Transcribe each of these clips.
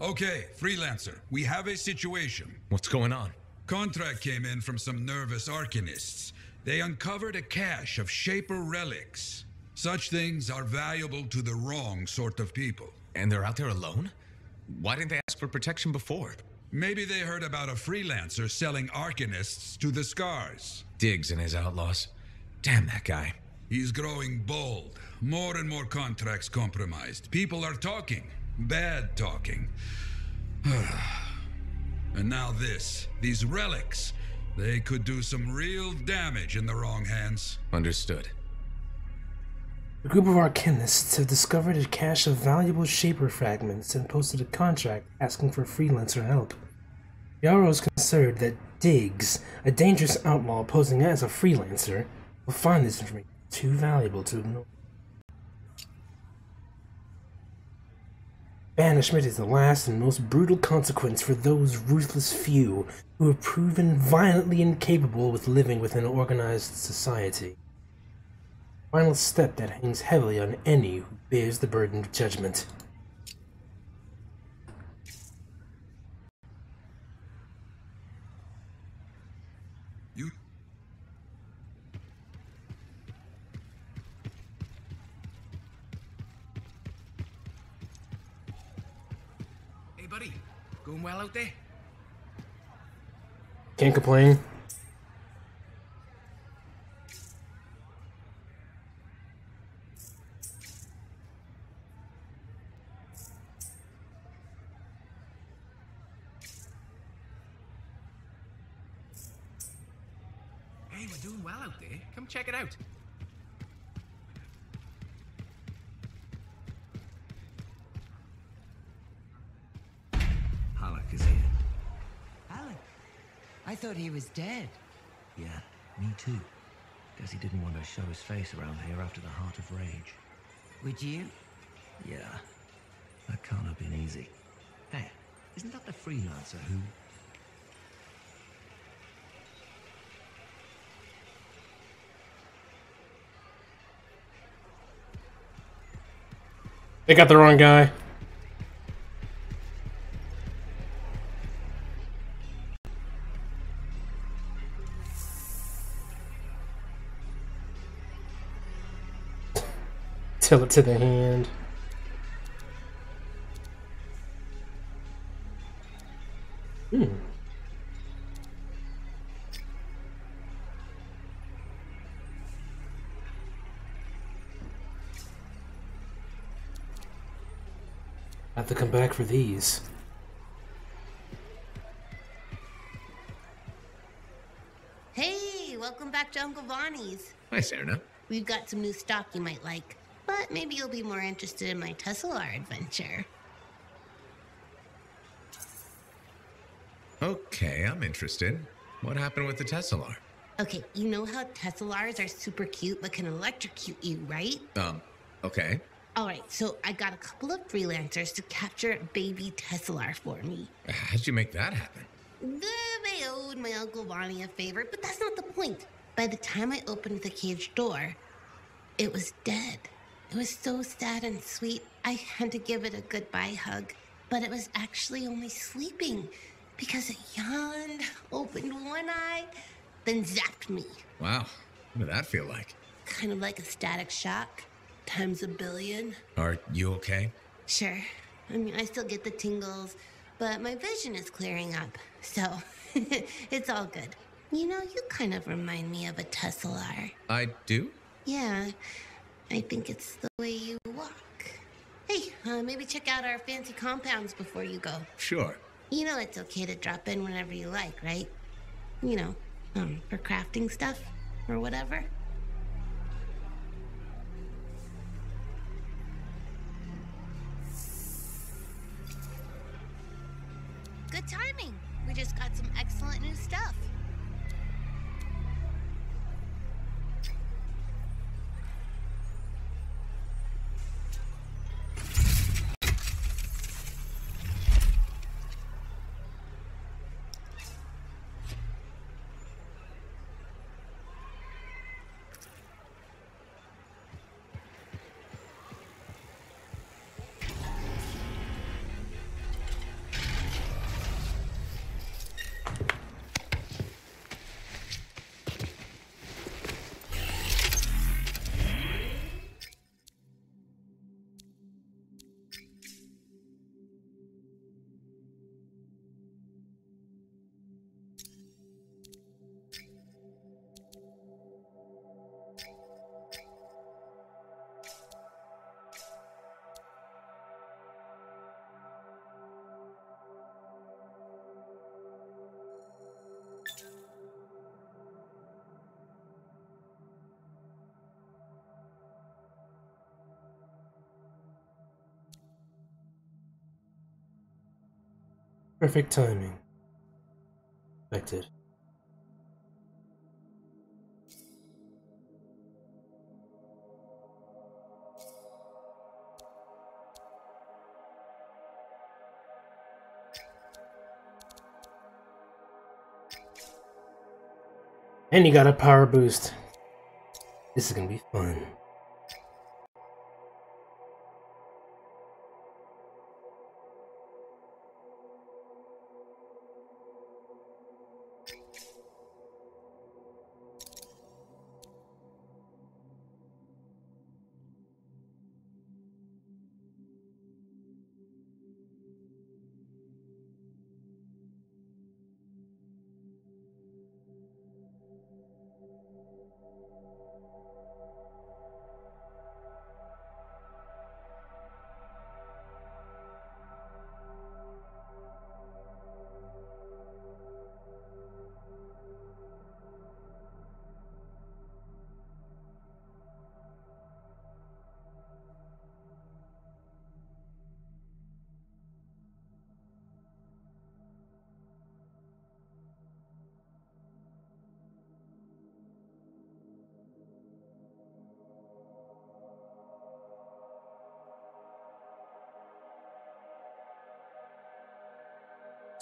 Okay, Freelancer, we have a situation. What's going on? Contract came in from some nervous arcanists. They uncovered a cache of Shaper relics. Such things are valuable to the wrong sort of people. And they're out there alone? Why didn't they ask for protection before? Maybe they heard about a Freelancer selling arcanists to the Scars. Diggs and his outlaws. Damn that guy. He's growing bold. More and more contracts compromised. People are talking. Bad talking. And now this. These relics. They could do some real damage in the wrong hands. Understood. A group of arcanists have discovered a cache of valuable Shaper fragments and posted a contract asking for Freelancer help. Yarrow is concerned that Diggs, a dangerous outlaw posing as a Freelancer, will find this information too valuable to ignore. Banishment is the last and most brutal consequence for those ruthless few who have proven violently incapable with living within an organized society. Final step that hangs heavily on any who bears the burden of judgment. You... Hey buddy, going well out there? Can't complain. Hey, we're doing well out there. Come check it out. Halleck is here. Alec, I thought he was dead. Yeah, me too. Guess he didn't want to show his face around here after the Heart of Rage. Would you? Yeah, that can't have been easy. Hey, isn't that the Freelancer who... They got the wrong guy. Tell it to the hand. Have to come back for these. Hey, welcome back to Uncle Bonnie's. Hi, Serna. We've got some new stock you might like, but maybe you'll be more interested in my Tesselar adventure. Okay, I'm interested. What happened with the Tesselar? Okay, you know how Tessellars are super cute but can electrocute you, right? Okay. Alright, so I got a couple of freelancers to capture a baby Tesselar for me. How'd you make that happen? They owed my Uncle Bonnie a favor, but that's not the point. By the time I opened the cage door, it was dead. It was so sad and sweet, I had to give it a goodbye hug. But it was actually only sleeping because it yawned, opened one eye, then zapped me. Wow, what did that feel like? Kind of like a static shock, times a billion. Are you okay? Sure. I mean, I still get the tingles, but my vision is clearing up, so it's all good. You know, you kind of remind me of a Tesselar. I do? Yeah, I think it's the way you walk. Hey, maybe check out our fancy compounds before you go. Sure. You know it's okay to drop in whenever you like, right? You know, for crafting stuff or whatever. Good timing. We just got some excellent new stuff. Perfect timing. Expected. And you got a power boost. This is gonna be fun.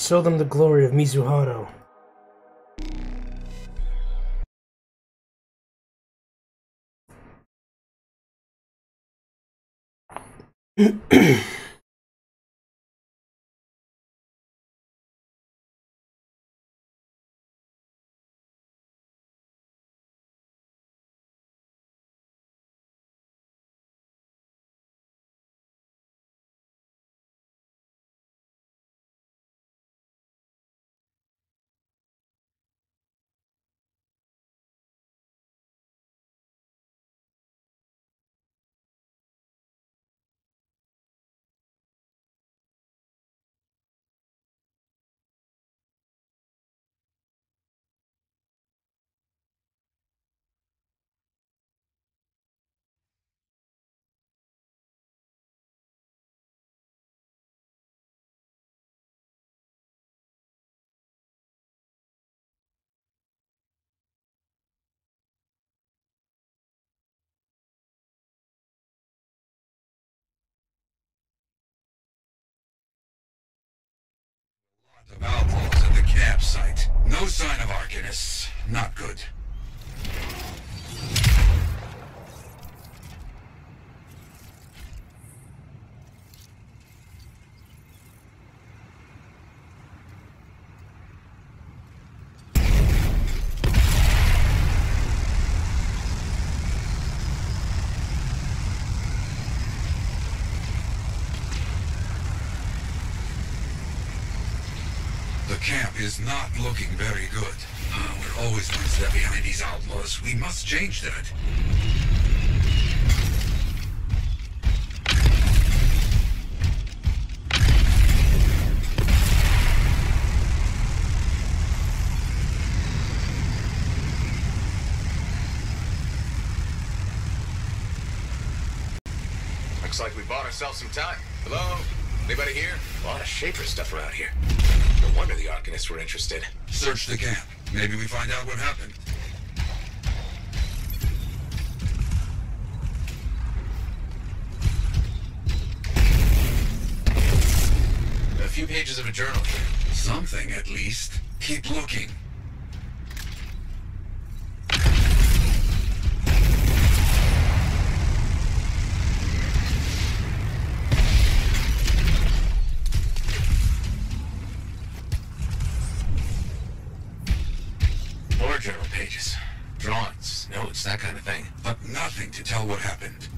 Show them the glory of Mizuharo. Of outlaws at the campsite. No sign of Arcanists. Not good. The camp is not looking very good. We're always one step behind these outlaws. We must change that. Looks like we bought ourselves some time. Hello? Anybody here? A lot of Shaper stuff around here. No wonder the Arcanists were interested. Search the camp. Maybe we find out what happened. A few pages of a journal here. Something, at least. Keep looking. More journal pages. Drawings, notes, that kind of thing. But nothing to tell what happened.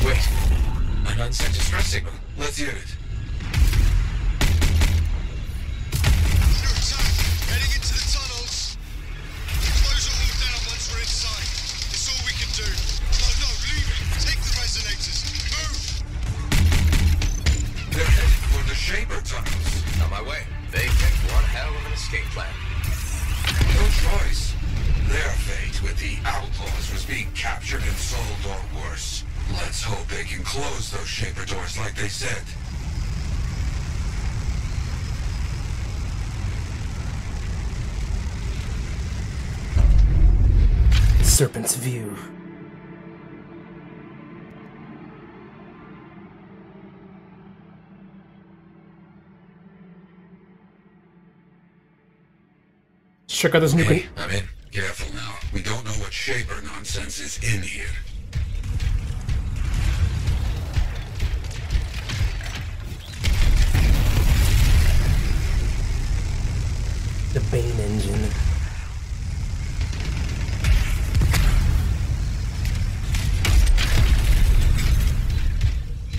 Wait. An unsent distress signal. Let's hear it. Heading into the tunnels. We'll close it all down once we're inside. It's all we can do. No, leave it. Take the resonators. Move! They're headed for the Shaper tunnels. On my way. They picked one hell of an escape plan. No choice. Their fate with the outlaws was must be captured and sold or worse. Let's hope they can close those shaper doors like they said. Serpent's View. Check out this new. Hey, I'm in. Careful now. We don't know what shaper nonsense is in here. The Bane engine.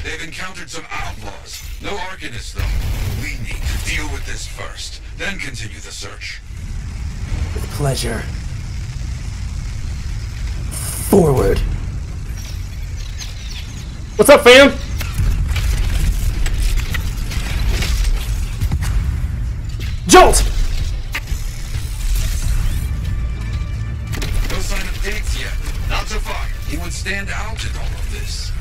They've encountered some outlaws. No Arcanists, though. We need to deal with this first, then continue the search. With pleasure. Forward. What's up, fam? Jolt! No sign of Diggs yet. Not so far. He would stand out in all of this.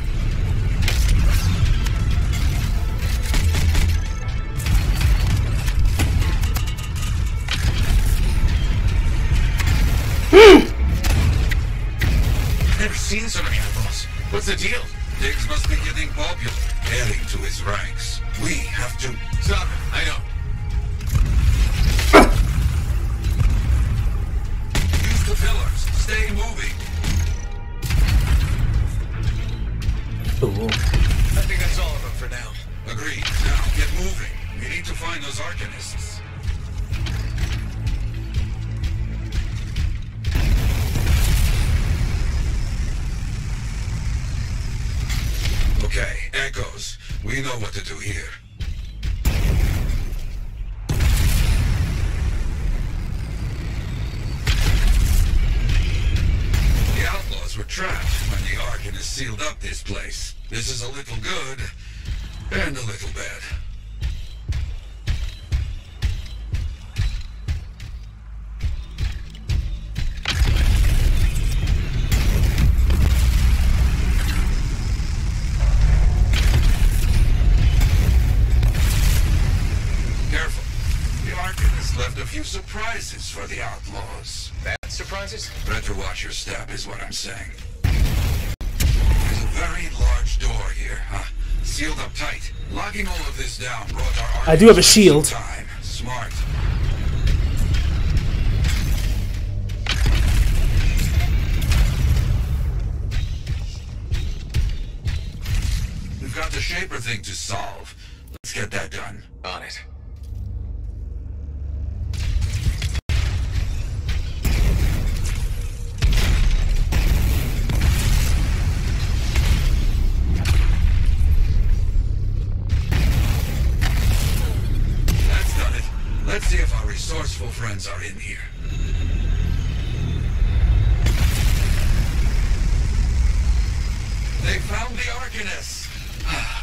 Never seen so many outlaws. What's the deal? Diggs must be getting popular, adding to his ranks. We have to stop him. I know. Use the pillars. Stay moving. Ooh. I think that's all of them for now. Agreed. Now get moving. We need to find those Arcanists. Okay, Echoes. We know what to do here. The outlaws were trapped when the Arcanists sealed up this place. This is a little good, and a little bad. Left a few surprises for the outlaws. Bad surprises? Better watch your step is what I'm saying. There's a very large door here, huh? Sealed up tight. Locking all of this down brought our I do have a shield. Time. Smart. We've got the shaper thing to solve. Let's get that done. On it. Let's see if our resourceful friends are in here. They found the Arcanists.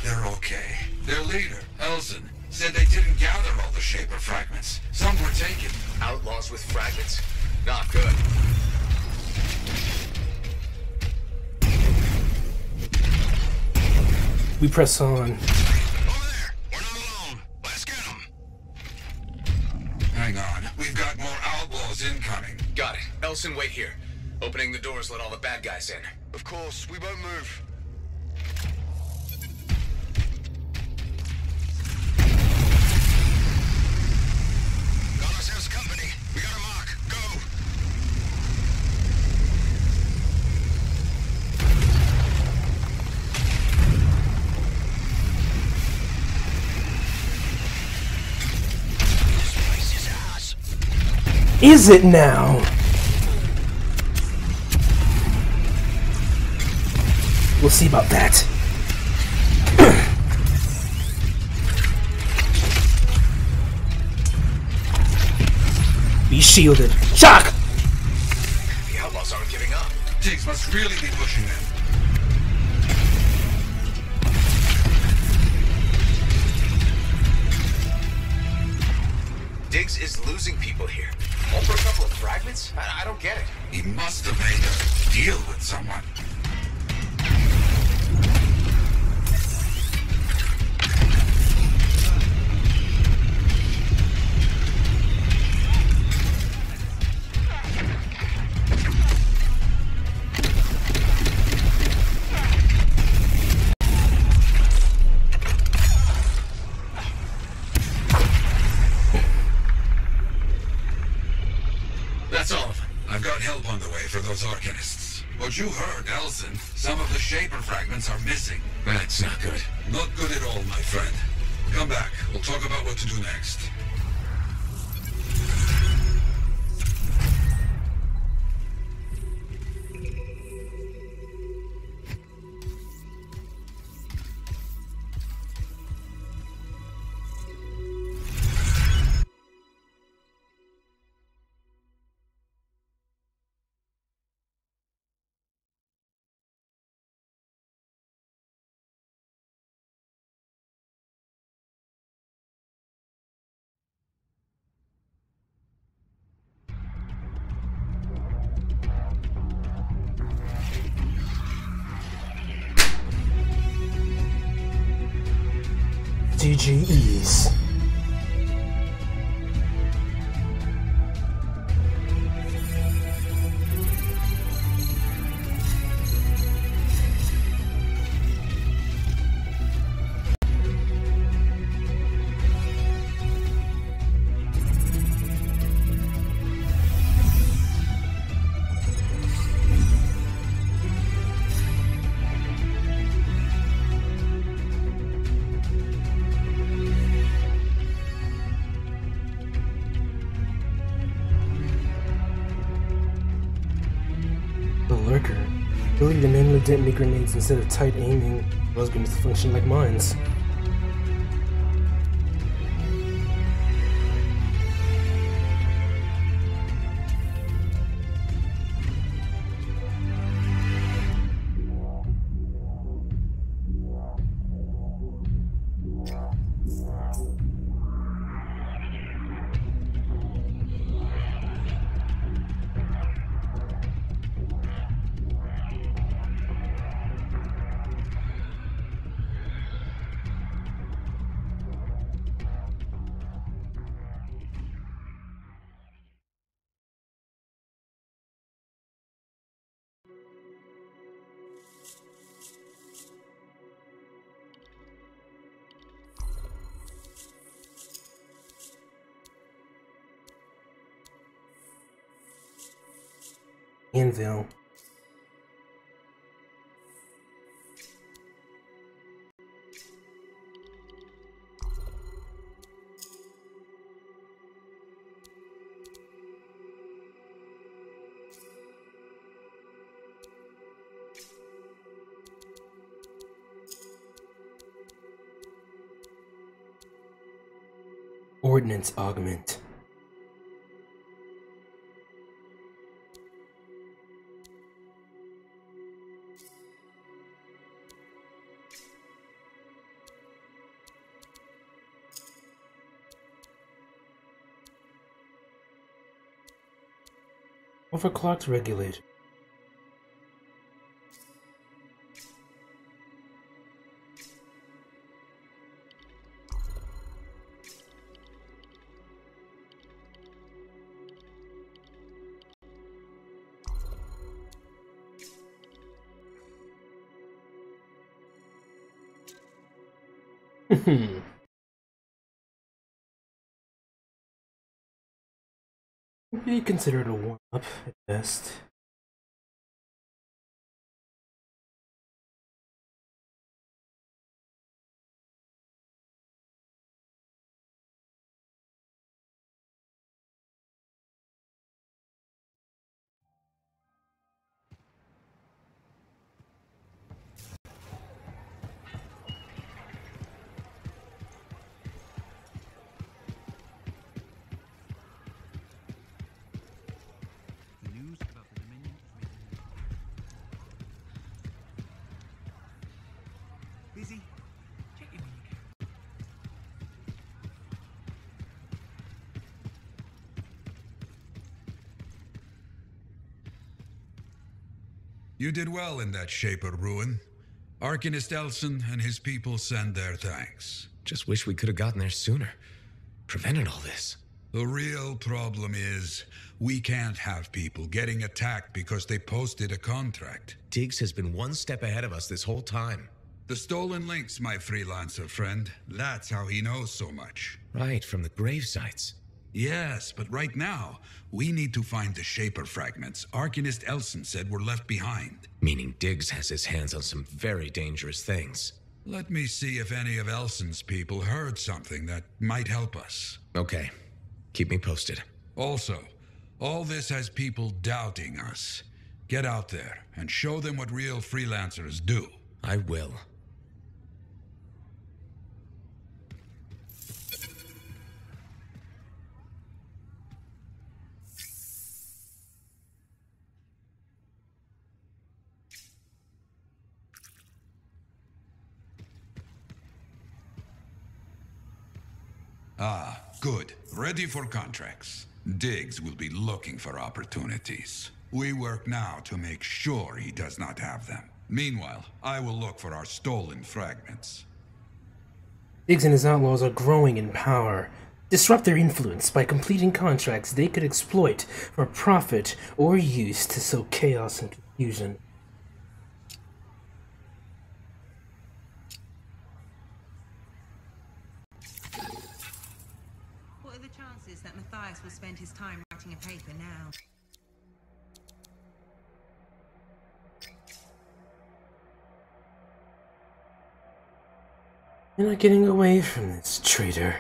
They're okay. Their leader, Elson, said they didn't gather all the shaper fragments. Some were taken. Outlaws with fragments? Not good. We press on. Hang on. We've got more outlaws incoming. Got it. Elson, wait here. Opening the doors, let all the bad guys in. Of course, we won't move. Got ourselves company. We got a mark. Go! Is it now? We'll see about that. Be shielded. Shock! The outlaws aren't giving up. Diggs must really be pushing them. Diggs is losing people here. All for a couple of fragments. fragments? I don't get it. He must have made a deal with someone. That's all of them. I've got help on the way for those Arcanists. What you heard, Elson, some of the Shaper fragments are missing. That's not good. Not good at all, my friend. Come back. We'll talk about what to do next. GGEs. The lurker. Ability to manually detonate grenades instead of tight aiming allows grenades to function like mines. Anvil. Ordnance augment. Overclocked regulator. Maybe consider it a warm-up at best. News about the You did well in that Shaper ruin. Arcanist Elson and his people send their thanks. Just wish we could have gotten there sooner. Prevented all this. The real problem is, we can't have people getting attacked because they posted a contract. Diggs has been one step ahead of us this whole time. The stolen links, my freelancer friend. That's how he knows so much. Right, from the grave sites. Yes, but right now, we need to find the Shaper fragments Arcanist Elson said were left behind. Meaning Diggs has his hands on some very dangerous things. Let me see if any of Elson's people heard something that might help us. Okay. Keep me posted. Also, all this has people doubting us. Get out there and show them what real freelancers do. I will. Ah, good. Ready for contracts. Diggs will be looking for opportunities. We work now to make sure he does not have them. Meanwhile, I will look for our stolen fragments. Diggs and his outlaws are growing in power. Disrupt their influence by completing contracts they could exploit for profit or use to sow chaos and confusion. What are the chances that Matthias will spend his time writing a paper now? You're not getting away from this, traitor.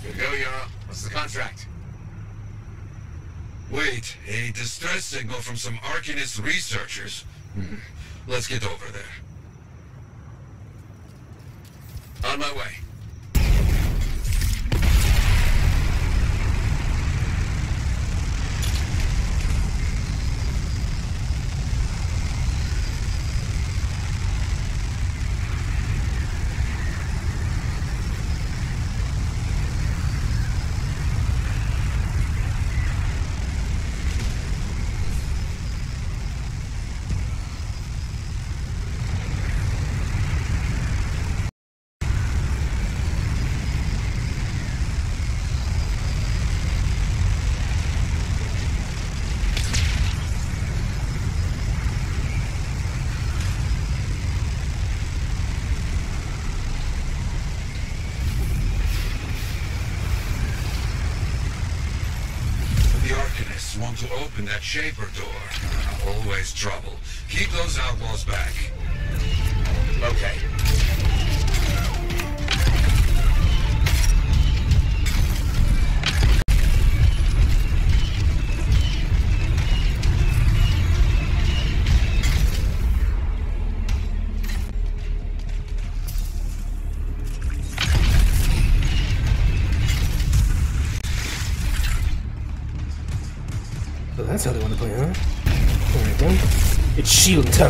Here you go, Yara. What's the contract? Wait, a distress signal from some Arcanist researchers? Let's get over there. On my way. Want to open that Shaper door. Always trouble. Keep those outlaws back. Okay. that's how they want to play, huh? There we go. It's shield time.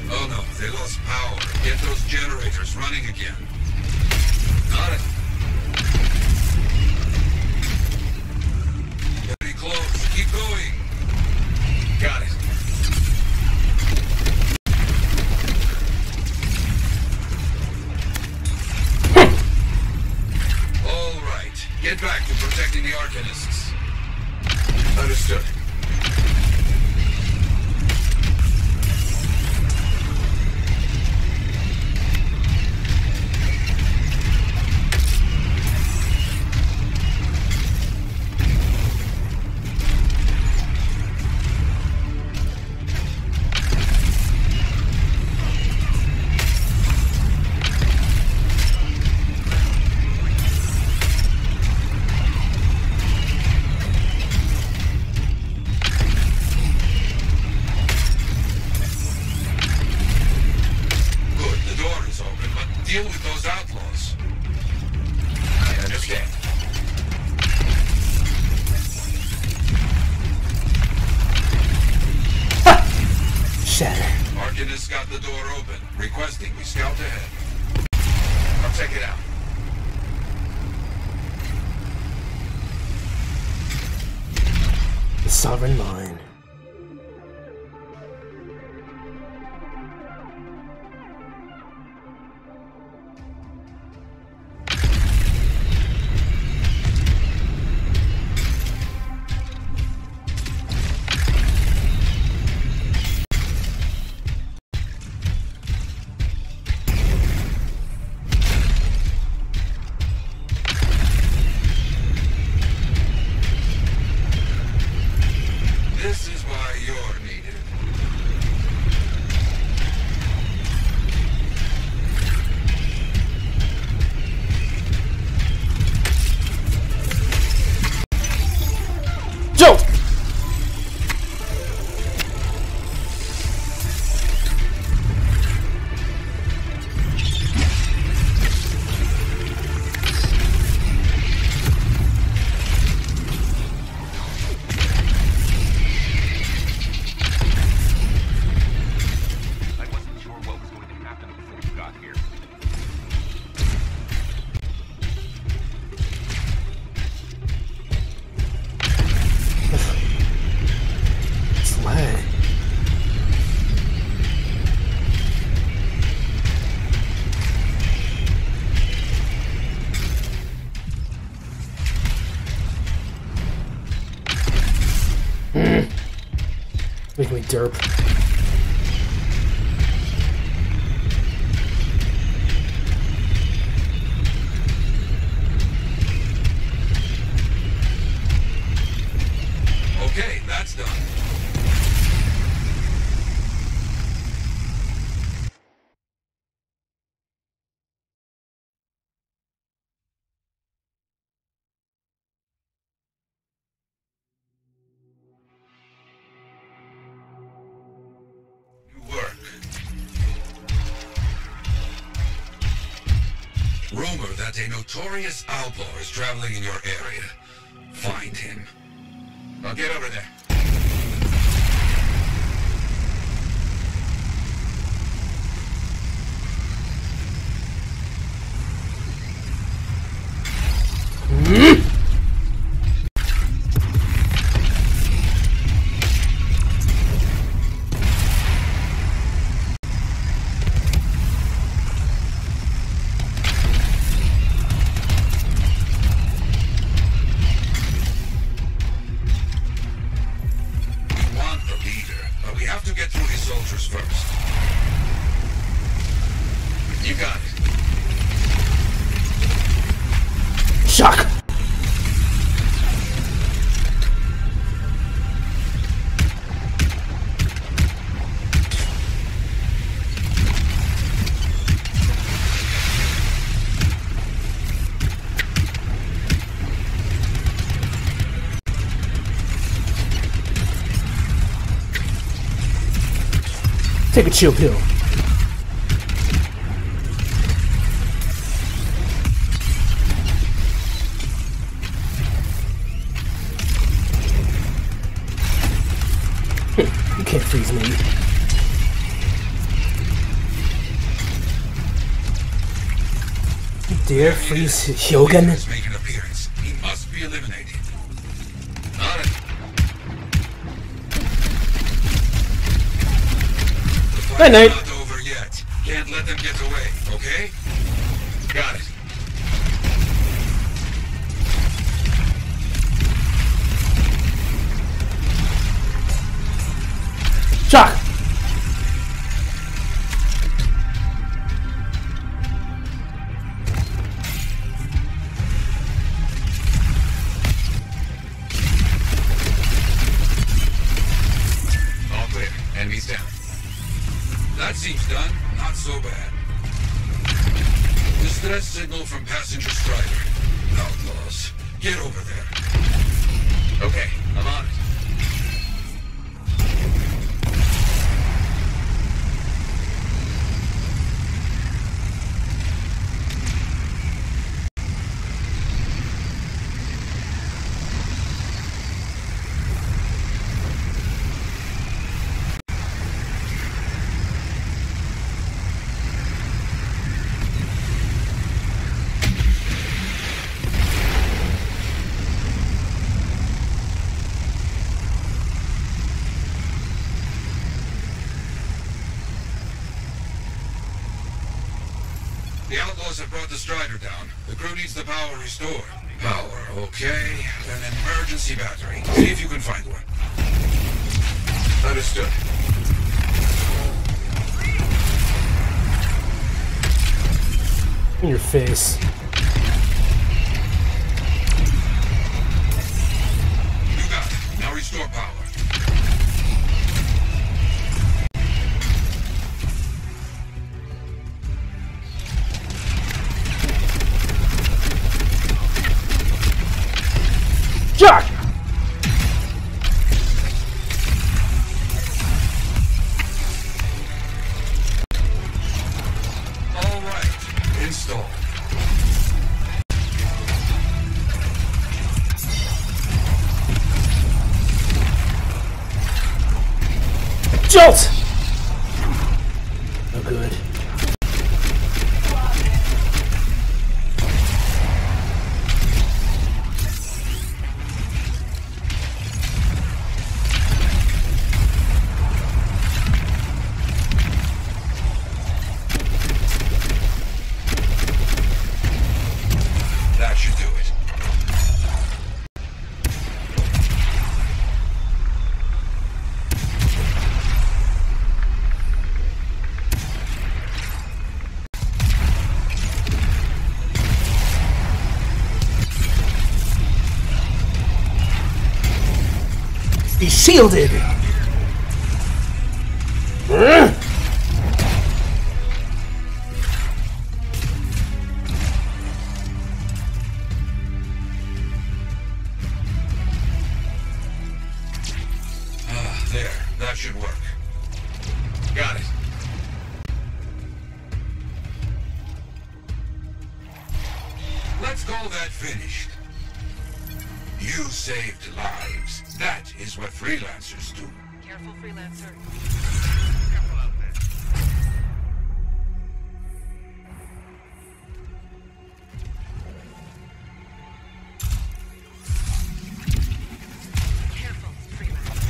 Oh no, they lost power. Get those generators running again. Got it. Very close. Keep going. Got it. All right. Get back to protecting the Arcanists. Understood. Deal with those outlaws. I understand. Shatter. Arcanist got the door open, requesting we scout ahead. I'll check it out. The Sovereign Mind. This is why you're needed. Joe! I wasn't sure what was going to happen before you got here. It's lag. Making me derp. Okay, that's done. Good work. Rumor that a notorious outlaw is traveling in your area. Find him. I'll get over there. Want the leader, but we have to get through his soldiers first. You got it. Shock! Take a chill pill. freeze me. You dare freeze Hyoga? Make an appearance. He must be eliminated. On it. Night night. Not over yet. Can't let them get away, okay? Got it. Shock! All clear. Enemies down. That seems done. Not so bad. Distress signal from passenger strider. Outlaws. Get over there. Okay, I'm on it. The outlaws have brought the strider down. The crew needs the power restored. Power, okay. An emergency battery. See if you can find one. Understood. In your face. You got it. Now restore power. Shock! All right. Install. Jolt! Oh, good. That should do it. He's shielded! There. That should work. Got it. Let's call that finished. You saved lives. That is what freelancers do. Careful, freelancer. Careful out there. Careful, freelancer.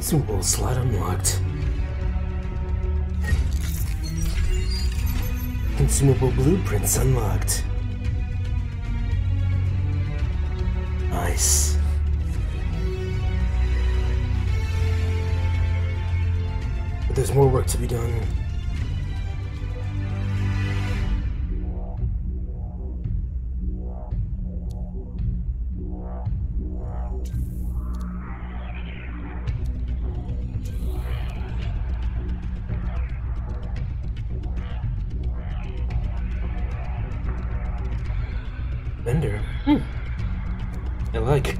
Consumable slot unlocked. Consumable blueprints unlocked. Nice. But there's more work to be done. Vendor. I like.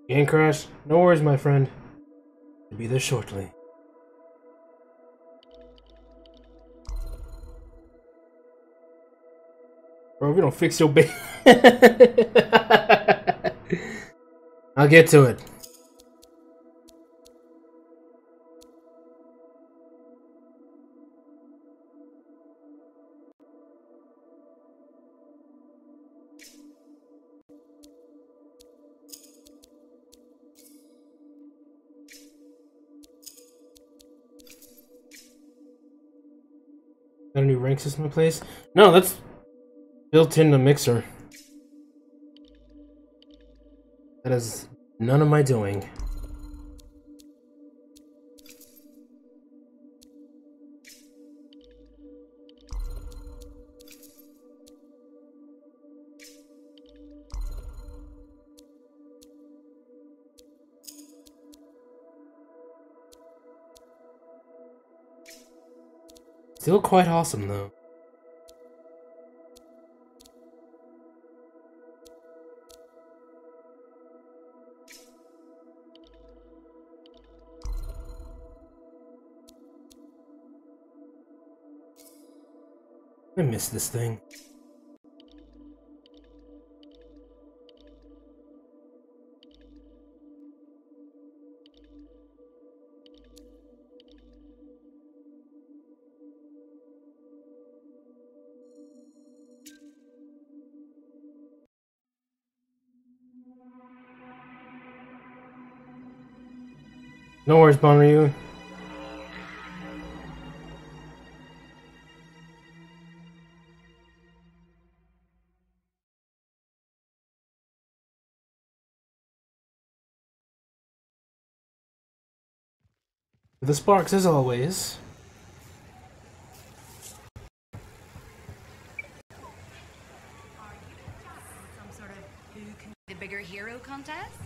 Game crash? No worries, my friend. I'll be there shortly. Bro, if you don't fix your base, I'll get to it. Got a new rank system in place? No, that's built in the mixer. That is none of my doing. Still quite awesome though. I miss this thing. No worries, Bonryu. The sparks as always. Some sort of who can be the bigger hero contest?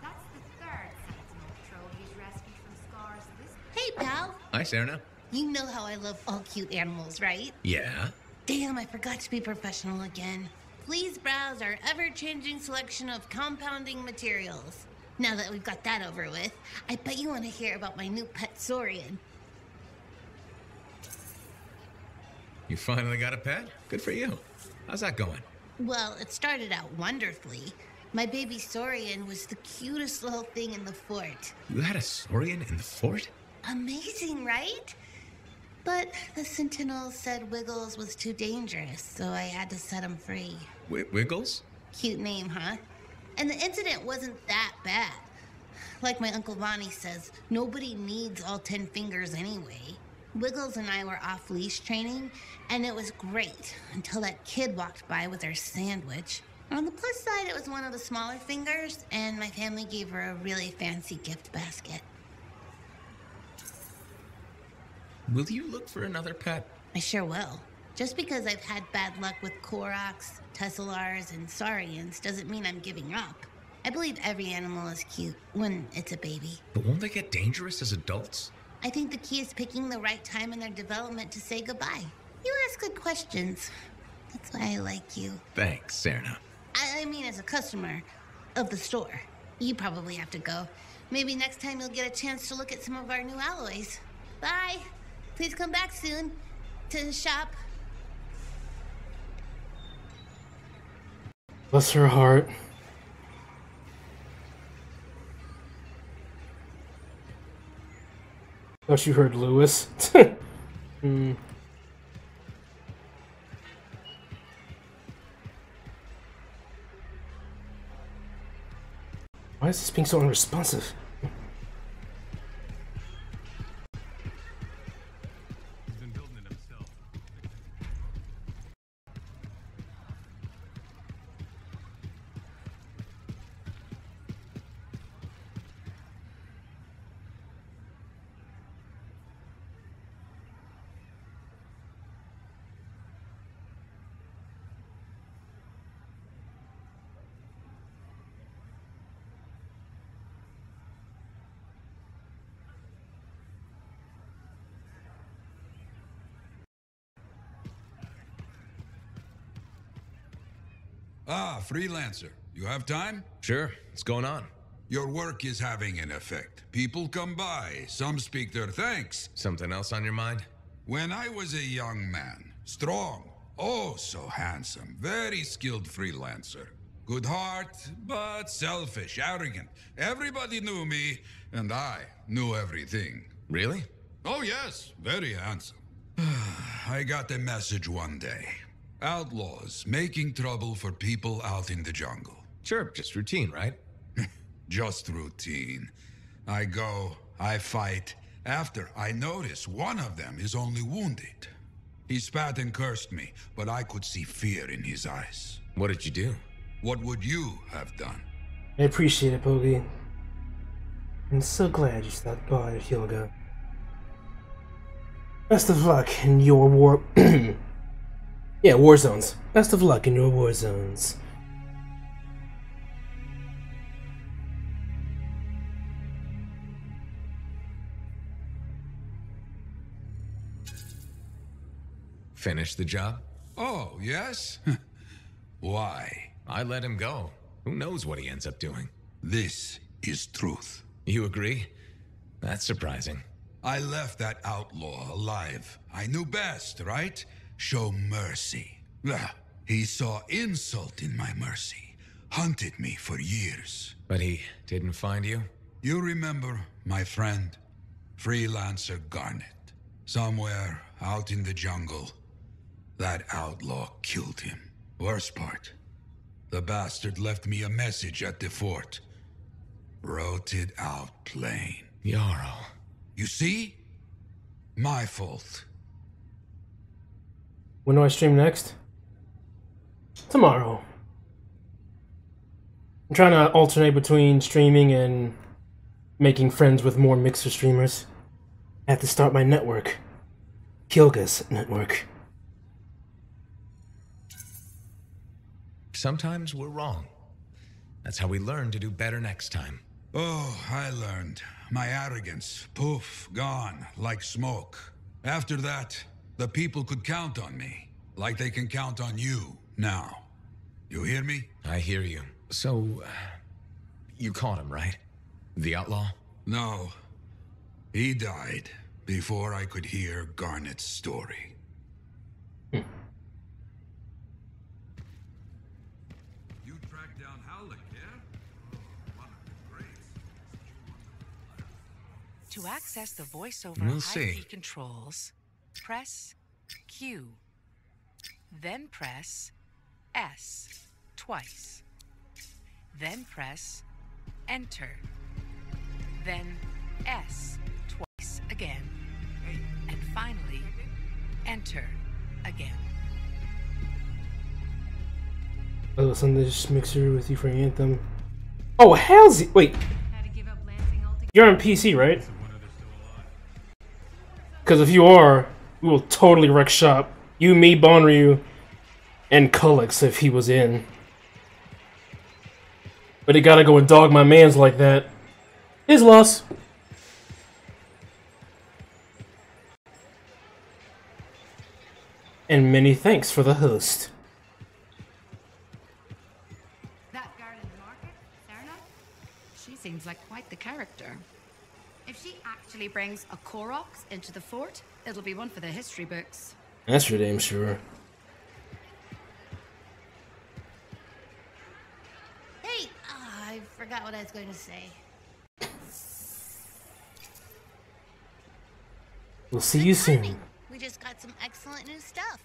That's the third Sentinel patrol he's rescued from scars this. Hey, pal. Hi, Serena. You know how I love all cute animals, right? Yeah? Damn, I forgot to be professional again. Please browse our ever-changing selection of compounding materials. Now that we've got that over with, I bet you want to hear about my new pet Saurian. You finally got a pet? Good for you. How's that going? Well, it started out wonderfully. My baby Saurian was the cutest little thing in the fort. You had a Saurian in the fort? Amazing, right? But the Sentinels said Wiggles was too dangerous, so I had to set him free. Wiggles? Cute name, huh? And the incident wasn't that bad. Like my Uncle Bonnie says, nobody needs all 10 fingers anyway. Wiggles and I were off-leash training, and it was great until that kid walked by with her sandwich. On the plus side, it was one of the smaller fingers, and my family gave her a really fancy gift basket. Will you look for another pet? I sure will. Just because I've had bad luck with Koroks, Tesselars, and Saurians doesn't mean I'm giving up. I believe every animal is cute when it's a baby. But won't they get dangerous as adults? I think the key is picking the right time in their development to say goodbye. You ask good questions. That's why I like you. Thanks, Serna. I mean, as a customer of the store. You probably have to go. Maybe next time you'll get a chance to look at some of our new alloys. Bye. Please come back soon to shop. Bless her heart. Thought you heard Lewis. Why is this being so unresponsive? Ah, freelancer. You have time? Sure. What's going on? Your work is having an effect. People come by. Some speak their thanks. Something else on your mind? When I was a young man, strong, oh so handsome, very skilled freelancer. Good heart, but selfish, arrogant. Everybody knew me, and I knew everything. Really? Oh yes, very handsome. I got a message one day. Outlaws making trouble for people out in the jungle. Sure, just routine, right? Just routine. I go, I fight. After, I notice one of them is only wounded. He spat and cursed me, but I could see fear in his eyes. What did you do? What would you have done? I appreciate it, Bogey. I'm so glad you stopped by, Hyoga. Best of luck in your war... Yeah, war zones. Best of luck in your war zones. Finish the job? Oh, yes? Why? I let him go. Who knows what he ends up doing? This is truth. You agree? That's surprising. I left that outlaw alive. I knew best, right? Show mercy. He saw insult in my mercy. Hunted me for years. But he didn't find you? You remember my friend, freelancer Garnet. Somewhere out in the jungle, that outlaw killed him. Worst part, the bastard left me a message at the fort. Wrote it out plain. Yarrow. You see? My fault. When do I stream next? Tomorrow. I'm trying to alternate between streaming and making friends with more Mixer streamers. I have to start my network. Hyoga's network. Sometimes we're wrong. That's how we learn to do better next time. Oh, I learned. My arrogance, poof, gone, like smoke. After that, the people could count on me, like they can count on you now. You hear me? I hear you. So, you caught him, right? The outlaw? No. He died before I could hear Garnet's story. You tracked down Howlick, yeah? Oh, one of the greats. To access the voiceover We'll high-key see. controls, press Q. Then press S twice. Then press Enter. Then S twice again. And finally, Enter again. I was on this Mixer with you for Anthem. Oh, hell's wait. You're on PC, right? Because if you are, we will totally wreck shop. You, me, Bonryu, and Cullix if he was in. But he gotta go and dog my mans like that. His loss. And many thanks for the host. That girl in the market, Serna? She seems like quite the character. If she actually brings a Koroks into the fort, it'll be one for the history books. That's for damn sure. Hey, I forgot what I was going to say. We'll see you soon. We just got some excellent new stuff.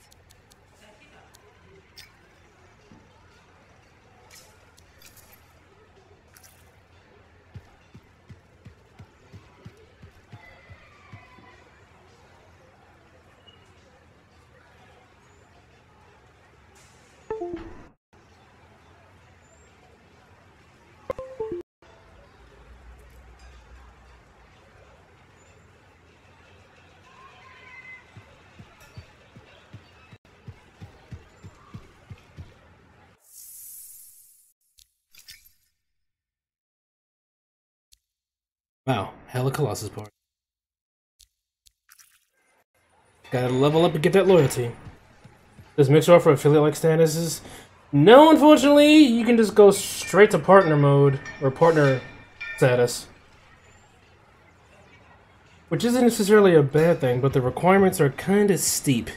Wow, hella Colossus part. Gotta level up and get that loyalty. Does Mixer offer affiliate-like statuses? No, unfortunately, you can just go straight to partner mode, or partner status. Which isn't necessarily a bad thing, but the requirements are kinda steep.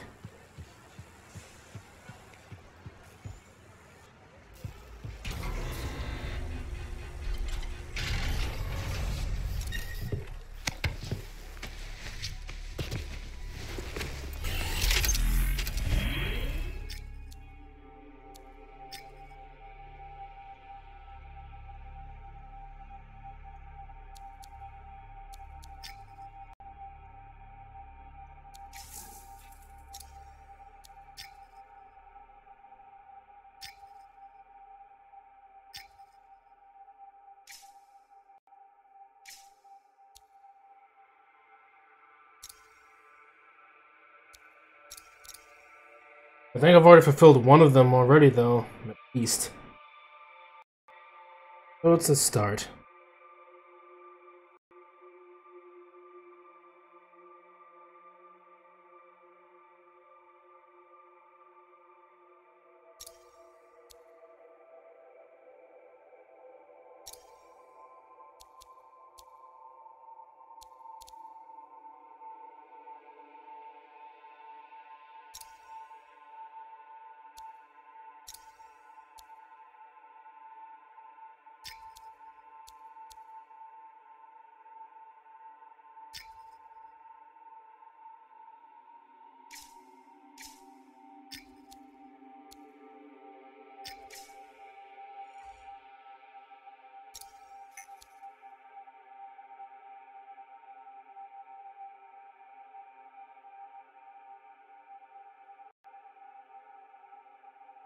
I think I've already fulfilled one of them already, though, at least. So it's a start.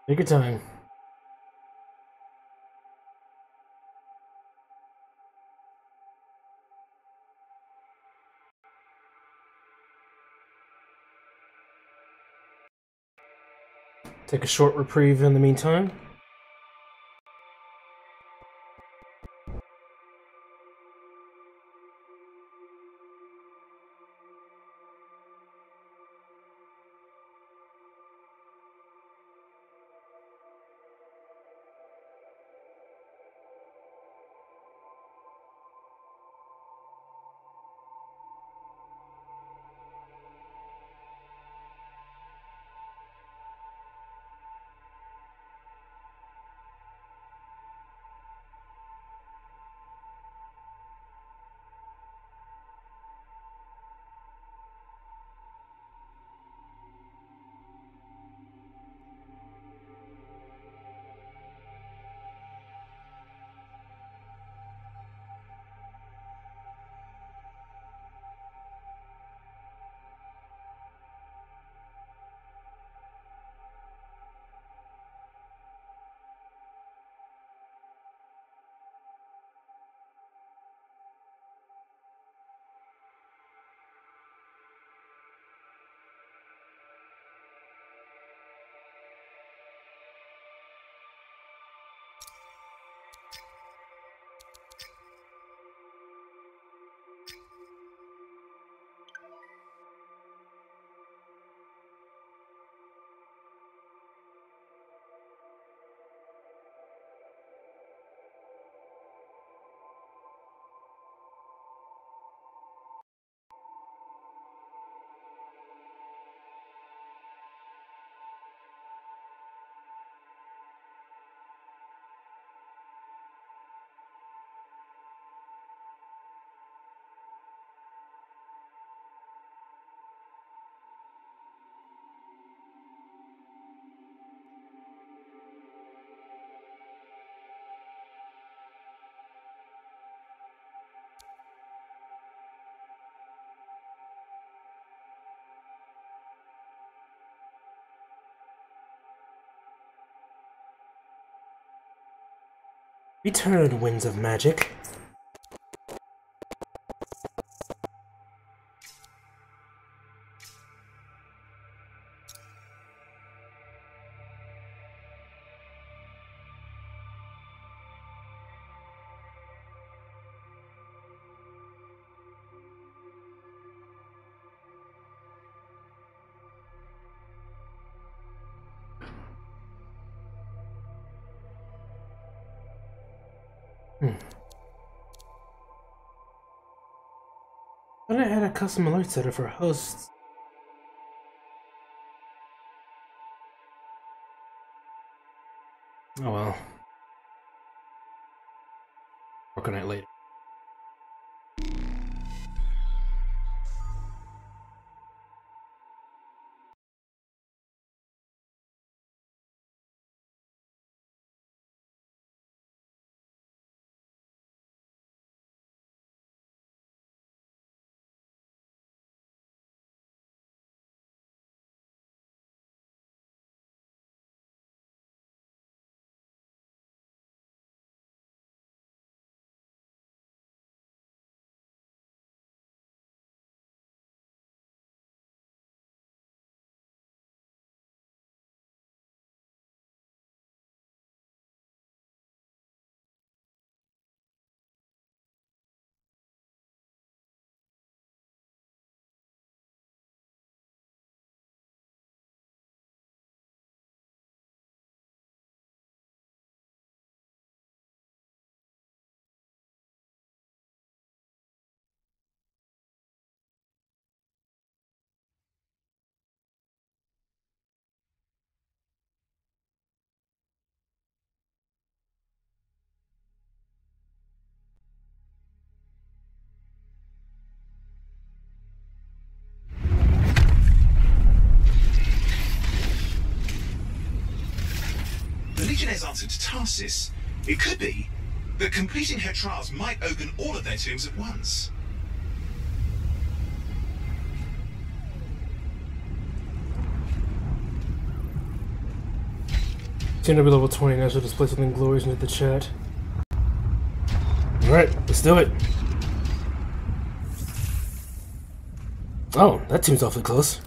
Take your time. Take a short reprieve in the meantime. Return, winds of magic. But I had a custom alert setter for hosts. Oh well. Work on it later. The Legionnaires answered to Tarsis. It could be that completing her trials might open all of their tombs at once. Soon to be level 20 now, so display something glorious into the chat. Alright, let's do it. Oh, that seems awfully close.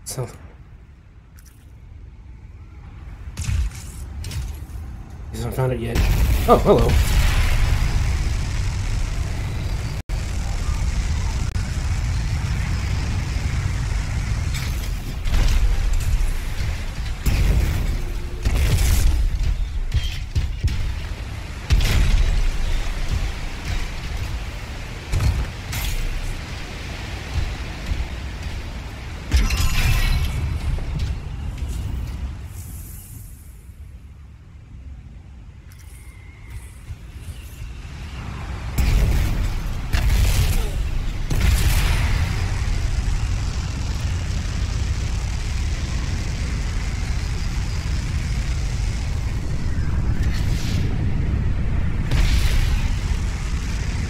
So, I haven't found it yet. Oh, hello.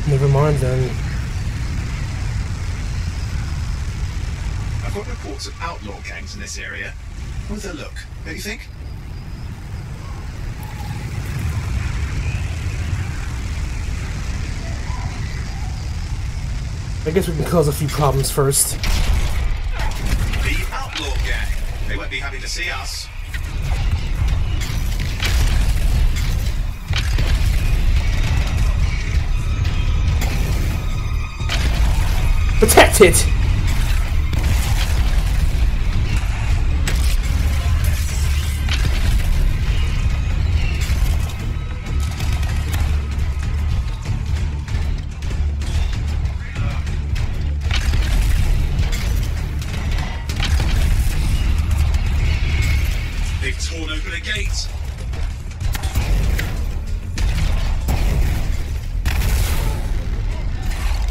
Never mind then. I've got reports of outlaw gangs in this area. Worth a look, don't you think? I guess we can cause a few problems first. The outlaw gang. They won't be happy to see us. Protect it!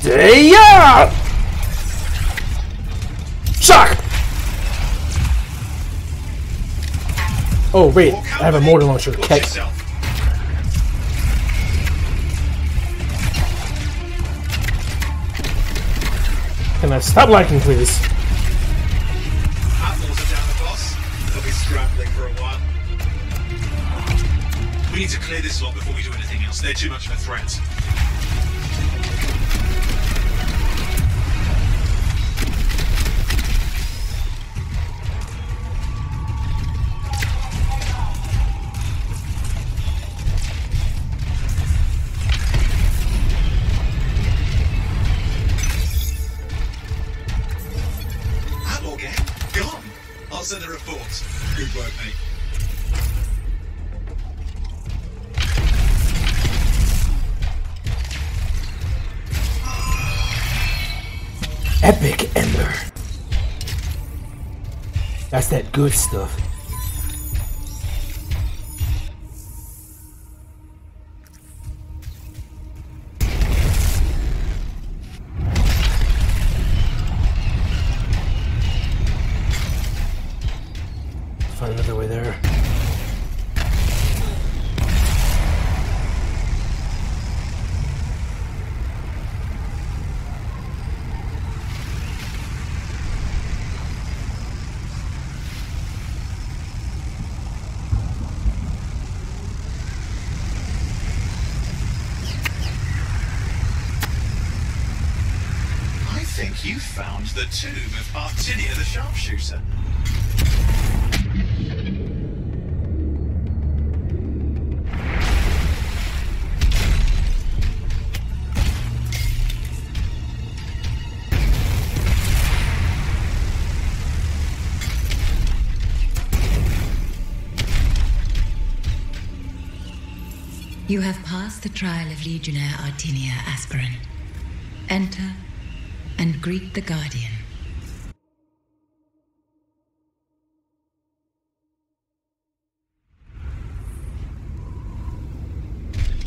Yeah! Shock! Oh wait, I have a mortar launcher. Keck. Can I stop liking, please? Outlaws are down the boss. They'll be scrambling for a while. We need to clear this lot before we do anything else. They're too much of a threat. Send a report. Good work, mate. Epic Ember. That's that good stuff. Find another way there. I think you found the tomb of Artinia the Sharpshooter. You have passed the trial of Legionnaire Artinia Aspirin. Enter and greet the Guardian.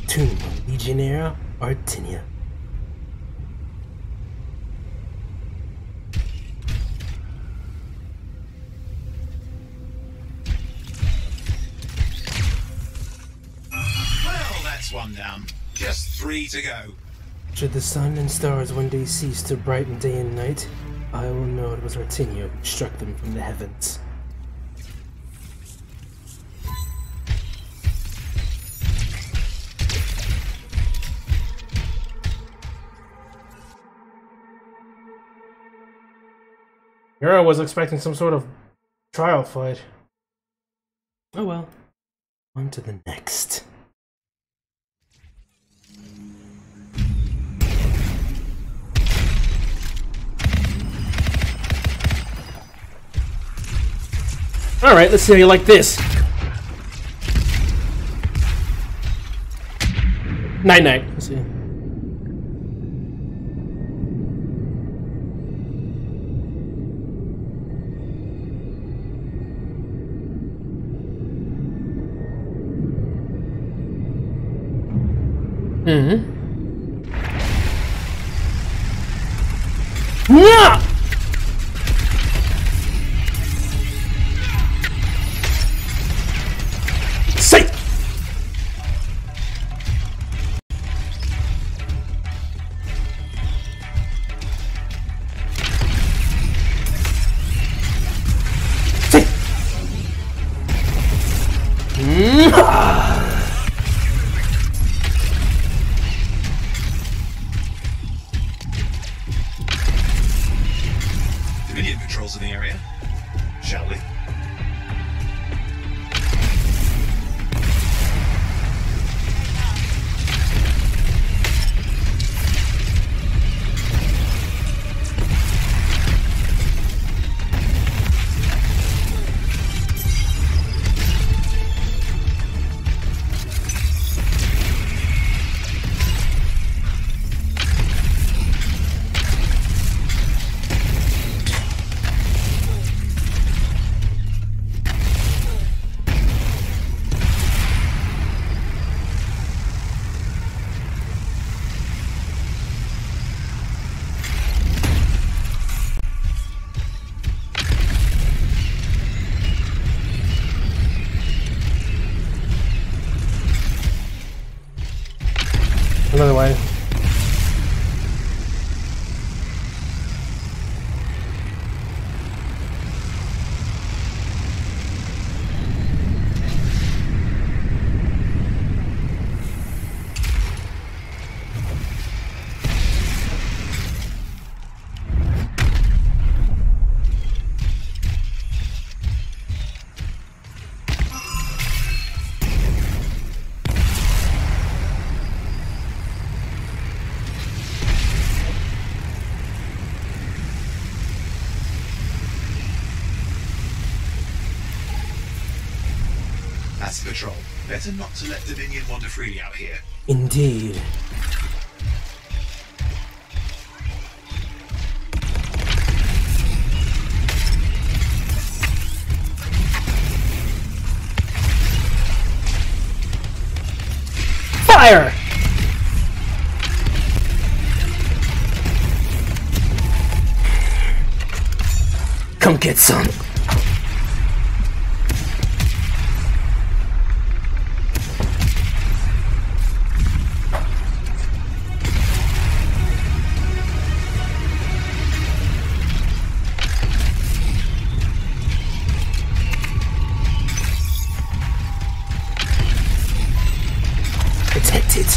Tomb of Legionnaire Artinia. One down. Just 3 to go. Should the sun and stars one day cease to brighten day and night, I will know it was Artinia who struck them from the heavens. Here I was expecting some sort of trial fight. Oh well. On to the next. Alright, let's see how you like this. Night night. Let's see. Yeah! Dominion patrols in the area. Shall we? Another way. That's the patrol. Better not to let Dominion wander freely out here. Indeed. Fire! Come get some. Protected.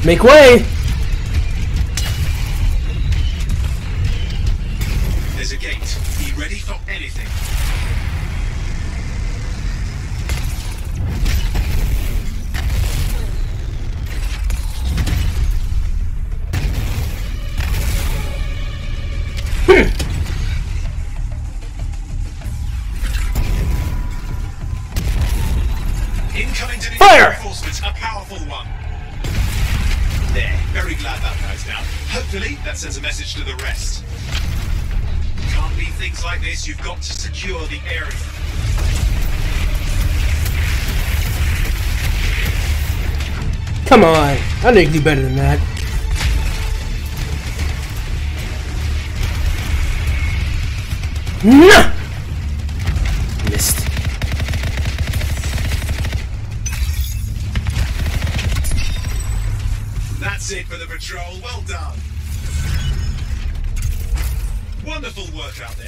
Make way! There's a gate. Be ready for anything. Incoming to Fire! reinforcements, a powerful one. There, very glad that guy's down. Hopefully, that sends a message to the rest. Can't leave things like this, you've got to secure the area. Come on, I know you can do better than that. No! Missed. That's it for the patrol, well done. Wonderful work out there.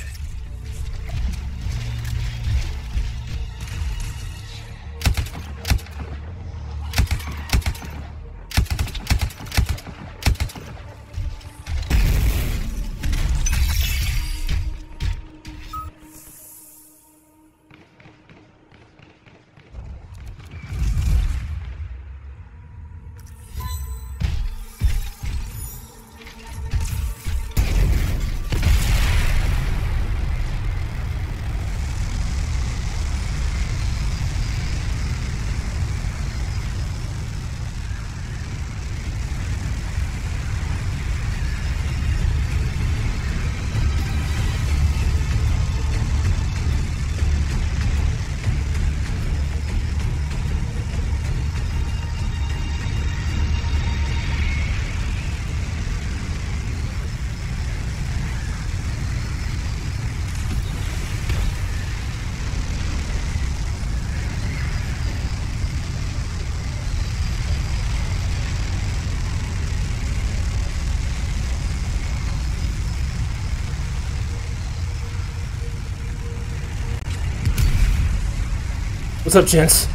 What's up, gents?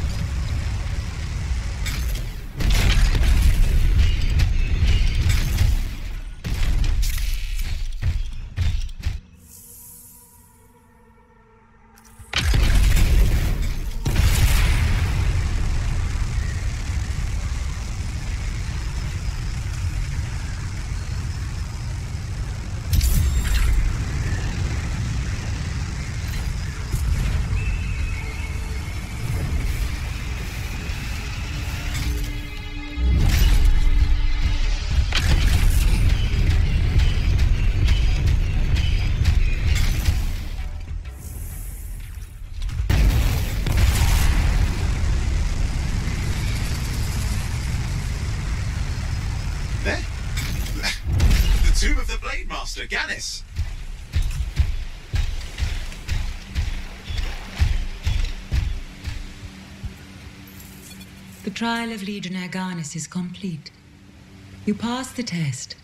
There. The tomb of the Blade Master, Gannis. the trial of Legionnaire Garnis is complete. You passed the test.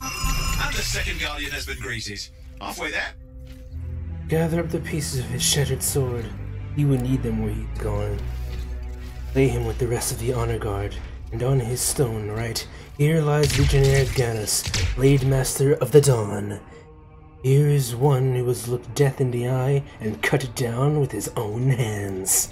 And the second Guardian has been greeted. Halfway there. Gather up the pieces of his shattered sword. He would need them where he's gone. Lay him with the rest of the honor guard, and on his stone write, "Here lies Legionnaire Ganus, Blade Master of the Dawn. Here is one who has looked death in the eye and cut it down with his own hands."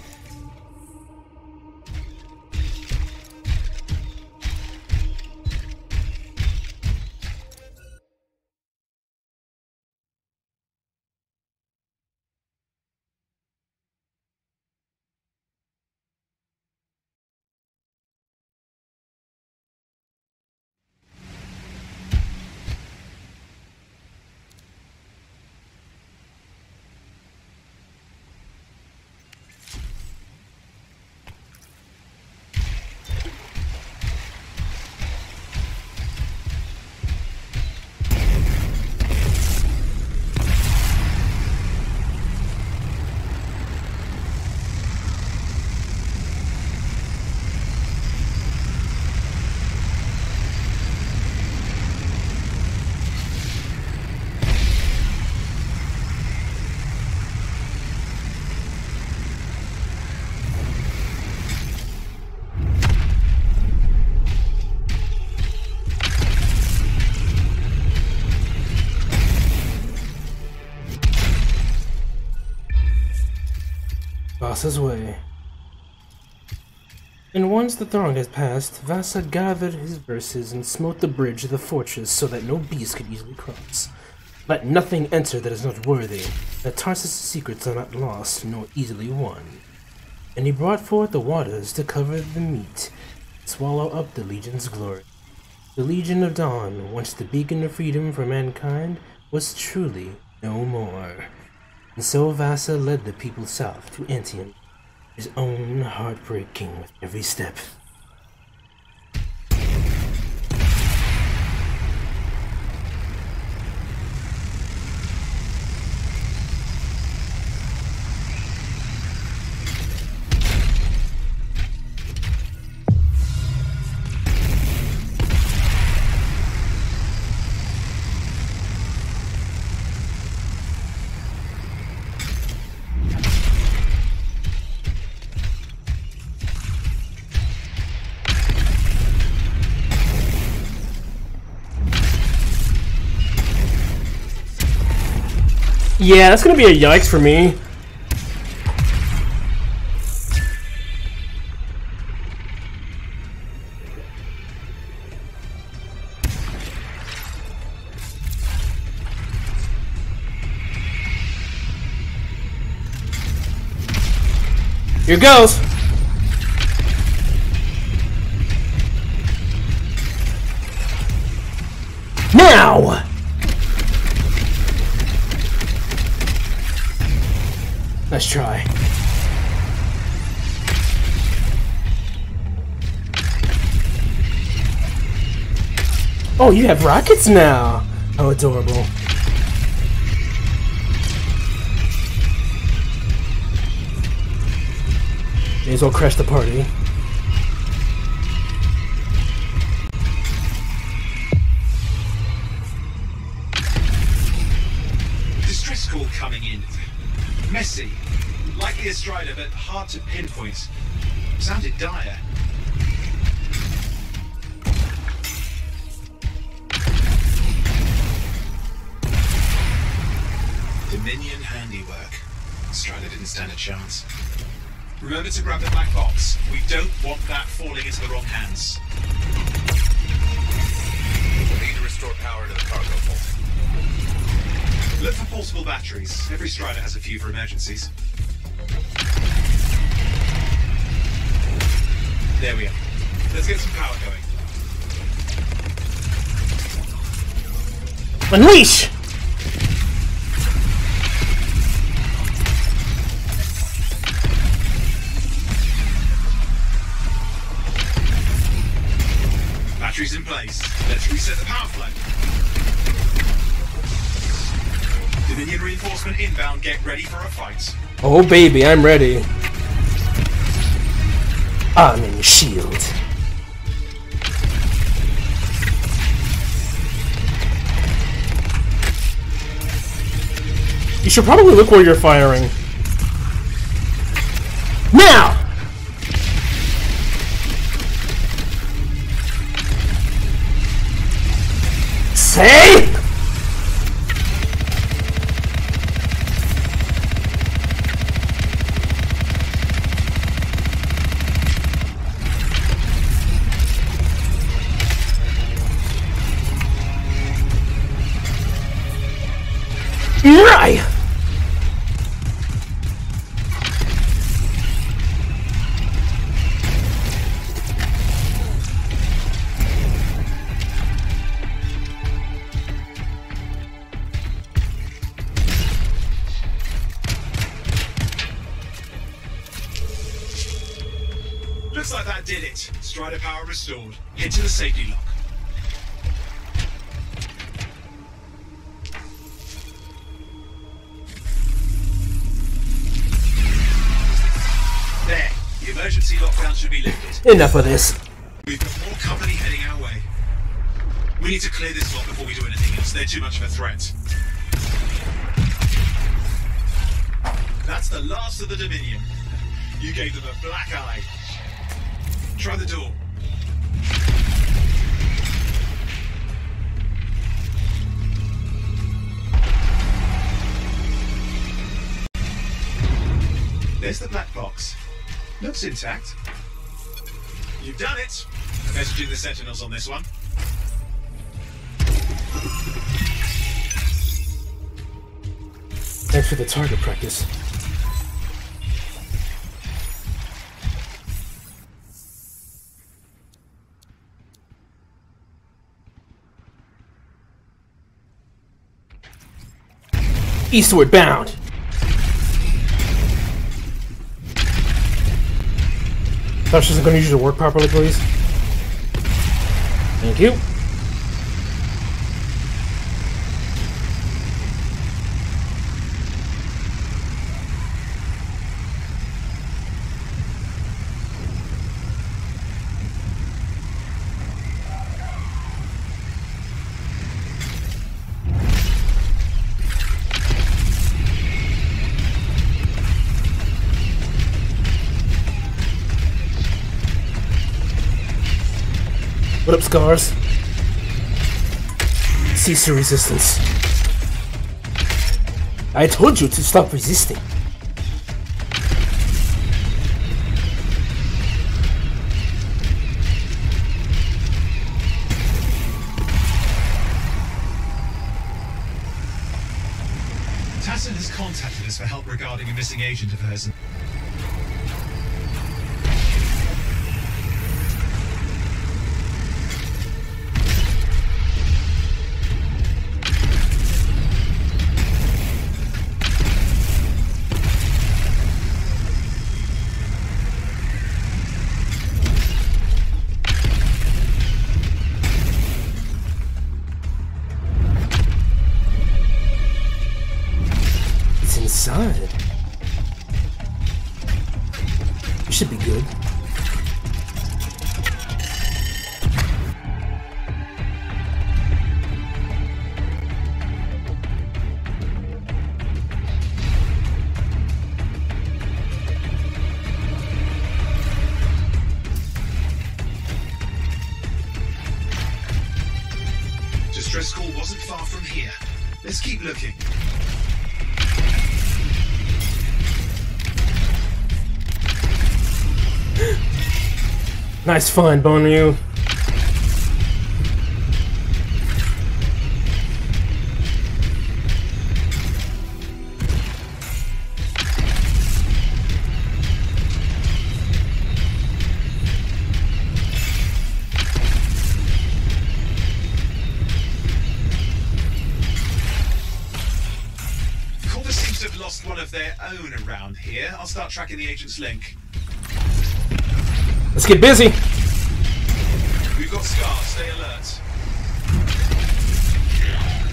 Vasa's way. And once the throng had passed, Vasa gathered his verses and smote the bridge of the fortress so that no beast could easily cross. Let nothing enter that is not worthy, that Tarsus' secrets are not lost nor easily won. And he brought forth the waters to cover the meat, swallow up the Legion's glory. The Legion of Dawn, once the beacon of freedom for mankind, was truly no more. And so Vasa led the people south to Antium, his own heartbreaking with every step. Yeah, that's gonna be a yikes for me. Here goes. Now! Let's try. Oh, you have rockets now! How adorable. May as well crash the party. Distress call coming in. Messy. Likely a Strider, but hard to pinpoint. Sounded dire. Dominion handiwork. Strider didn't stand a chance. Remember to grab the black box. We don't want that falling into the wrong hands. We'll need to restore power to the cargo vault. Look for portable batteries. Every Strider has a few for emergencies. There we are. Let's get some power going. Unleash! Sentries in place. Let's reset the power flow. Dominion reinforcement inbound. Get ready for a fight. Oh baby, I'm ready. I'm in the shield. You should probably look where you're firing. Now! Say! Right! Looks like that did it. Strider power restored. Head to the safety lock. There. The emergency lockdown should be lifted. Enough of this. We've got more company heading our way. We need to clear this lot before we do anything else. They're too much of a threat. That's the last of the Dominion. You gave them a black eye. Try the door. There's the black box. Looks intact. You've done it. Messaging the Sentinels on this one. Thanks for the target practice. Eastward bound. Thought she wasn't going to use your work properly, please. Thank you. What up, Scars? Cease your resistance. I told you to stop resisting. Tassin has contacted us for help regarding a missing agent of hers. Inside. You should be good. Distress call wasn't far from here. Let's keep looking. Nice find, Bone Ryu. Corvus seems to have lost one of their own around here. I'll start tracking the agent's link. Let's get busy. We've got Scar. Stay alert.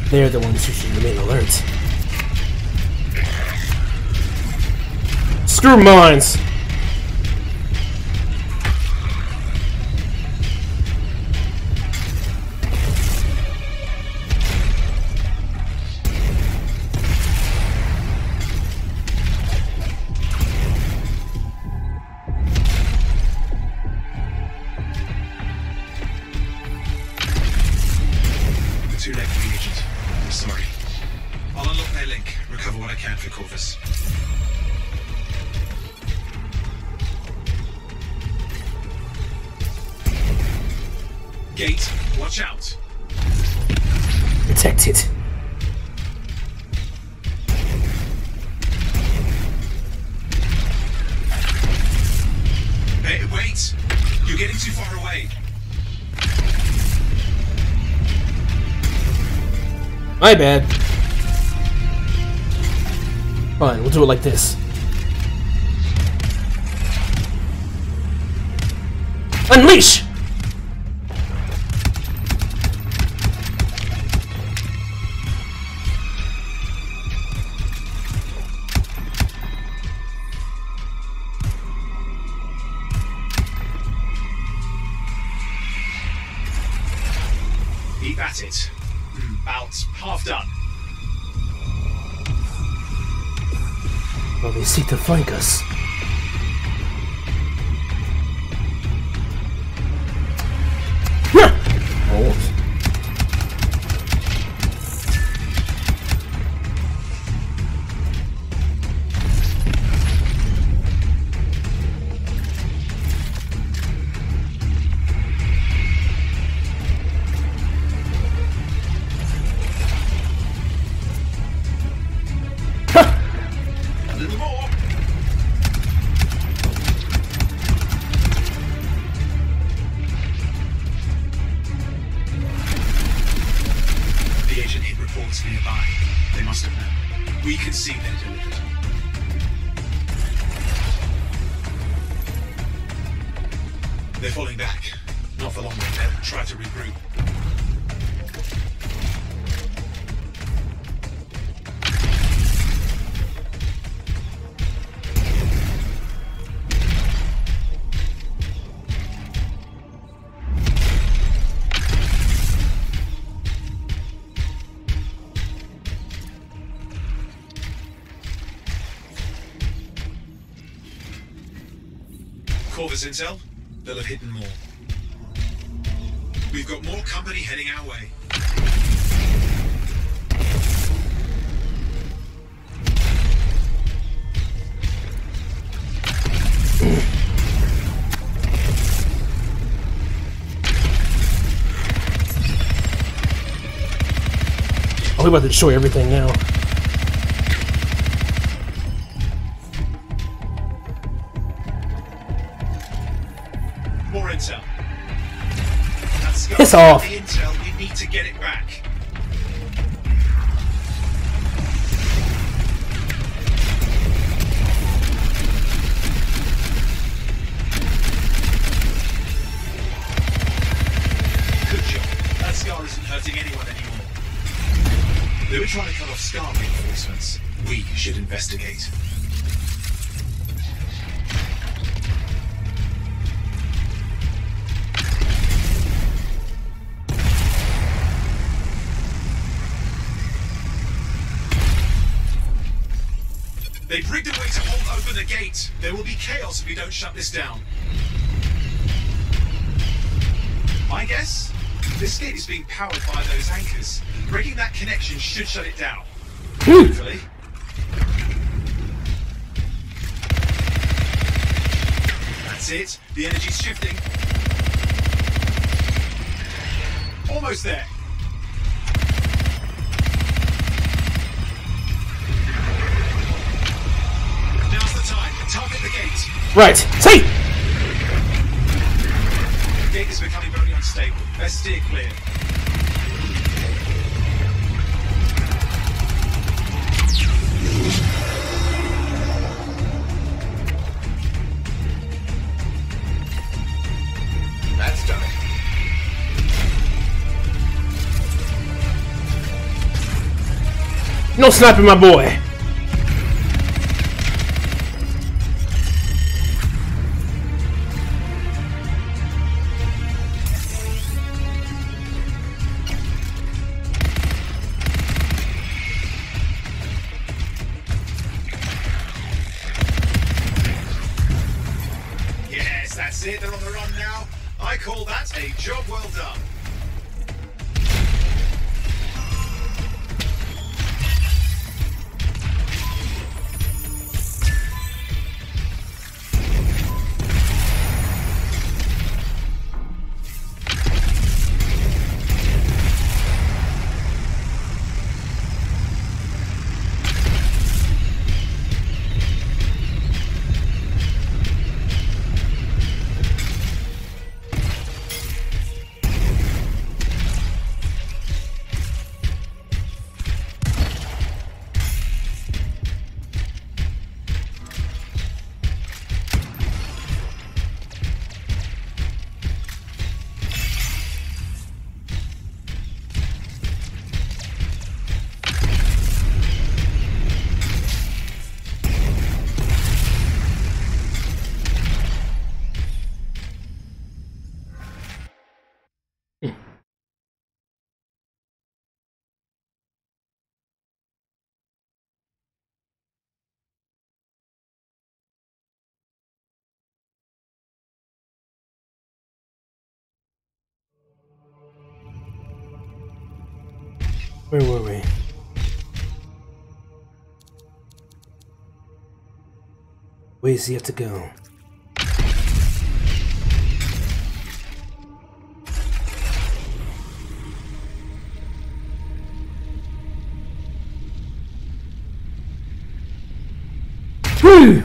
They're the ones who should remain alert. Screw mines! Too late for the agent. I'm sorry. I'll unlock their link, recover what I can for Corvus. Gate, watch out. Protected. Hey, wait! You're getting too far away. My bad. Fine, we'll do it like this. Unleash! Keep at it. About half done. While they seek to flank us. Oh. A little more. The agent hit reports nearby. They must have known. We can see they're delivered. They're falling back. Not for long, they'll try to regroup. Corvus intel, they'll have hidden more. We've got more company heading our way. We're about to destroy everything now. More intel. That's Piss off. the intel. We need to get it back. Good job. That Scar isn't hurting anyone anymore. They were trying to cut off Scar reinforcements. We should investigate. They've rigged a way to hold open the gate. There will be chaos if we don't shut this down. My guess? This gate is being powered by those anchors. Breaking that connection should shut it down. Hopefully. That's it. The energy's shifting. Almost there. Now's the time. Target the gate. Right. See! The gate is becoming very unstable. Let's steer clear. That's done it. No sniping, my boy. Yes, that's it. They're on the run now. I call that a job well done. Where were we? Ways you have to go. Woo!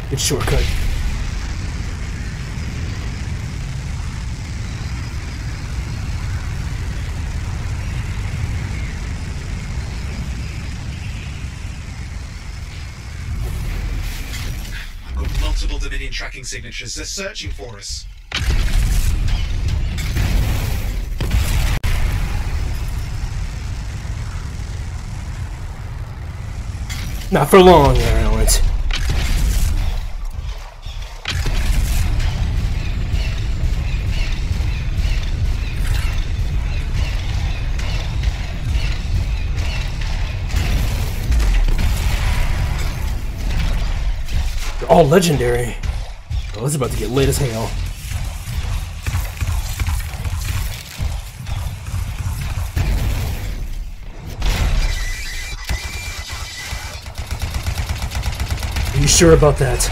Good shortcut. I've got multiple Dominion tracking signatures. They're searching for us. Not for long, there, Owens. They're all legendary. Oh, this is about to get lit as hell. Are you sure about that?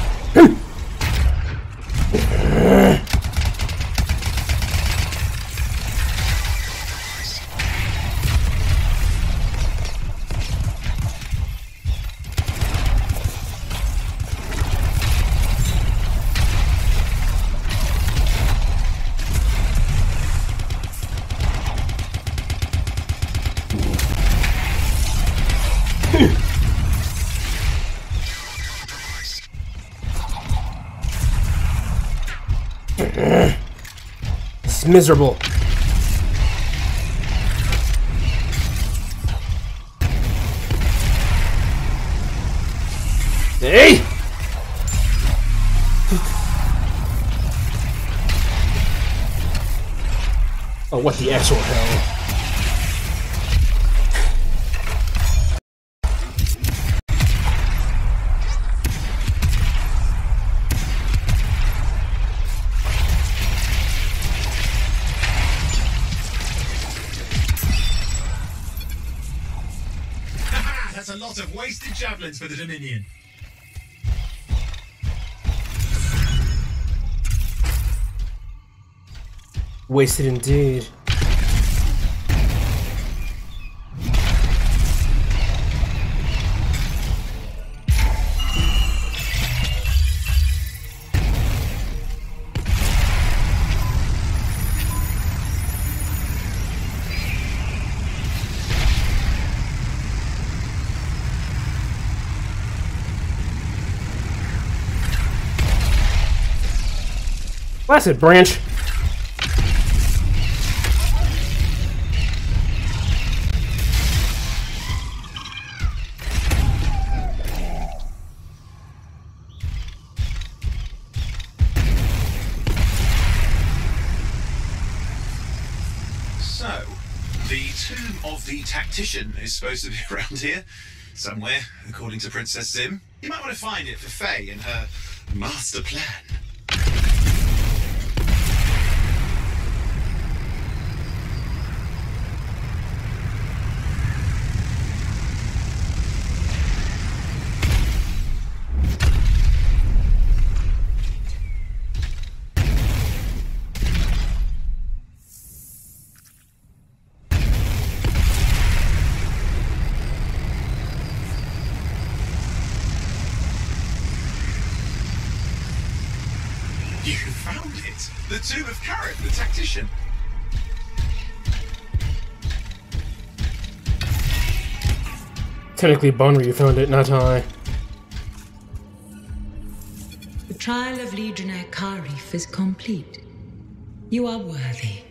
It's miserable. Okay. Oh, what the actual hell? That's a lot of wasted javelins for the Dominion. Wasted indeed. Blasted branch. So, the tomb of the tactician is supposed to be around here, somewhere, according to Princess Zim. You might want to find it for Faye and her master plan. You found it! The tomb of Carrot, the tactician. Technically, Bonru found it, not I. The trial of Legionnaire Karif is complete. You are worthy.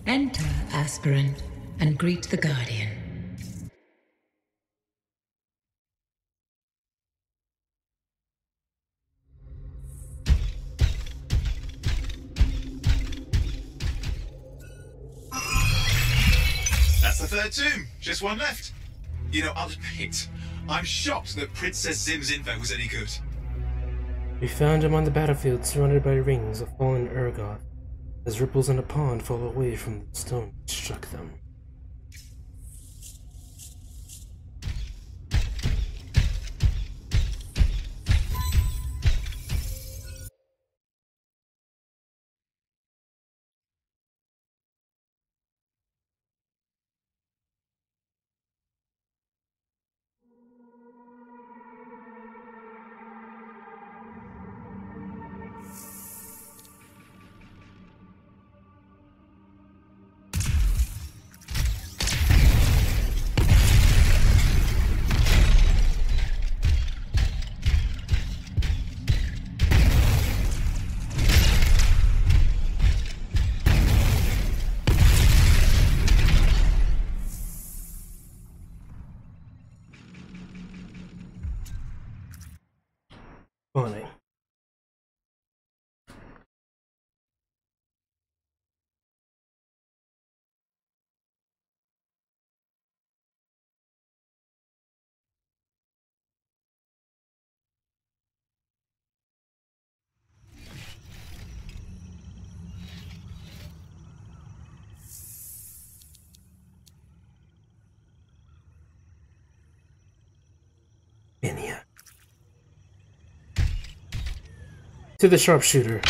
Enter, aspirant, and greet the Guardian. That's the third tomb. Just one left. You know, I'll admit, I'm shocked that Princess Zim's info was any good. We found him on the battlefield, surrounded by rings of fallen Urgoth, as ripples in a pond fall away from the stone that struck them. Funny. Inia. To the sharpshooter.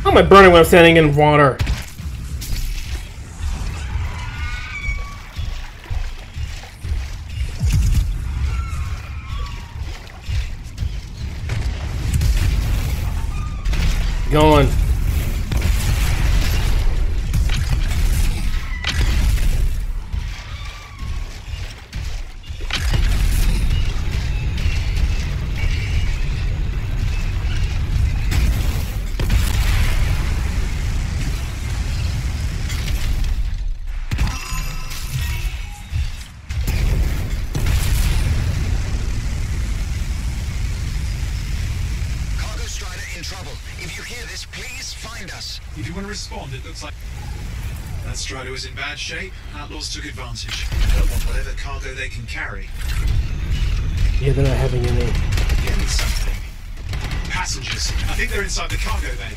How am I burning when I'm standing in water? going. If you want to respond, it looks like that Strider was in bad shape. Outlaws took advantage. They'll want whatever cargo they can carry. Yeah, they're not having any. Getting something. Passengers. I think they're inside the cargo bay.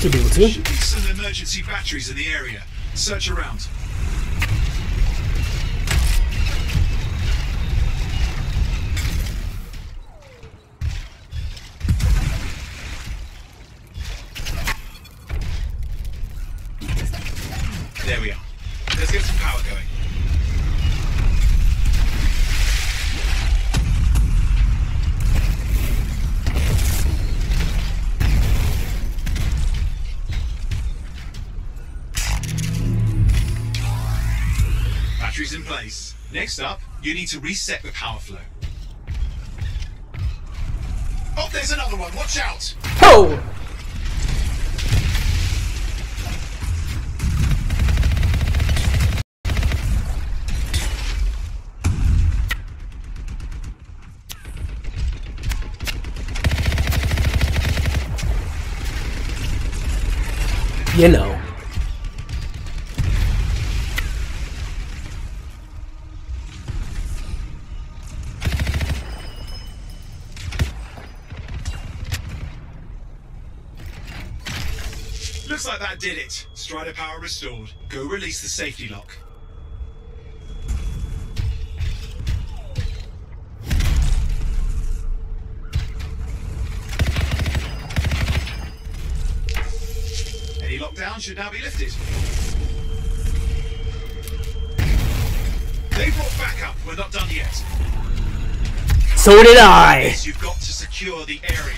Should be able to. Should be some emergency batteries in the area. Search around. There we are. Let's get some power going. Batteries in place. Next up, you need to reset the power flow. Oh, there's another one. Watch out! Oh! You know. Looks like that did it. Strider power restored. Go release the safety lock. Any lockdown should now be lifted. They brought backup. We're not done yet. So did I. Yes, you've got to secure the area.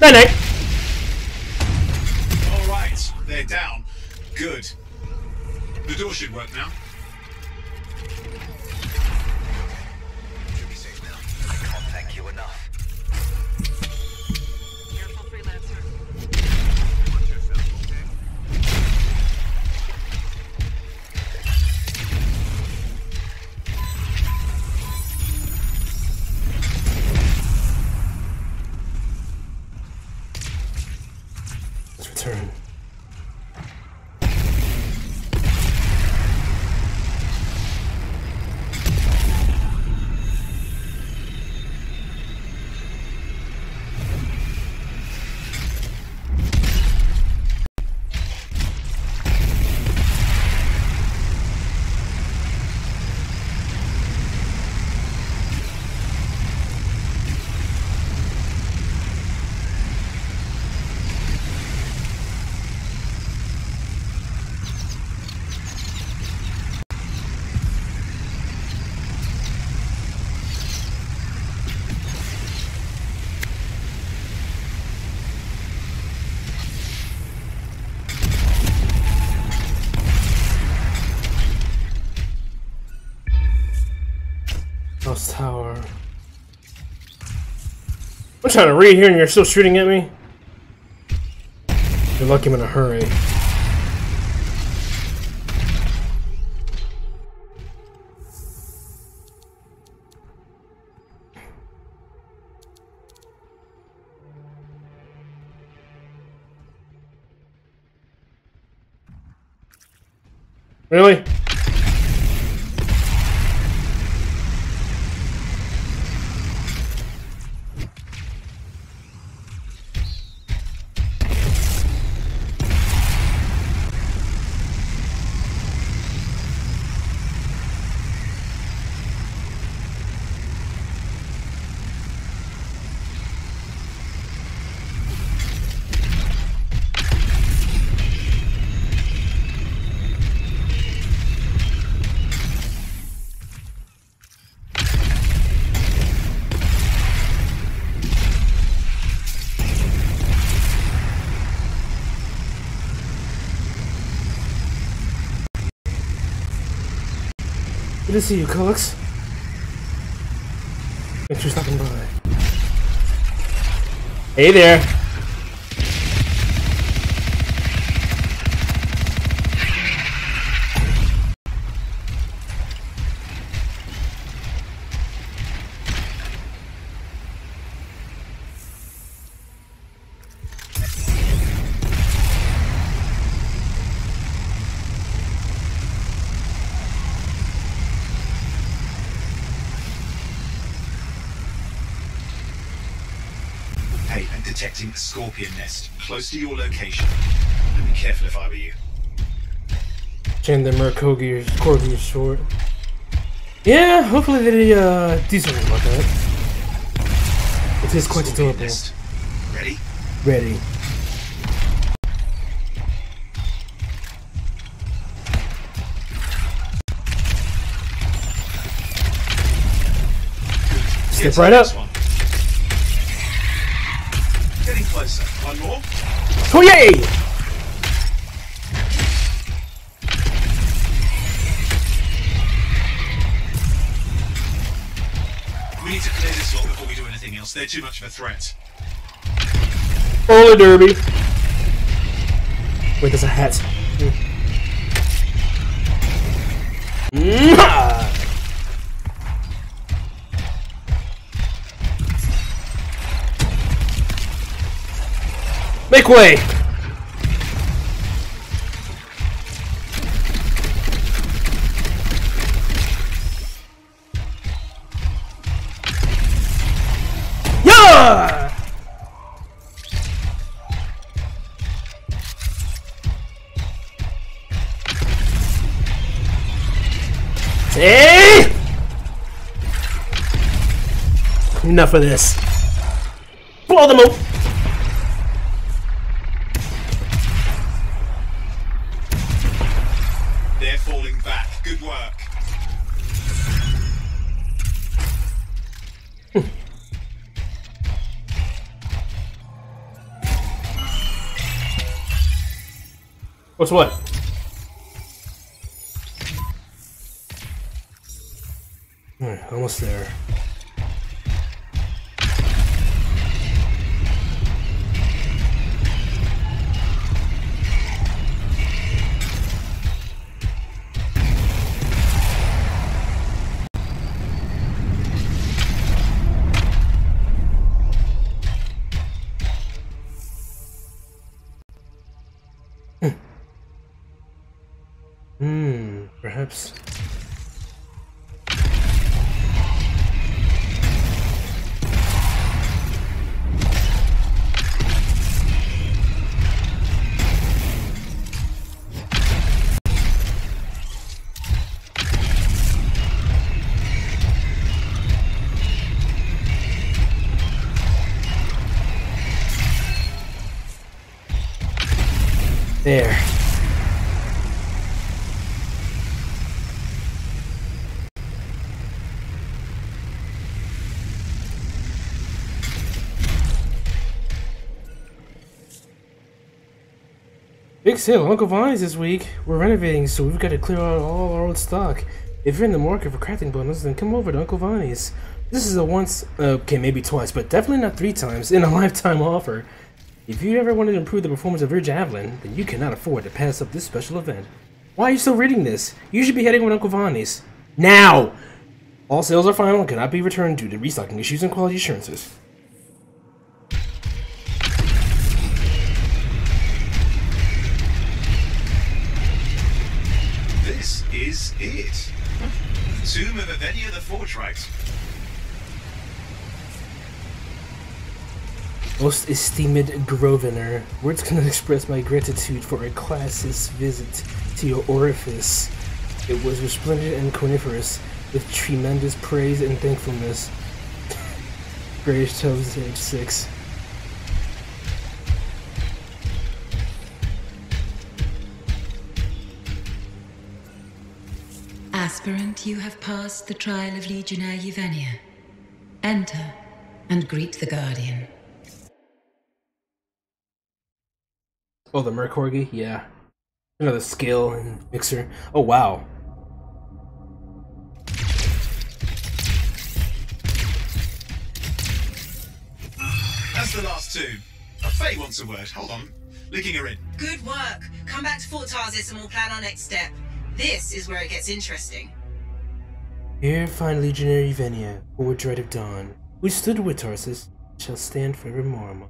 Night night. All right, they're down. Good. The door should work now. Should be safe now. I can't thank you enough. Careful, freelancer. Watch yourself, okay? Let's return. House tower. I'm trying to read here and you're still shooting at me? You're lucky I'm in a hurry. Really? Good to see you, Cox. Thanks for stopping by. Hey there. Detecting a scorpion nest close to your location. I'd be careful if I were you. Chandler Corgi is short. Yeah, hopefully they do something about that. It is quite adorable. Ready? Ready. Step right up. Getting closer. One more. Oh yay! We need to clear this lot before we do anything else. They're too much of a threat. Roller derby. Wait, there's a hat. Make way! Yeah! Hey! Enough of this. Blow them up. They're falling back. Good work. What's what? Alright, almost there. Perhaps. There. Big sale, Uncle Vines this week. We're renovating, so we've got to clear out all our old stock. If you're in the market for crafting bundles, then come over to Uncle Vines. This is a once, okay, maybe twice, but definitely not 3 times in a lifetime offer. If you ever wanted to improve the performance of your javelin, then you cannot afford to pass up this special event. Why are you still reading this? You should be heading with Uncle Vines. Now! All sales are final and cannot be returned due to restocking issues and quality assurances. This is it. Tomb of Avenia the Fortrite. Most esteemed Grosvenor, words cannot express my gratitude for a classist visit to your orifice. It was resplendent and coniferous, with tremendous praise and thankfulness. Grayish Toes, age 6. Aspirant, you have passed the trial of Legionnaire Yevenia. Enter and greet the Guardian. Oh, the Mercorgi? Yeah. Another skill and mixer. Oh, wow. What's the last two? Faye wants a word. Hold on. Linking her in. Good work. Come back to Fort Tarsis and we'll plan our next step. This is where it gets interesting. Here find Legionary Venia, or Dread of Dawn, who stood with Tarsus, shall stand forevermore among.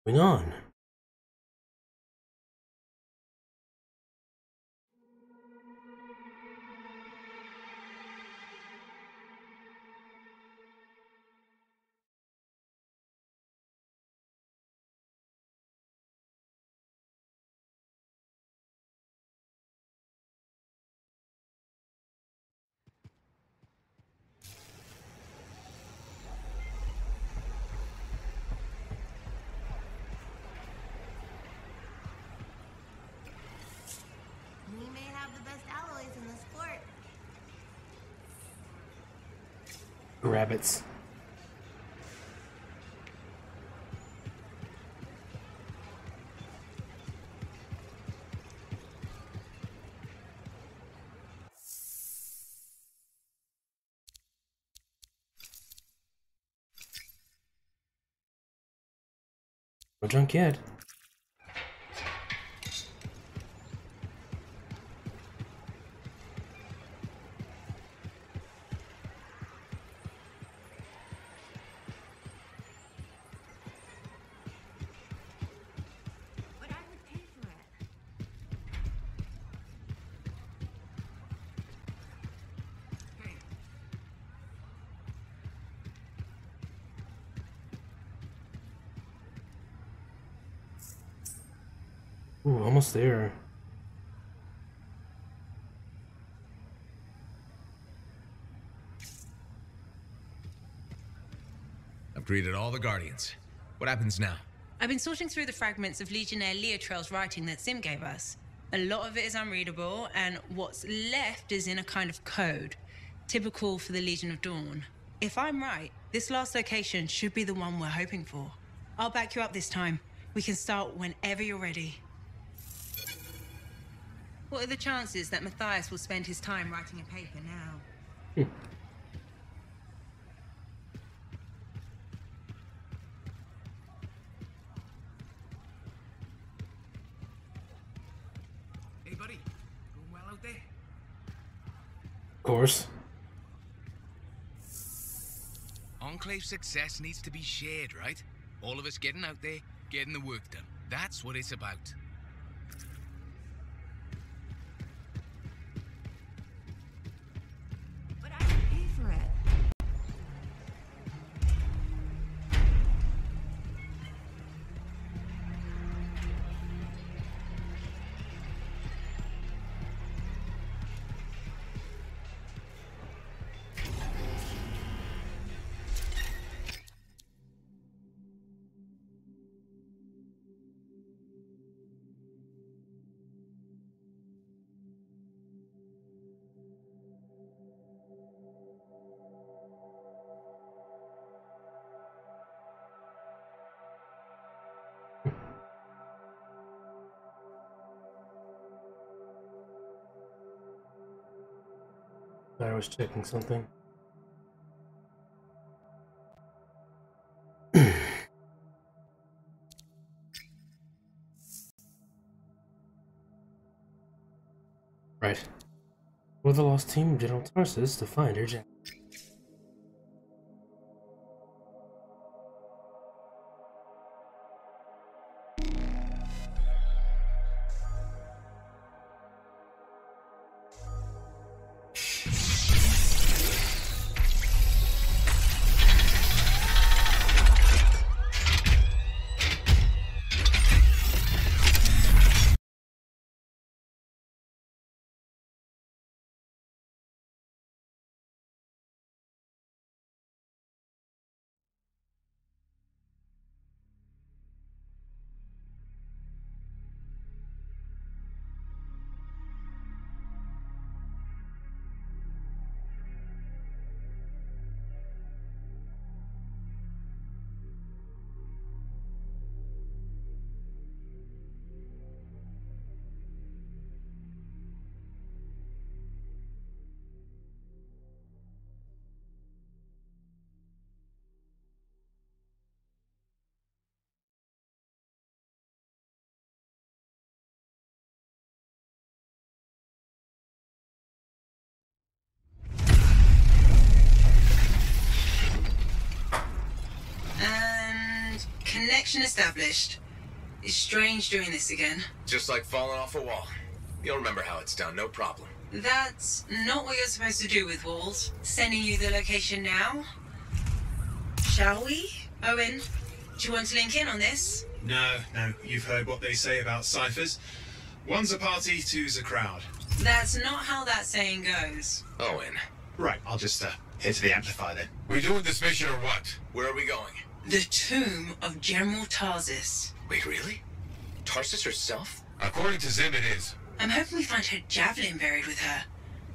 Going on? Rabbits. No junk yet. Ooh, almost there. I've greeted all the Guardians. What happens now? I've been sorting through the fragments of Legionnaire Leotrail's writing that Sim gave us. A lot of it is unreadable, and what's left is in a kind of code, typical for the Legion of Dawn. If I'm right, this last location should be the one we're hoping for. I'll back you up this time. We can start whenever you're ready. What are the chances that Matthias will spend his time writing a paper now? Hey, buddy. Going well out there? Of course. Enclave success needs to be shared, right? All of us getting out there, getting the work done. That's what it's about. But I would pay for it. I was checking something. Right. With the lost team of General Tarsus to find her jacket. Connection established. It's strange doing this again. Just like falling off a wall. You'll remember how it's done, no problem. That's not what you're supposed to do with walls. Sending you the location now? Shall we? Owen, do you want to link in on this? No, you've heard what they say about ciphers. One's a party, two's a crowd. That's not how that saying goes. Owen. Right, I'll just hit the amplifier then. We doing this mission or what? Where are we going? The tomb of General Tarsus. Wait, really? Tarsus herself? According to Zim, it is. I'm hoping we find her javelin buried with her.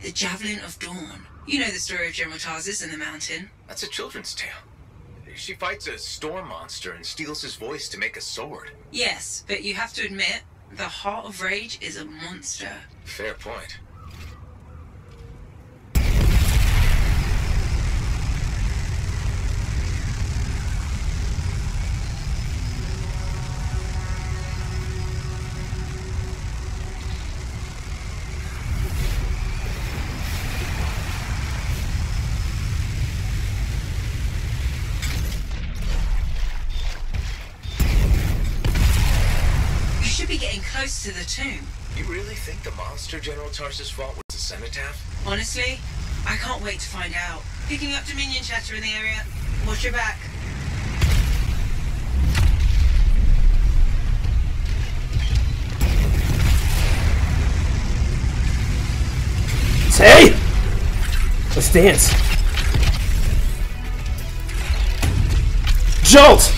The Javelin of Dawn. You know the story of General Tarsus and the mountain. That's a children's tale. She fights a storm monster and steals his voice to make a sword. Yes, but you have to admit, the Heart of Rage is a monster. Fair point. Close to the tomb. You really think the monster General Tarsus fought was a cenotaph? Honestly, I can't wait to find out. Picking up Dominion chatter in the area. Watch your back. Hey! Let's dance. Jolt!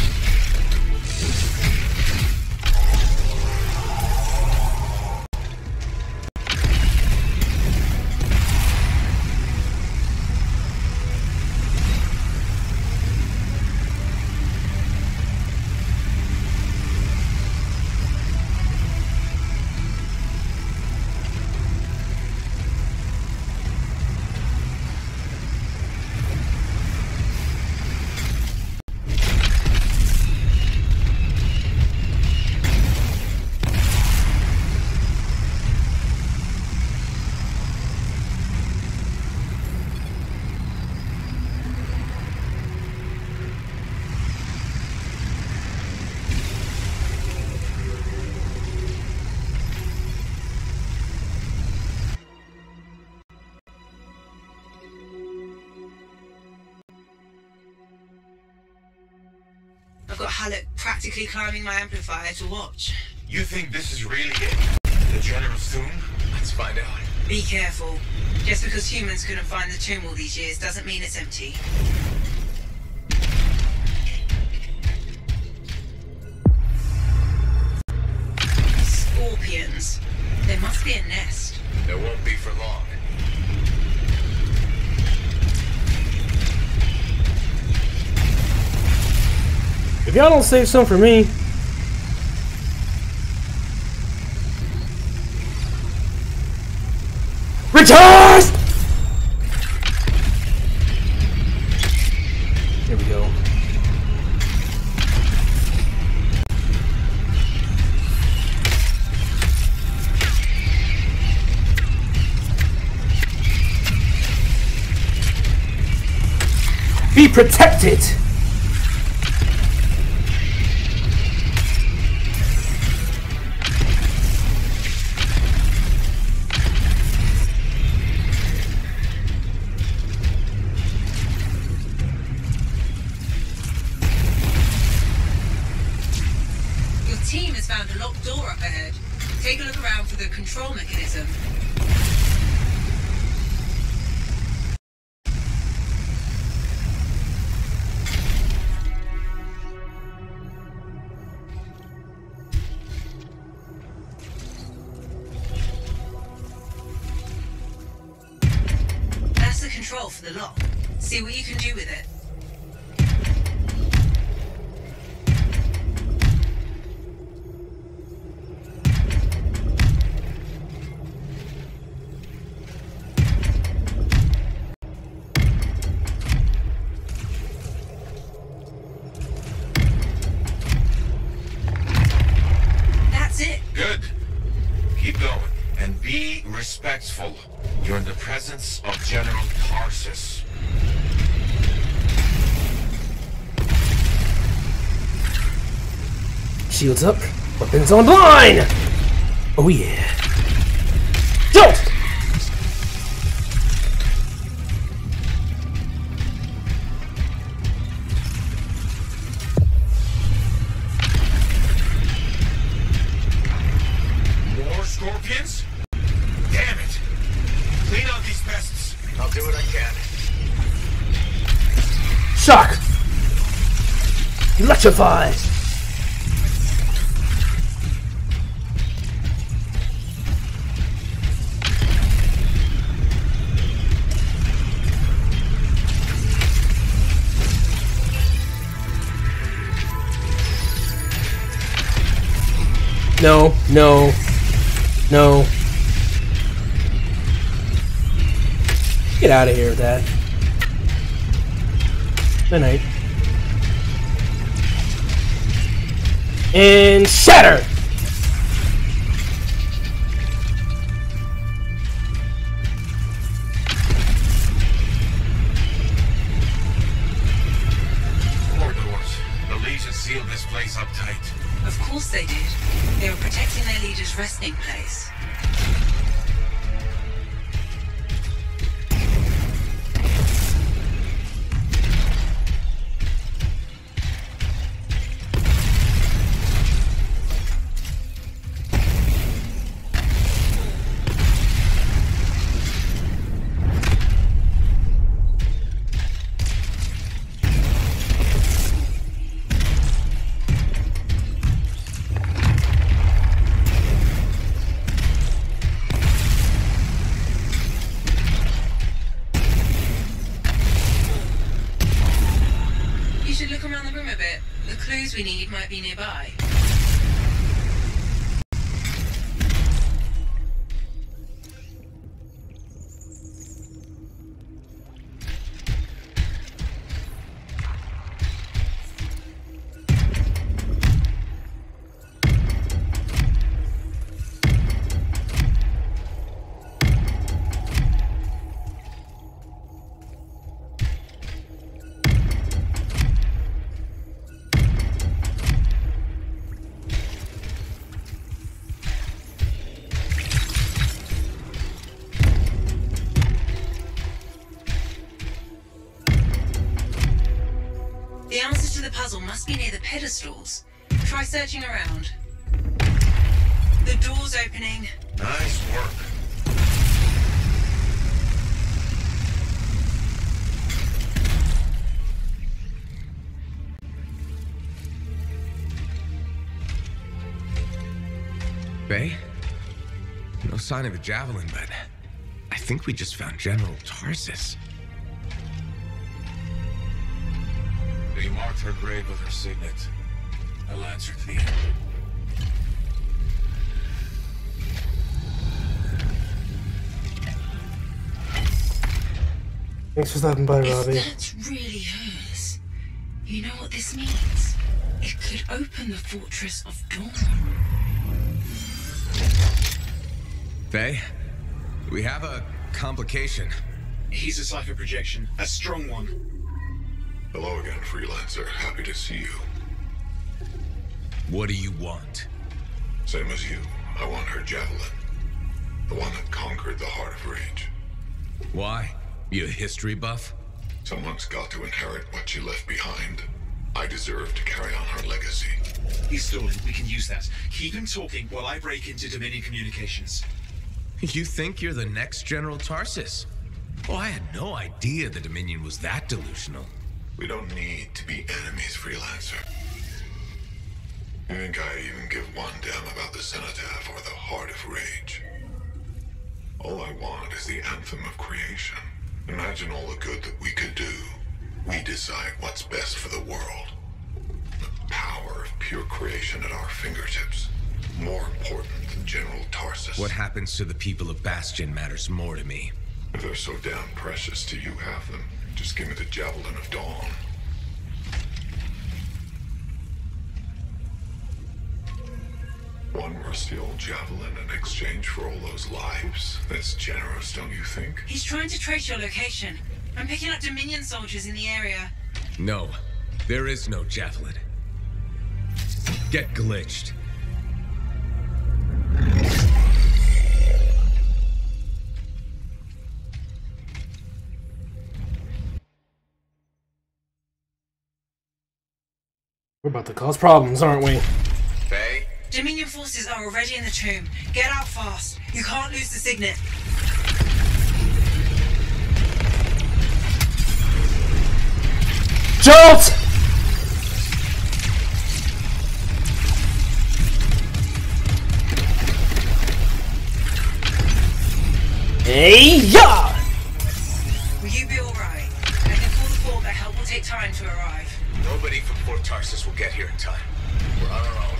I've got Halleck practically climbing my amplifier to watch. You think this is really it? The General's tomb? Let's find out. Be careful. Just because humans couldn't find the tomb all these years doesn't mean it's empty. Scorpions. There must be a nest. There won't be for long. If y'all don't save some for me. Recharge! Here we go. Be protected! Found a locked door up ahead. Take a look around for the control mechanism. That's the control for the lock. See what you can do with it. Respectful. You're in the presence of General Tarsus. Shields up, weapons online! Oh yeah. Jolt! More scorpions? Damn it! Clean out these pests. I'll do what I can. Shock! Electrify! No, no, no. Get out of here with that. Good night. And shatter! More doors. The Legion sealed this place up tight. Of course they did. They were protecting their leader's resting place. We need might be nearby. The answers to the puzzle must be near the pedestals. Try searching around. The door's opening. Nice work. Faye? No sign of a javelin, but I think we just found General Tarsus. He marked her grave with her signet. I'll answer to the end. Thanks for stopping by, Robbie. If that's really hers, you know what this means? It could open the Fortress of Dawn. Faye, we have a complication. He's a cipher projection, a strong one. Hello again, Freelancer. Happy to see you. What do you want? Same as you. I want her javelin. The one that conquered the Heart of Rage. Why? You a history buff? Someone's got to inherit what she left behind. I deserve to carry on her legacy. He's stalling. We can use that. Keep him talking while I break into Dominion communications. You think you're the next General Tarsus? Oh, I had no idea the Dominion was that delusional. We don't need to be enemies, Freelancer. You think I even give one damn about the Cenotaph or the Heart of Rage? All I want is the anthem of creation. Imagine all the good that we could do. We decide what's best for the world. The power of pure creation at our fingertips. More important than General Tarsus. What happens to the people of Bastion matters more to me. If they're so damn precious to you have them, just give me the Javelin of Dawn. One rusty old javelin in exchange for all those lives? That's generous, don't you think? He's trying to trace your location. I'm picking up Dominion soldiers in the area. No, there is no javelin. Get glitched. We're about to cause problems, aren't we? Faye? Dominion forces are already in the tomb. Get out fast. You can't lose the signet. Jolt! Hey, ya! Will you be alright? I can call the fort, but help will take time to arrive. Nobody from Fort Tarsus will get here in time. We're on our own.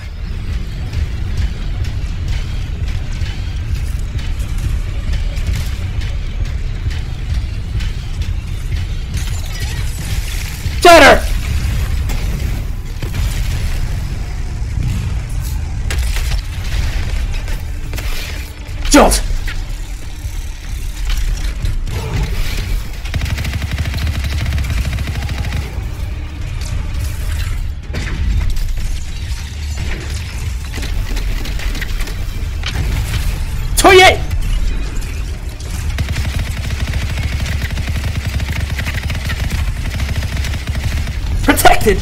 blasted!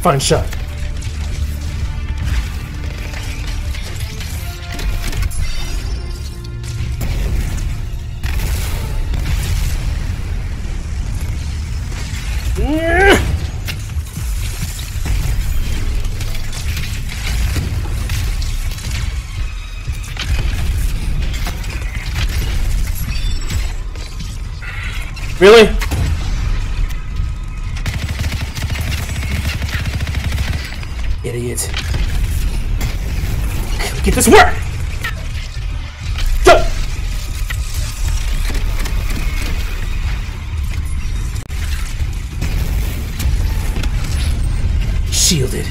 Fine shot. Really? Idiot. Get this work! Go! Shielded.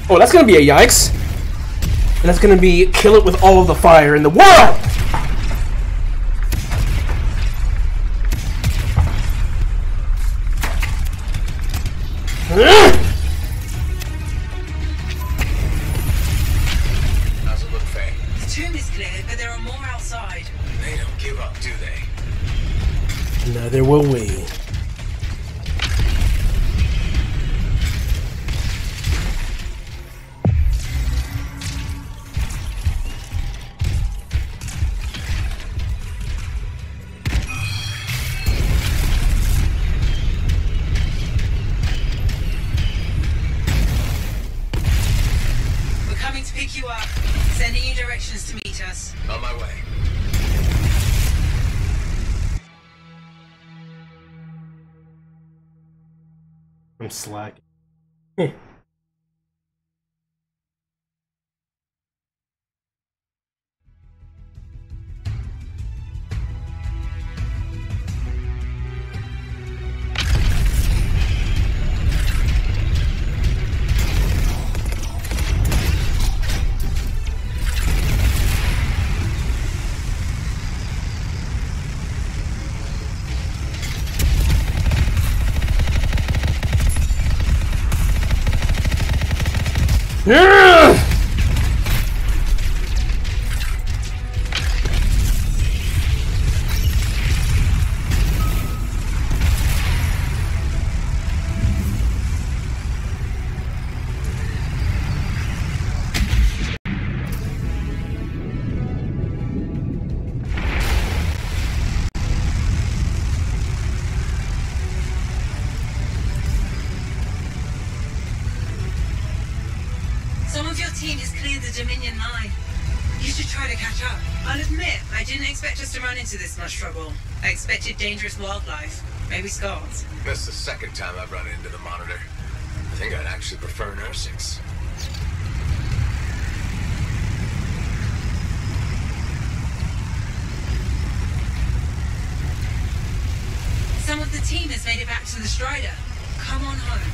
Oh, that's gonna be a yikes. And that's gonna be kill it with all of the fire in the world! How's it look, Faye? The tomb is cleared, but there are more outside. They don't give up, do they? Neither will we. Pick you up. Sending you directions to meet us. On my way. I'm slacking. Some of your team has cleared the Dominion line. You should try to catch up. I'll admit, I didn't expect us to run into this much trouble. I expected dangerous wildlife. Maybe Scots. That's the second time I've run into the Monitor. I think I'd actually prefer nursings. Some of the team has made it back to the Strider. Come on home.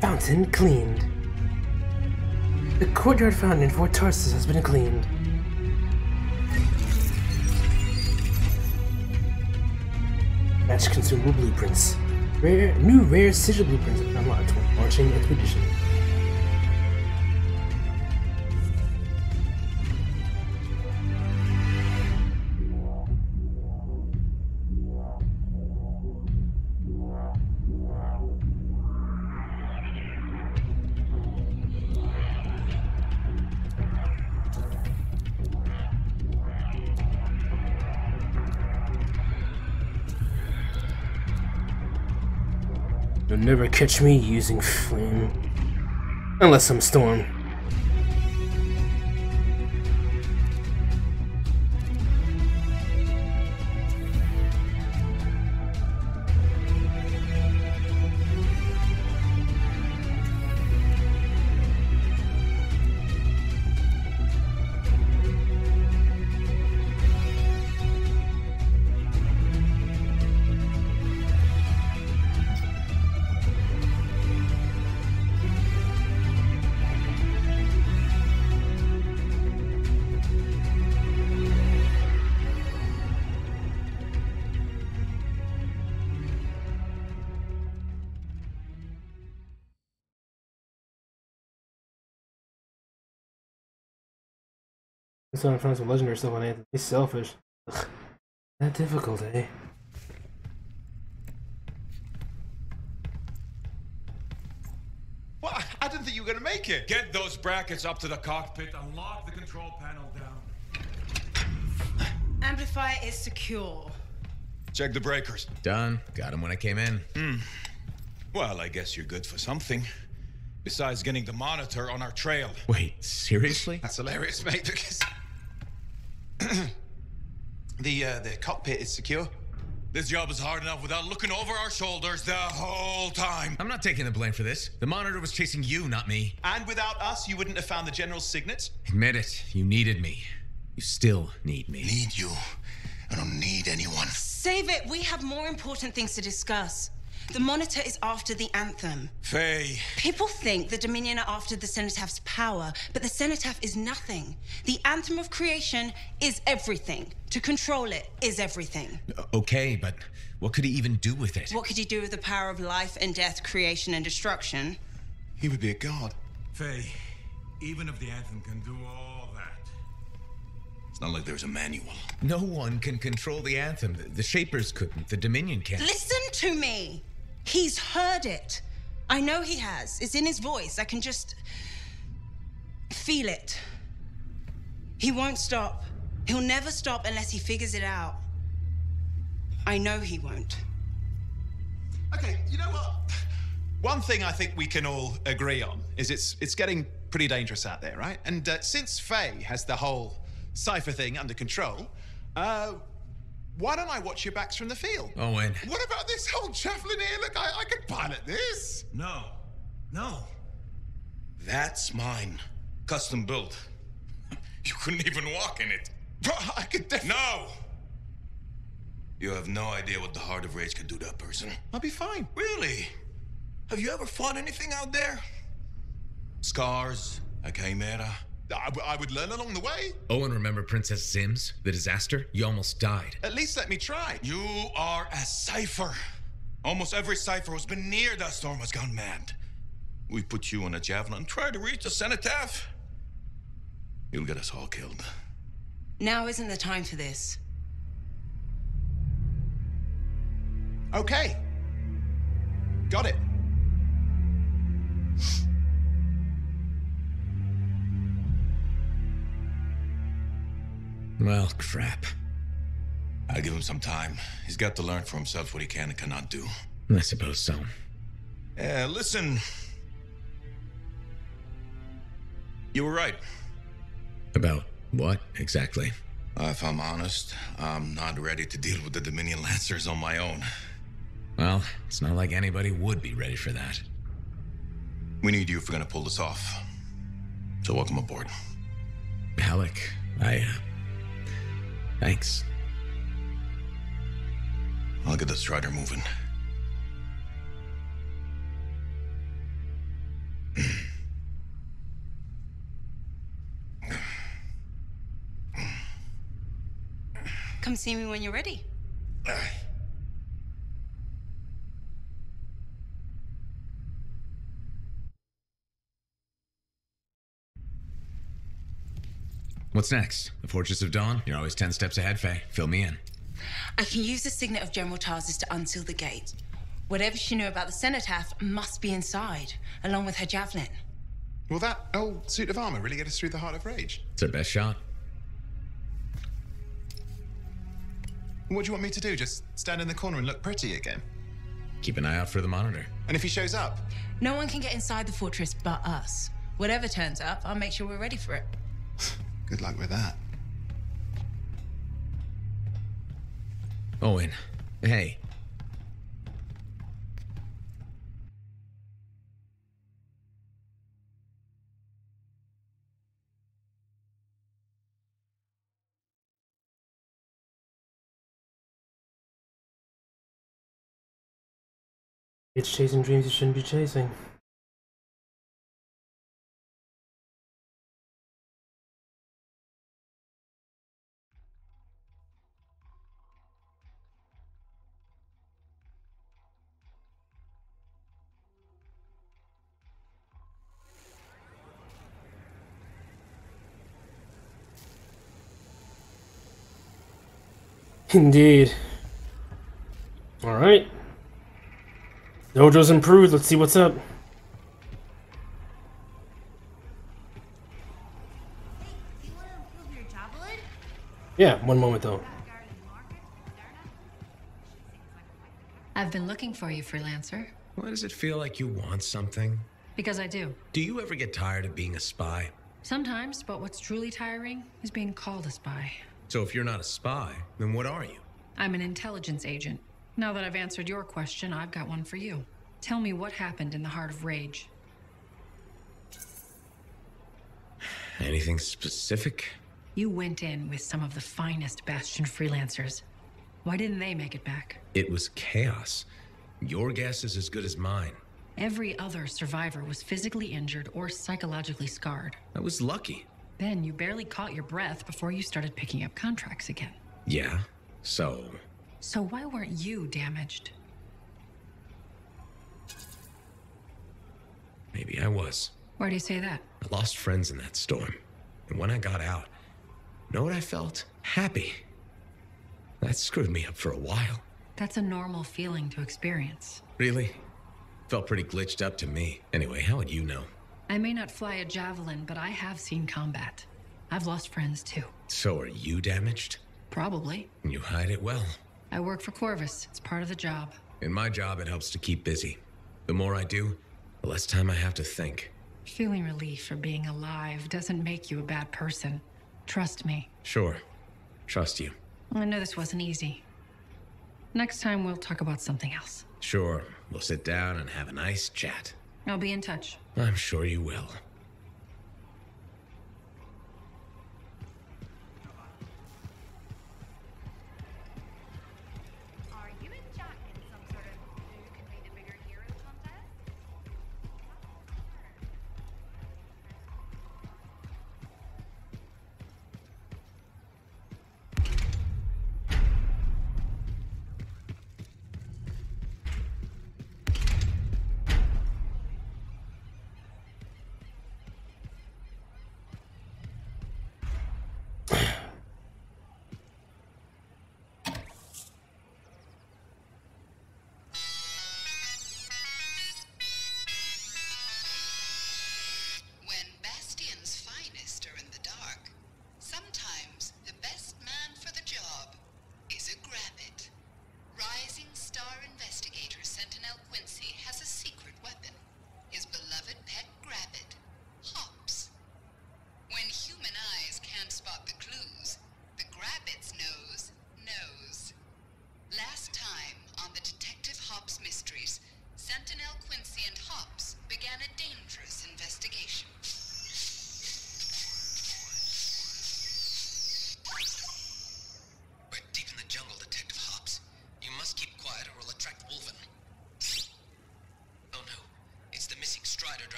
Fountain cleaned. The courtyard fountain in Fort Tarsus has been cleaned. Match consumable blueprints. New rare sigil blueprints unlocked when launching expedition. You'll never catch me using flame. Unless I'm Storm. I'm trying to find some legendary stuff on Anthony. He's selfish. Ugh. That difficult, eh? What? I didn't think you were going to make it. Get those brackets up to the cockpit and lock the control panel down. Amplifier is secure. Check the breakers. Done. Got him when I came in. Well, I guess you're good for something. Besides getting the monitor on our trail. Wait, seriously? That's hilarious, mate, because... the cockpit is secure. This job is hard enough without looking over our shoulders the whole time. I'm not taking the blame for this. The monitor was chasing you, not me. And without us, you wouldn't have found the General's signets? Admit it. You needed me. You still need me. Need you. I don't need anyone. Save it. We have more important things to discuss. The Monitor is after the Anthem. Faye. People think the Dominion are after the Cenotaph power, but the Cenotaph is nothing. The Anthem of Creation is everything. To control it is everything. Okay, but what could he even do with it? What could he do with the power of life and death, creation and destruction? He would be a god. Faye, even if the Anthem can do all that, it's not like there's a manual. No one can control the Anthem. The Shapers couldn't. The Dominion can't. Listen to me! He's heard it. I know he has. It's in his voice. I can just feel it. He won't stop. He'll never stop unless he figures it out. I know he won't. Okay, you know what? One thing I think we can all agree on is it's getting pretty dangerous out there, right? And since Faye has the whole cipher thing under control, why don't I watch your backs from the field? Owen. What about this whole javelin here? Look, I could pilot this. No. That's mine. Custom built. You couldn't even walk in it. I could definitely... No! You have no idea what the Heart of Rage could do to a person. I'll be fine. Really? Have you ever fought anything out there? Scars, a chimera. I would learn along the way. Owen, remember Princess Sims? The disaster? You almost died. At least let me try. You are a cipher. Almost every cipher who's been near that storm has gone mad. We put you on a javelin and try to reach the cenotaph. You'll get us all killed. Now isn't the time for this. Okay. Got it. Well, crap. I'll give him some time. He's got to learn for himself what he can and cannot do. I suppose so. Listen. You were right. About what, exactly? If I'm honest, I'm not ready to deal with the Dominion Lancers on my own. Well, it's not like anybody would be ready for that. We need you if we're gonna pull this off. So welcome aboard. Alec, thanks. I'll get the Strider moving. Come see me when you're ready. What's next? The Fortress of Dawn? You're always 10 steps ahead, Faye. Fill me in. I can use the signet of General Tarsus to unseal the gate. Whatever she knew about the cenotaph must be inside, along with her javelin. Will that old suit of armor really get us through the Heart of Rage? It's our best shot. What do you want me to do? Just stand in the corner and look pretty again? Keep an eye out for the monitor. And if he shows up? No one can get inside the fortress but us. Whatever turns up, I'll make sure we're ready for it. Good luck with that. Owen, hey. It's chasing dreams you shouldn't be chasing. Indeed. Alright. Dojo's improved. Let's see what's up. Yeah, one moment though. I've been looking for you, freelancer. Why does it feel like you want something? Because I do. Do you ever get tired of being a spy? Sometimes, but what's truly tiring is being called a spy. So if you're not a spy, then what are you? I'm an intelligence agent. Now that I've answered your question, I've got one for you. Tell me what happened in the Heart of Rage. Anything specific? You went in with some of the finest Bastion freelancers. Why didn't they make it back? It was chaos. Your guess is as good as mine. Every other survivor was physically injured or psychologically scarred. I was lucky. Then you barely caught your breath before you started picking up contracts again. Yeah, so... So why weren't you damaged? Maybe I was. Why do you say that? I lost friends in that storm. And when I got out, know what I felt? Happy. That screwed me up for a while. That's a normal feeling to experience. Really? Felt pretty glitched up to me. Anyway, how would you know? I may not fly a javelin, but I have seen combat. I've lost friends too. So are you damaged? Probably. And you hide it well. I work for Corvus. It's part of the job. In my job, it helps to keep busy. The more I do, the less time I have to think. Feeling relief for being alive doesn't make you a bad person. Trust me. Sure. Trust you. I know this wasn't easy. Next time we'll talk about something else. Sure. We'll sit down and have a nice chat. I'll be in touch. I'm sure you will.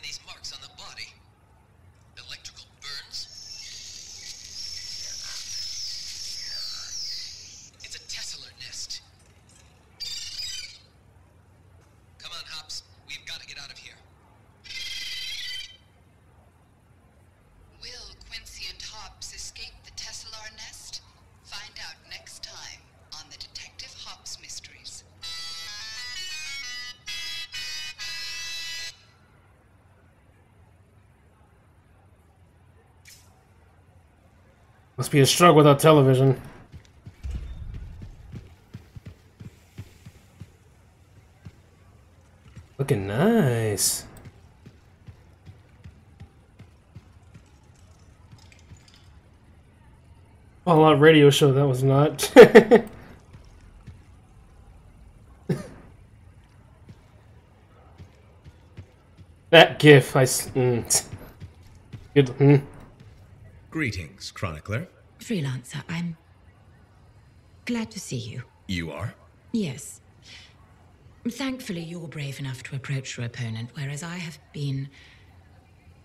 these marks on the body? Electrical burns? It's a tesseller nest. Come on, Hops. We've got to get out of here. Will Quincy and Hops escape the Tesselar nest? Find out next time on the Detective Hops Mysteries. Must be a struggle without television. Looking nice. Oh, a lot radio show that was not. That gif, good. Greetings, Chronicler. Freelancer, I'm glad to see you. You are? Yes. Thankfully, you're brave enough to approach your opponent, whereas I have been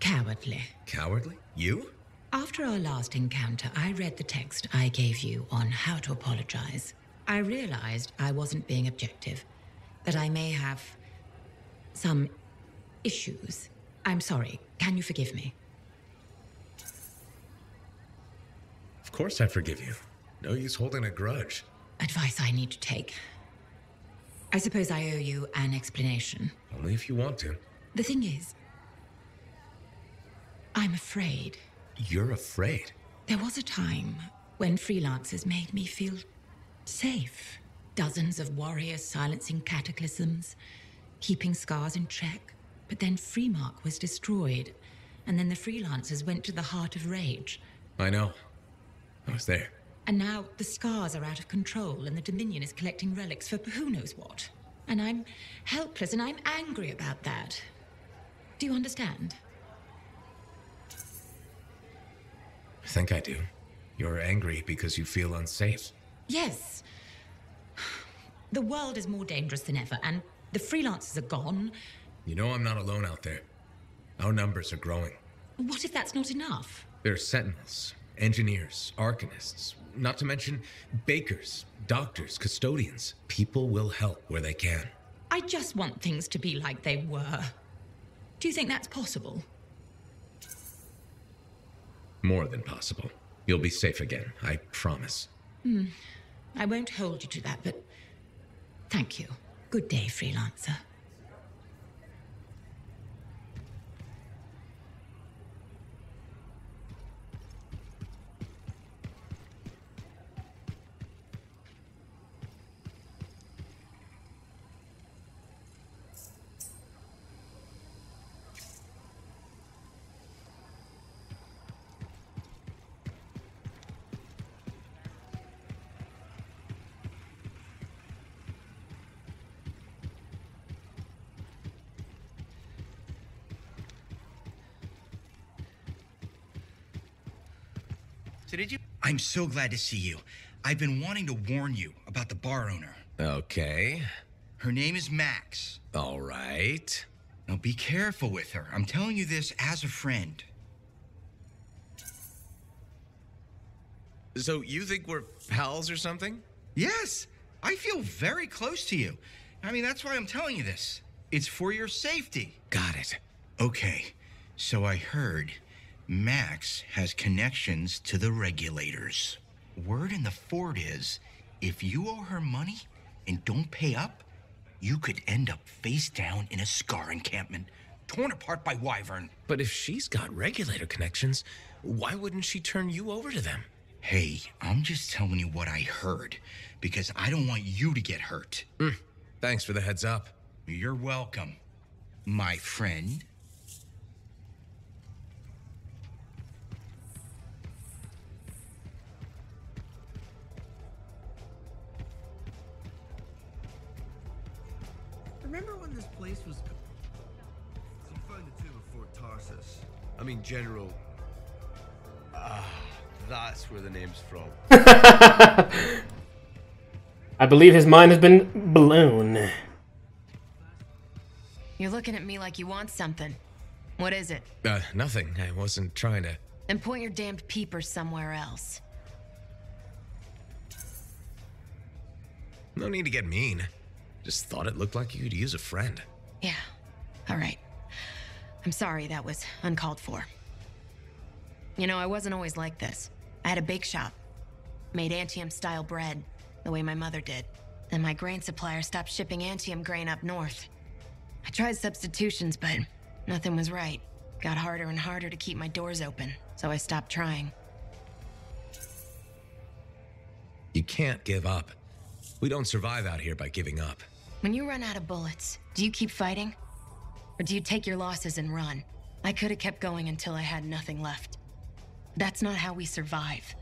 cowardly. Cowardly? You? After our last encounter, I read the text I gave you on how to apologize. I realized I wasn't being objective, that I may have some issues. I'm sorry. Can you forgive me? Of course I forgive you. No use holding a grudge. Advice I need to take. I suppose I owe you an explanation. Only if you want to. The thing is, I'm afraid. You're afraid? There was a time when freelancers made me feel safe. Dozens of warriors silencing cataclysms, keeping scars in check. But then Freemark was destroyed, and then the freelancers went to the heart of rage. I know. I was there. And now the scars are out of control, and the Dominion is collecting relics for who knows what. And I'm helpless, and I'm angry about that. Do you understand? I think I do. You're angry because you feel unsafe. Yes. The world is more dangerous than ever, and the freelancers are gone. You know I'm not alone out there. Our numbers are growing. What if that's not enough? There are sentinels, engineers, arcanists, not to mention bakers, doctors, custodians. People will help where they can. I just want things to be like they were. Do you think that's possible? More than possible. You'll be safe again, I promise. I won't hold you to that, but thank you. Good day, freelancer. So did you? I'm so glad to see you. I've been wanting to warn you about the bar owner. Okay. Her name is Max. All right. Now be careful with her. I'm telling you this as a friend. So you think we're pals or something? Yes, I feel very close to you. I mean, that's why I'm telling you this. It's for your safety. Got it. Okay, so I heard Max has connections to the regulators. Word in the fort is, if you owe her money and don't pay up, you could end up face down in a Scar encampment, torn apart by Wyvern. But if she's got regulator connections, why wouldn't she turn you over to them? Hey, I'm just telling you what I heard, because I don't want you to get hurt. Thanks for the heads up. You're welcome, my friend. Remember when this place was... You found the tomb of Fort Tarsus. I mean, General... that's where the name's from. I believe his mind has been blown. You're looking at me like you want something. What is it? Nothing. I wasn't trying to... Then point your damned peepers somewhere else. No need to get mean. Just thought it looked like you could use a friend. Yeah. All right. I'm sorry that was uncalled for. You know, I wasn't always like this. I had a bake shop. Made Antium-style bread, the way my mother did. Then my grain supplier stopped shipping Antium grain up north. I tried substitutions, but nothing was right. Got harder and harder to keep my doors open, so I stopped trying. You can't give up. We don't survive out here by giving up. When you run out of bullets, do you keep fighting? Or do you take your losses and run? I could have kept going until I had nothing left. That's not how we survive.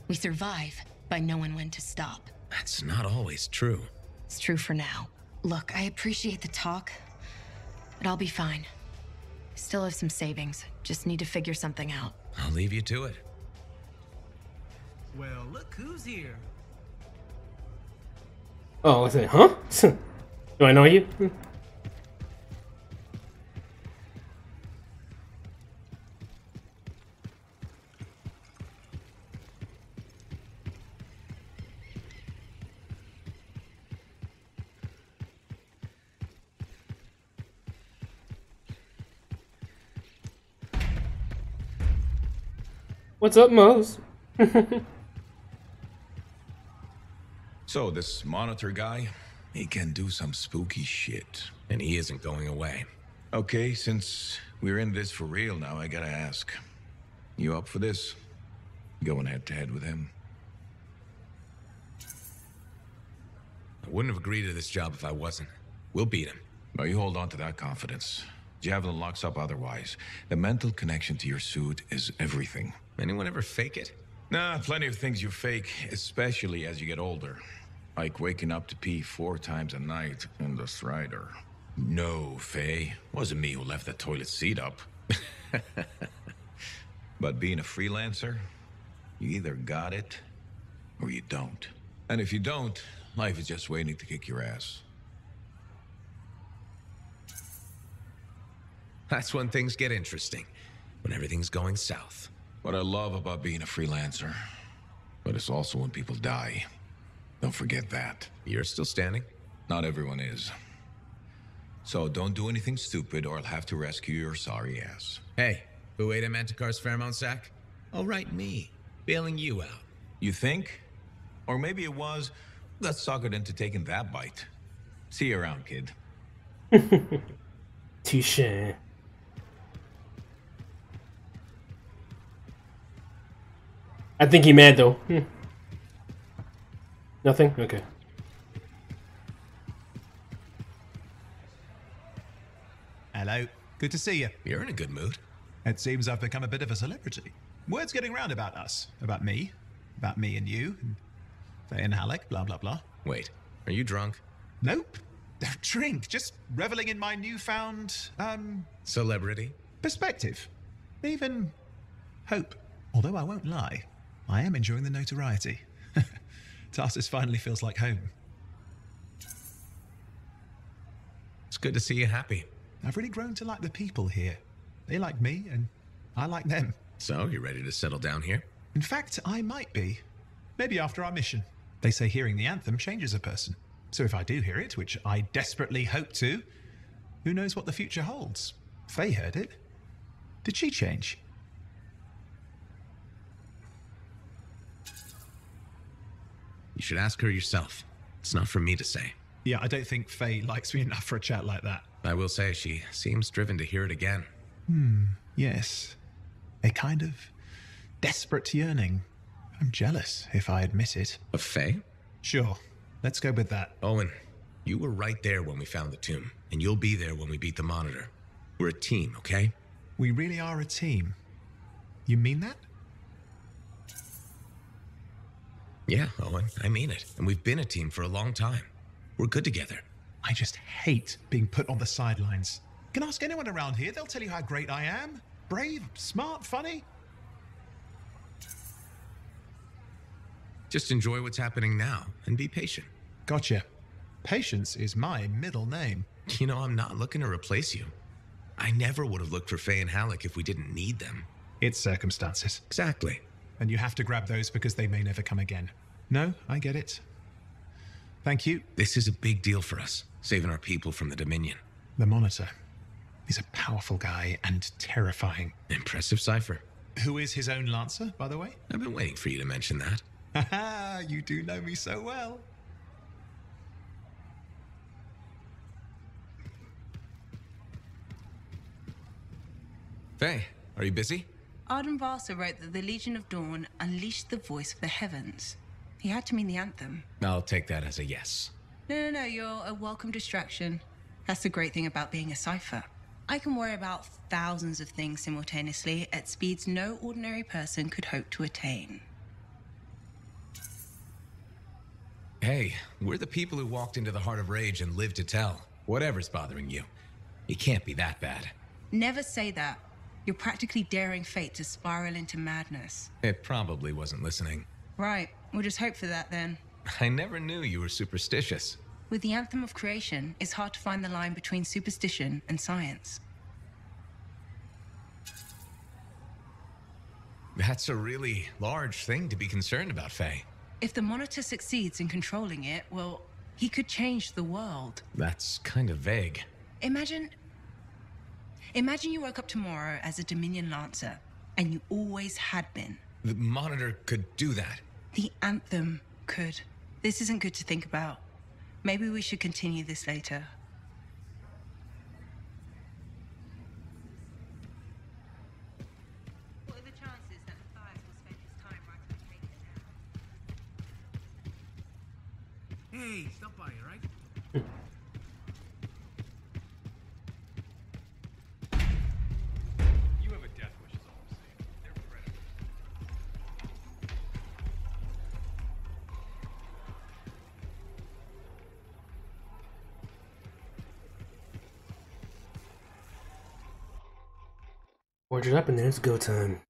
We survive by knowing when to stop. That's not always true. It's true for now. Look, I appreciate the talk, but I'll be fine. Still have some savings. Just need to figure something out. I'll leave you to it. Well, look who's here. Oh, I said, huh? Do I know you? What's up, Mose? So, this monitor guy, he can do some spooky shit. And he isn't going away. Okay, since we're in this for real now, I gotta ask. You up for this? Going head-to-head with him? I wouldn't have agreed to this job if I wasn't. We'll beat him. Well, you hold on to that confidence. Javelin locks up otherwise. The mental connection to your suit is everything. Anyone ever fake it? Nah, plenty of things you fake, especially as you get older. Like waking up to pee 4 times a night in the Strider. No, Faye. Wasn't me who left that toilet seat up. But being a freelancer, you either got it or you don't. And if you don't, life is just waiting to kick your ass. That's when things get interesting. When everything's going south. What I love about being a freelancer, but it's also when people die. Don't forget that. You're still standing? Not everyone is. So don't do anything stupid or I'll have to rescue your sorry ass. Hey, who ate a Manticar's pheromone sac? Oh, right, me. Bailing you out. You think? Or maybe it was got suckered into taking that bite. See you around, kid. Touche. I think he mad though. Nothing? Okay. Hello. Good to see you. You're in a good mood. It seems I've become a bit of a celebrity. Word's getting round about us. About me and you, and Faye and Halleck, blah, blah, blah. Wait, are you drunk? Nope. Don't drink. Just reveling in my newfound, Celebrity? perspective. Even hope. Although I won't lie, I am enjoying the notoriety. Tarsus finally feels like home. It's good to see you happy. I've really grown to like the people here. They like me, and I like them. So, you ready to settle down here? In fact, I might be. Maybe after our mission. They say hearing the anthem changes a person. So if I do hear it, which I desperately hope to, who knows what the future holds? Faye heard it. Did she change? You should ask her yourself. It's not for me to say. Yeah, I don't think Faye likes me enough for a chat like that. I will say she seems driven to hear it again. Yes. A kind of desperate yearning. I'm jealous, if I admit it. Of Faye? Sure. Let's go with that. Owen, you were right there when we found the tomb, and you'll be there when we beat the Monitor. We're a team, okay? We really are a team. You mean that? Yeah, Owen, I mean it. And we've been a team for a long time. We're good together. I just hate being put on the sidelines. You can ask anyone around here, they'll tell you how great I am. Brave, smart, funny. Just enjoy what's happening now and be patient. Gotcha. Patience is my middle name. You know, I'm not looking to replace you. I never would have looked for Faye and Halleck if we didn't need them. It's circumstances. Exactly. And you have to grab those because they may never come again. No, I get it. Thank you. This is a big deal for us, saving our people from the Dominion. The Monitor. He's a powerful guy and terrifying. Impressive cipher. Who is his own Lancer, by the way? I've been waiting for you to mention that. Haha, you do know me so well. Faye, are you busy? Arden Varsa wrote that the Legion of Dawn unleashed the voice of the heavens. He had to mean the anthem. I'll take that as a yes. No, you're a welcome distraction. That's the great thing about being a cipher. I can worry about thousands of things simultaneously at speeds no ordinary person could hope to attain. Hey, we're the people who walked into the Heart of Rage and lived to tell. Whatever's bothering you. You can't be that bad. Never say that. You're practically daring fate to spiral into madness. It probably wasn't listening. Right, we'll just hope for that then. I never knew you were superstitious. With the anthem of creation, it's hard to find the line between superstition and science. That's a really large thing to be concerned about, Faye. If the Monitor succeeds in controlling it, well, he could change the world. That's kind of vague. Imagine you woke up tomorrow as a Dominion Lancer, and you always had been. The Monitor could do that. The anthem could. This isn't good to think about. Maybe we should continue this later. What are the chances that Matthias will spend his time writing the paper now? Hey, stop by, all right? You have a death wish, is all I'm saying. They're incredible. Order it up and then it's go time.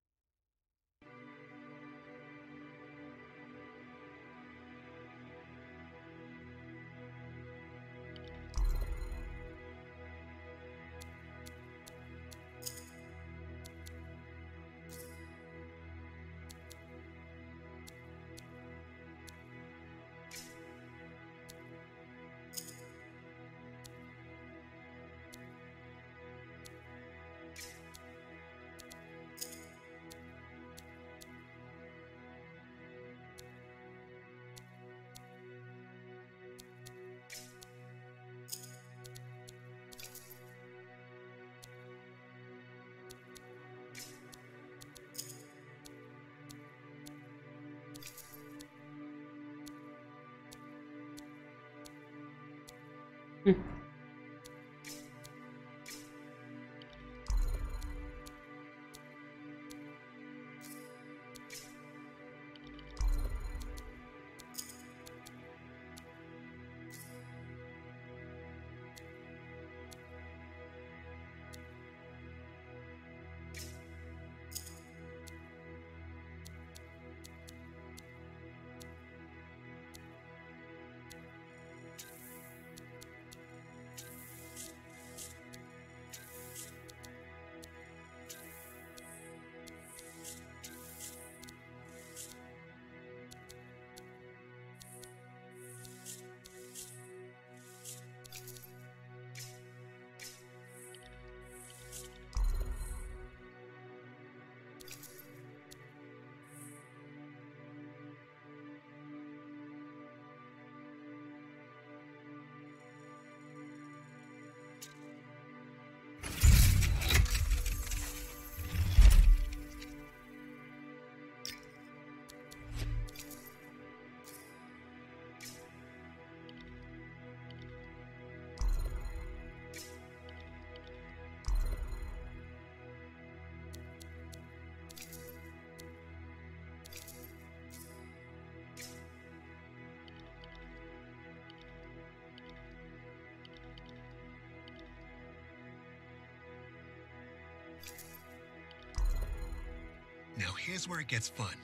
Now here's where it gets fun.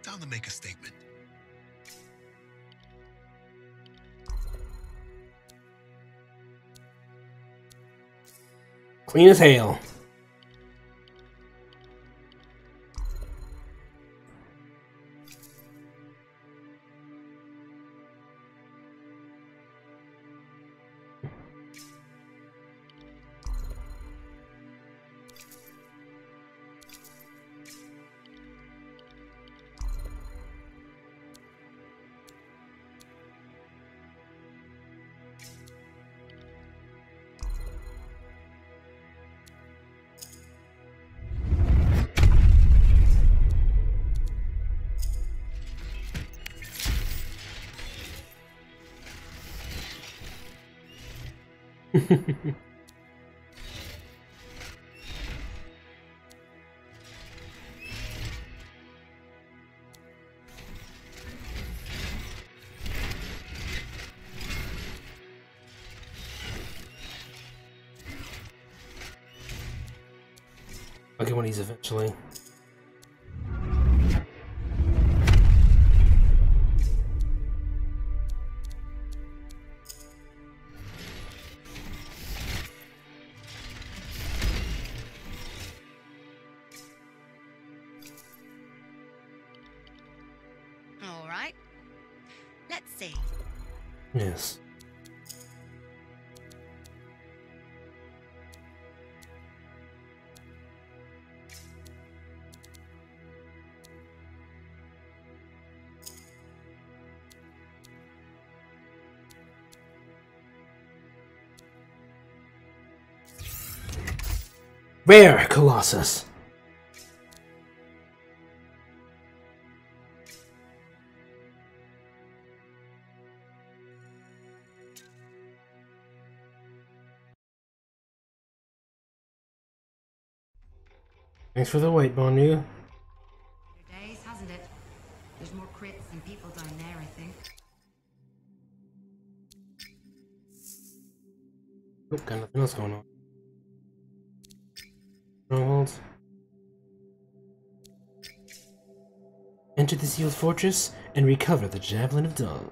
Time to make a statement. Clean as hail. I'll get one of these eventually. All right. Let's see. Yes. Rare Colossus. Thanks for the wait, Bonu. Days, hasn't it? There's more crits than people down there, I think. Oh, got nothing else going on. Strongholds. Enter the sealed fortress and recover the Javelin of Dawn.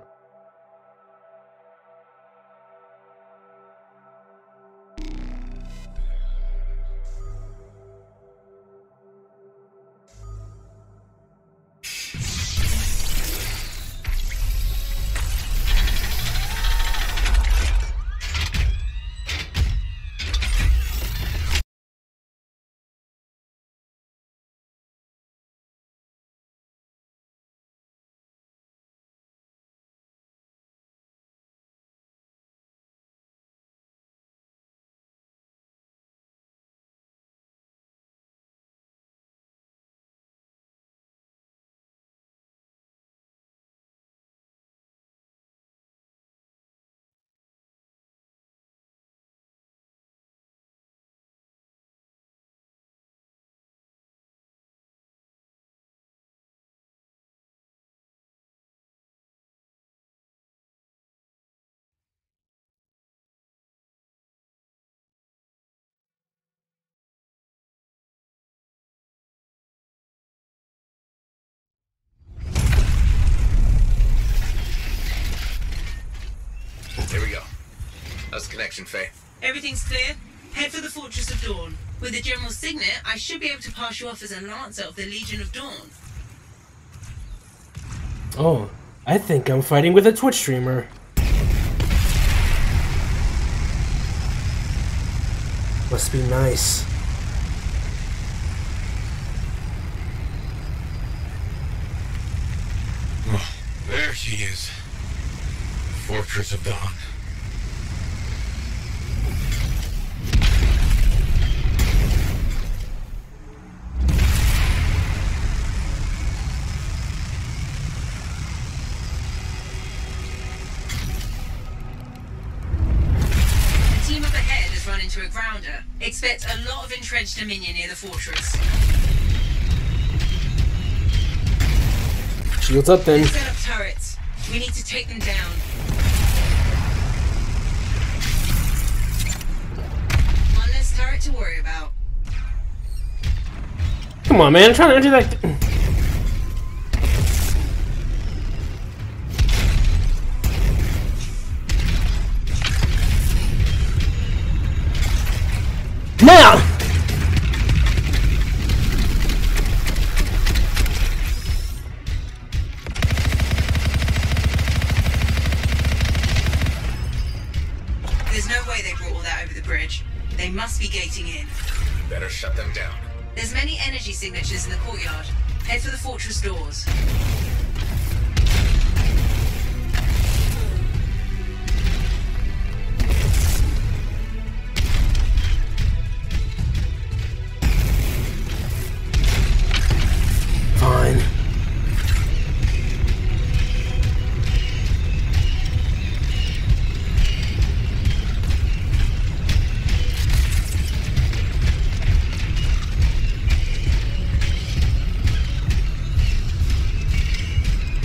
Here we go. How's the connection, Faye? Everything's clear. Head for the Fortress of Dawn. With the General's signet, I should be able to pass you off as a Lancer of the Legion of Dawn. Oh, I think I'm fighting with a Twitch streamer. Must be nice. Oh, there she is. Fortress of Dawn. The team up ahead has run into a grounder. Expect a lot of entrenched Dominion near the fortress. Shields up then. Set up turrets. We need to take them down. One less turret to worry about. Come on, man. I'm trying to enter that. Now! There's no way they brought all that over the bridge. They must be gating in. Better shut them down. There's many energy signatures in the courtyard. Head for the fortress doors. Fine.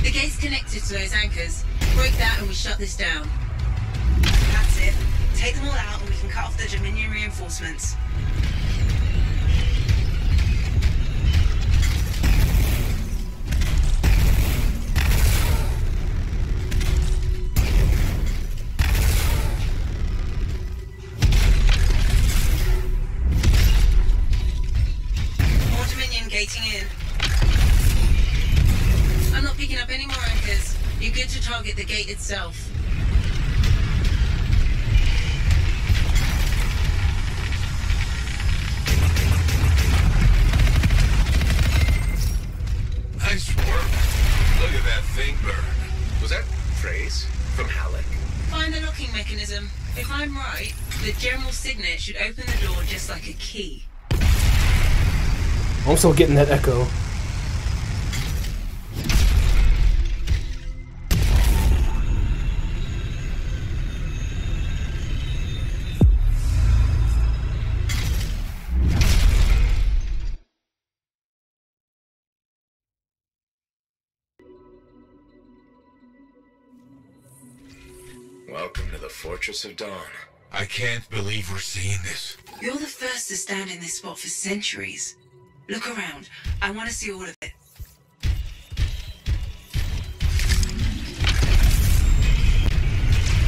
The gate's connected to those anchors. Break that and we shut this down. That's it. Take them all out and we can cut off the Dominion reinforcements. More Dominion gating in. I'm not picking up any more anchors. You're good to target the gate itself. Nice work. Look at that thing burn. Was that phrase from Halleck? Find the locking mechanism. If I'm right, the general signet should open the door just like a key. I'm still getting that echo. Welcome to the Fortress of Dawn. I can't believe we're seeing this. You're the first to stand in this spot for centuries. Look around. I want to see all of it.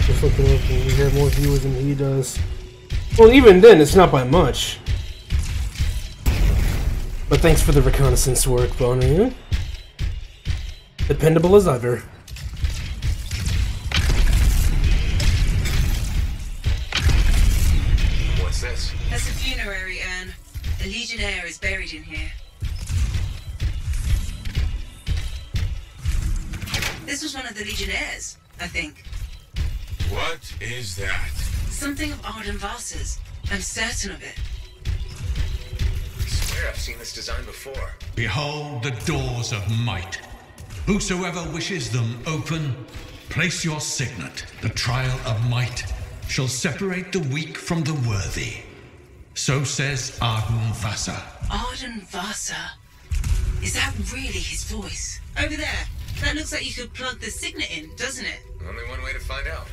Just looking up and we have more viewers than he does. Well, even then, it's not by much. But thanks for the reconnaissance work, Bonnie. Dependable as ever. What's this? That's a funerary urn. A Legionnaire is buried in here. This was one of the Legionnaires, I think. What is that? Something of Arden Vasa's. I'm certain of it. I swear I've seen this design before. Behold the doors of might. Whosoever wishes them open, place your signet. The trial of might shall separate the weak from the worthy. So says Arden Vasa. Arden Vasa? Is that really his voice? Over there. That looks like you could plug the signet in, doesn't it? Only one way to find out.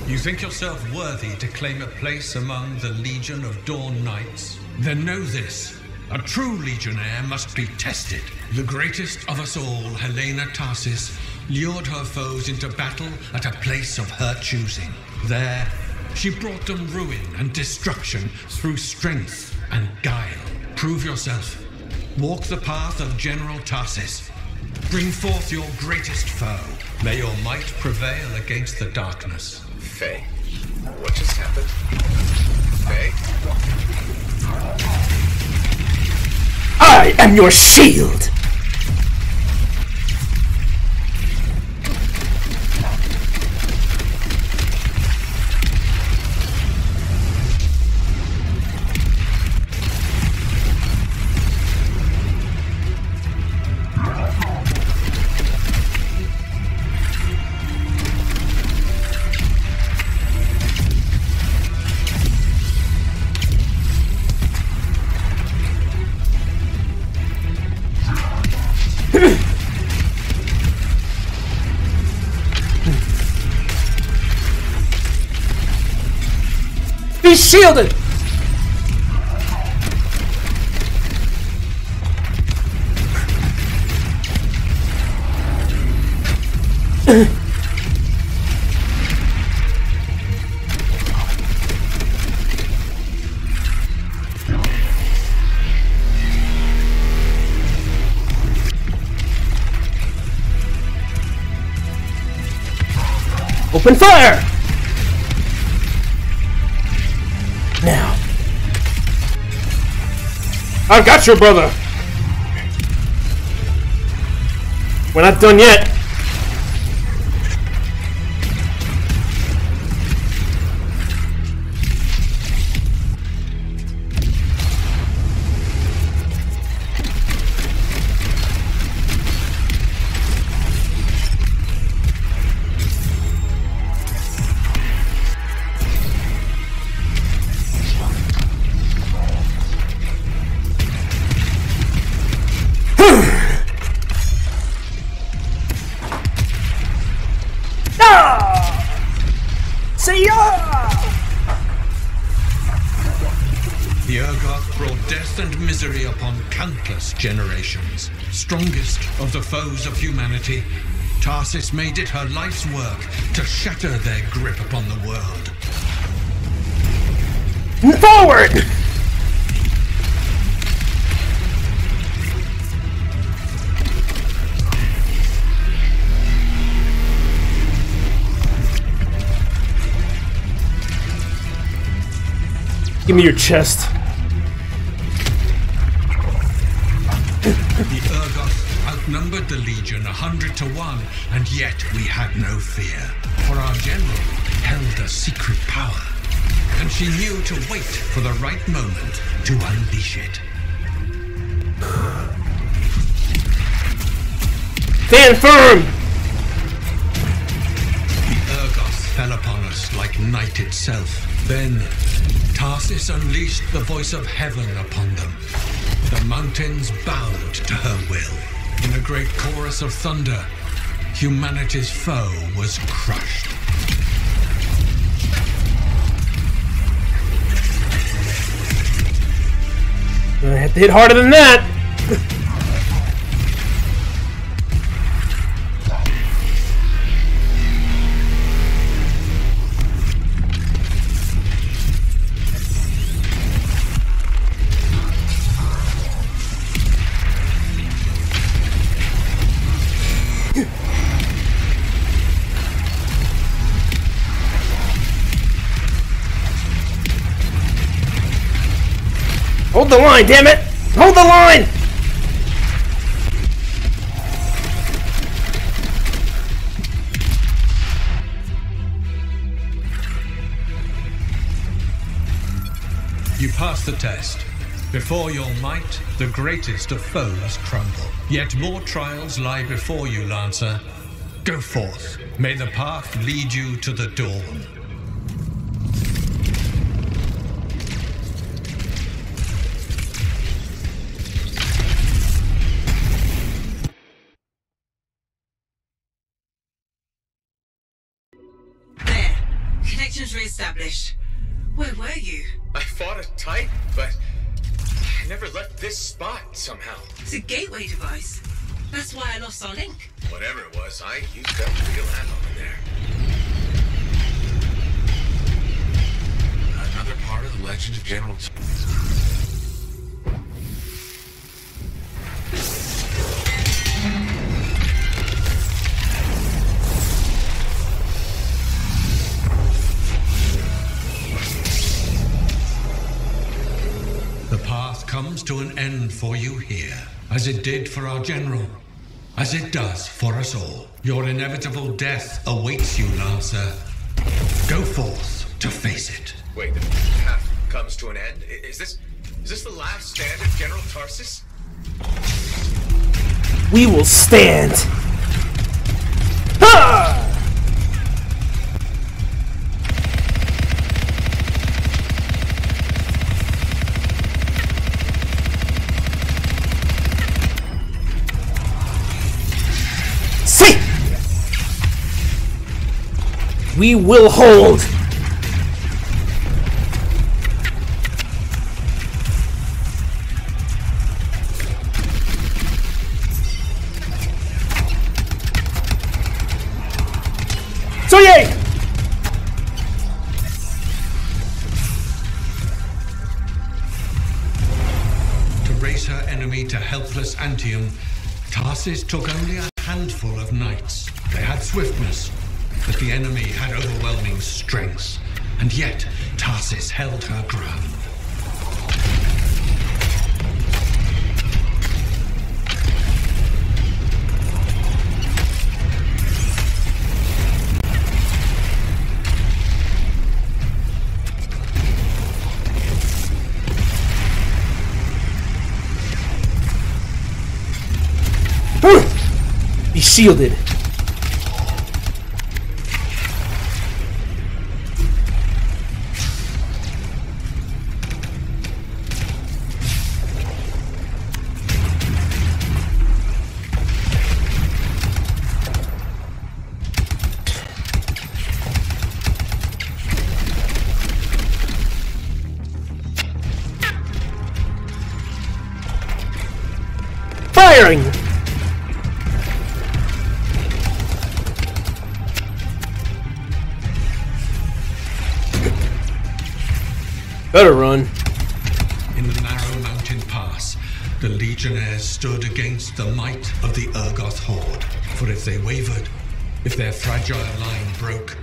You think yourself worthy to claim a place among the Legion of Dawn Knights? Then know this. A true Legionnaire must be tested. The greatest of us all, Helena Tarsis, lured her foes into battle at a place of her choosing. There, she brought them ruin and destruction through strength and guile. Prove yourself. Walk the path of General Tarsis. Bring forth your greatest foe. May your might prevail against the darkness. Faye, what just happened? Faye? I am your shield! Be shielded! Open fire! Now. I've got you, brother! We're not done yet. The Urgoth brought death and misery upon countless generations. Strongest of the foes of humanity, Tarsis made it her life's work to shatter their grip upon the world. Forward! Give me your chest. The Urgoth outnumbered the Legion 100 to 1, and yet we had no fear. For our general held a secret power, and she knew to wait for the right moment to unleash it. Stand firm! The Urgoth fell upon us like night itself. Then Tarsis unleashed the voice of heaven upon them. The mountains bowed to her will. In a great chorus of thunder, humanity's foe was crushed. I have to hit harder than that! Hold the line, damn it! Hold the line! You passed the test. Before your might, the greatest of foes crumble. Yet more trials lie before you, Lancer. Go forth. May the path lead you to the dawn. Connections re-established. Where were you? I fought a Titan, but I never left this spot somehow. It's a gateway device. That's why I lost our link. Whatever it was, I used up real ammo in there. Another part of the legend of General The path comes to an end for you here, as it did for our general, as it does for us all. Your inevitable death awaits you, Lancer. Go forth to face it. Wait, the path comes to an end? Is this the last stand of General Tarsis? We will stand! Ha! See! We will hold! So yay! To raise her enemy to helpless Antium, Tarsis took only a handful of knights. They had swiftness, that the enemy had overwhelming strength, and yet Tarsis held her ground. Be shielded. Firing! Better run. In the narrow mountain pass, the Legionnaires stood against the might of the Urgoth horde. For if they wavered, if their fragile line broke,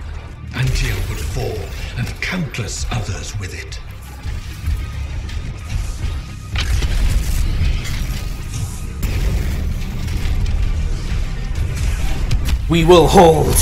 Antium would fall, and countless others with it. We will hold.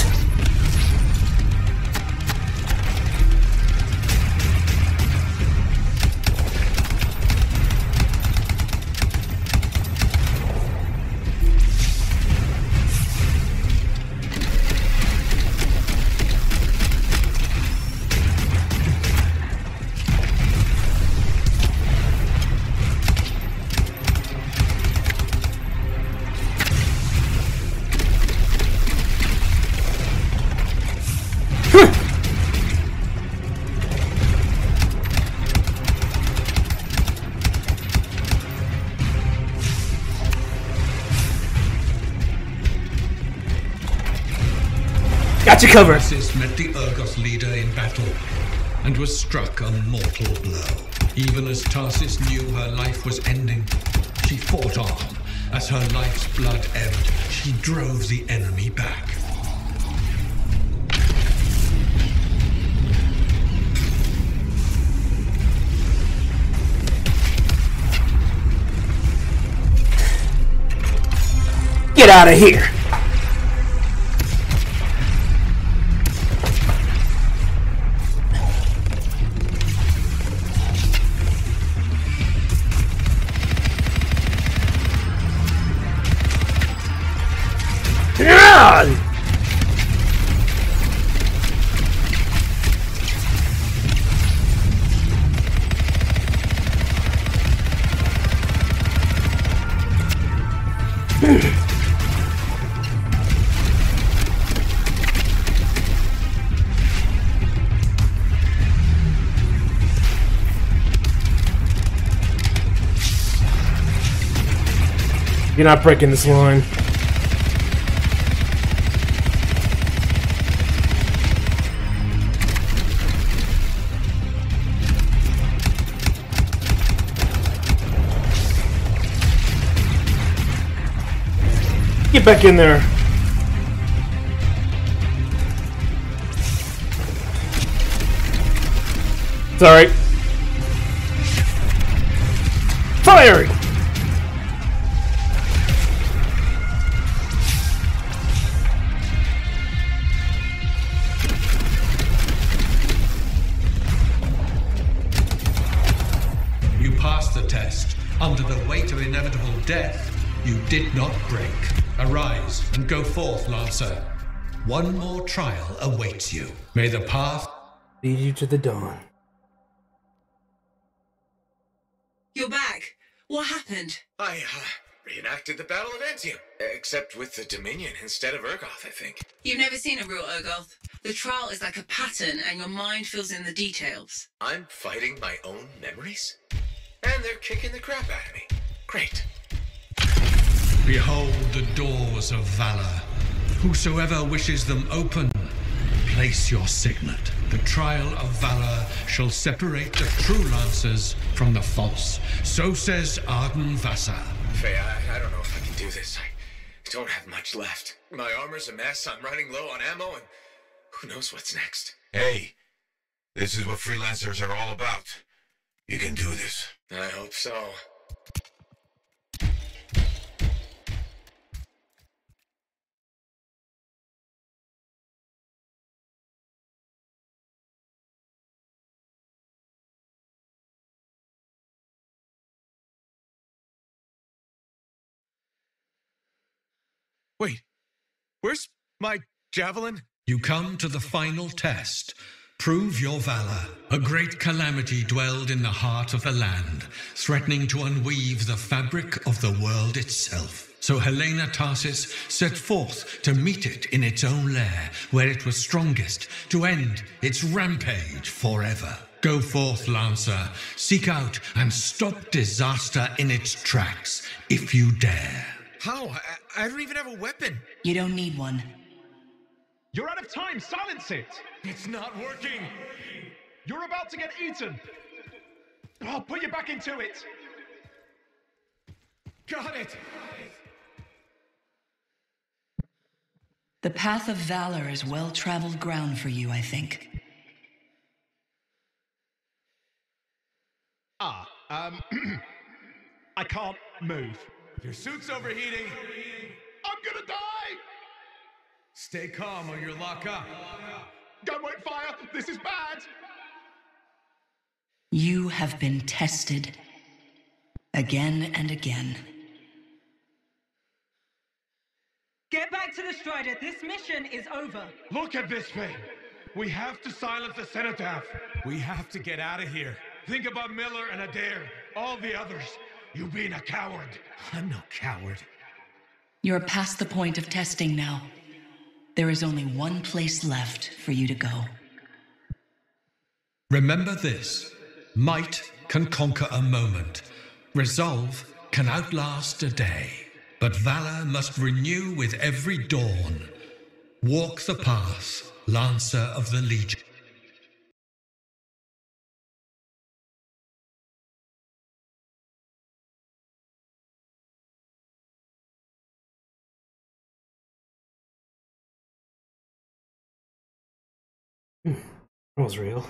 Got you covered. Tarsis met the Urgoth leader in battle and was struck a mortal blow. Even as Tarsis knew her life was ending, she fought on. As her life's blood ebbed, she drove the enemy back. Get out of here. You're not breaking this line. Get back in there. It's alright. Firing! You passed the test. Under the weight of inevitable death, you did not break. Arise and go forth, Lancer. One more trial awaits you. May the path lead you to the dawn. You're back. What happened? I reenacted the Battle of Antium, except with the Dominion instead of Urgoth, I think. You've never seen a real Urgoth. The trial is like a pattern, and your mind fills in the details. I'm fighting my own memories? And they're kicking the crap out of me. Great. Behold the doors of valor. Whosoever wishes them open, place your signet. The trial of valor shall separate the true lancers from the false. So says Arden Vassa. Faye, I don't know if I can do this. I don't have much left. My armor's a mess, I'm running low on ammo, and Who knows what's next? Hey, this is what freelancers are all about. You can do this. I hope so. Wait, where's my javelin? You come to the final test. Prove your valor. A great calamity dwelled in the heart of the land, threatening to unweave the fabric of the world itself. So Helena Tarsis set forth to meet it in its own lair, where it was strongest, to end its rampage forever. Go forth, Lancer. Seek out and stop disaster in its tracks, if you dare. How? I don't even have a weapon. You don't need one. You're out of time! Silence it! It's not working! You're about to get eaten! I'll put you back into it! Got it! The path of valor is well-traveled ground for you, I think. I can't move. Your suit's overheating. I'm gonna die! Stay calm or you'll lock up. Gun won't fire! This is bad! You have been tested. Again and again. Get back to the Strider. This mission is over. Look at this thing! We have to silence the cenotaph. We have to get out of here. Think about Miller and Adair. All the others. You being a coward. I'm no coward. You're past the point of testing now. There is only one place left for you to go. Remember this. Might can conquer a moment. Resolve can outlast a day. But valor must renew with every dawn. Walk the path, Lancer of the Legion. That was real.